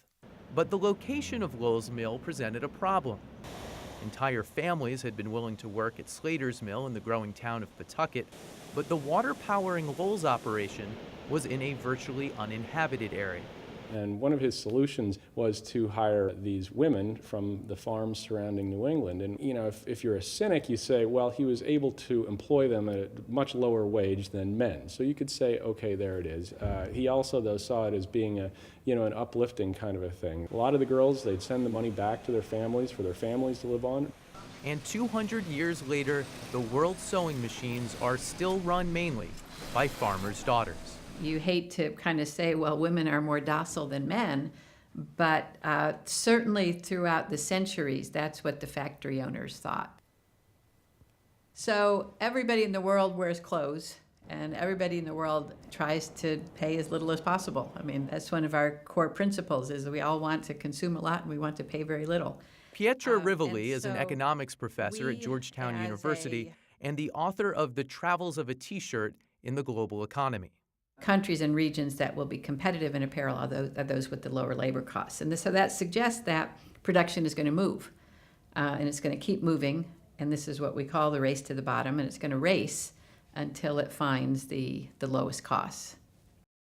But the location of Lowell's mill presented a problem. Entire families had been willing to work at Slater's mill in the growing town of Pawtucket, but the water powering Lowell's operation was in a virtually uninhabited area. And one of his solutions was to hire these women from the farms surrounding New England. And, you know, if you're a cynic, you say, well, he was able to employ them at a much lower wage than men. So you could say, okay, there it is. He also, though, saw it as being a, an uplifting kind of a thing. A lot of the girls, they'd send the money back to their families for their families to live on. And 200 years later, the world's sewing machines are still run mainly by farmers' daughters. You hate to kind of say, well, women are more docile than men, but certainly throughout the centuries, that's what the factory owners thought. So everybody in the world wears clothes, and everybody in the world tries to pay as little as possible. I mean, that's one of our core principles, is we all want to consume a lot and we want to pay very little. Pietra Rivoli is an economics professor at Georgetown University and the author of The Travels of a T-Shirt in the Global Economy. Countries and regions that will be competitive in apparel are those with the lower labor costs. And so that suggests that production is going to move, and it's going to keep moving, and this is what we call the race to the bottom, and it's going to race until it finds the lowest costs.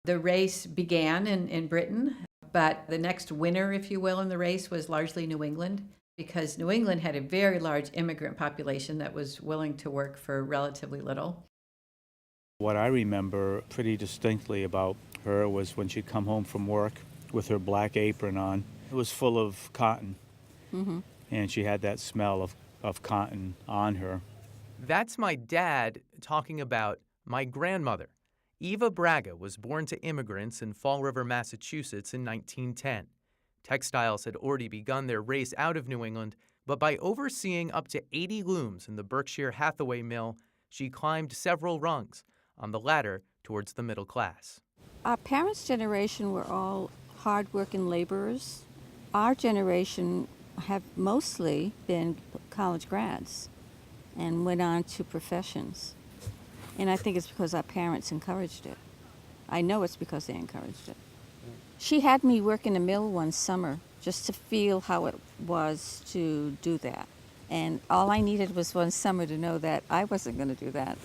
The race began in Britain, but the next winner, if you will, in the race was largely New England, because New England had a very large immigrant population that was willing to work for relatively little. What I remember pretty distinctly about her was when she'd come home from work with her black apron on. It was full of cotton, and she had that smell of cotton on her. That's my dad talking about my grandmother. Eva Braga was born to immigrants in Fall River, Massachusetts in 1910. Textiles had already begun their race out of New England, but by overseeing up to 80 looms in the Berkshire Hathaway mill, she climbed several rungs on the ladder towards the middle class. Our parents' generation were all hard-working laborers. Our generation have mostly been college grads and went on to professions. And I think it's because our parents encouraged it. I know it's because they encouraged it. She had me work in a mill one summer just to feel how it was to do that. And all I needed was one summer to know that I wasn't going to do that.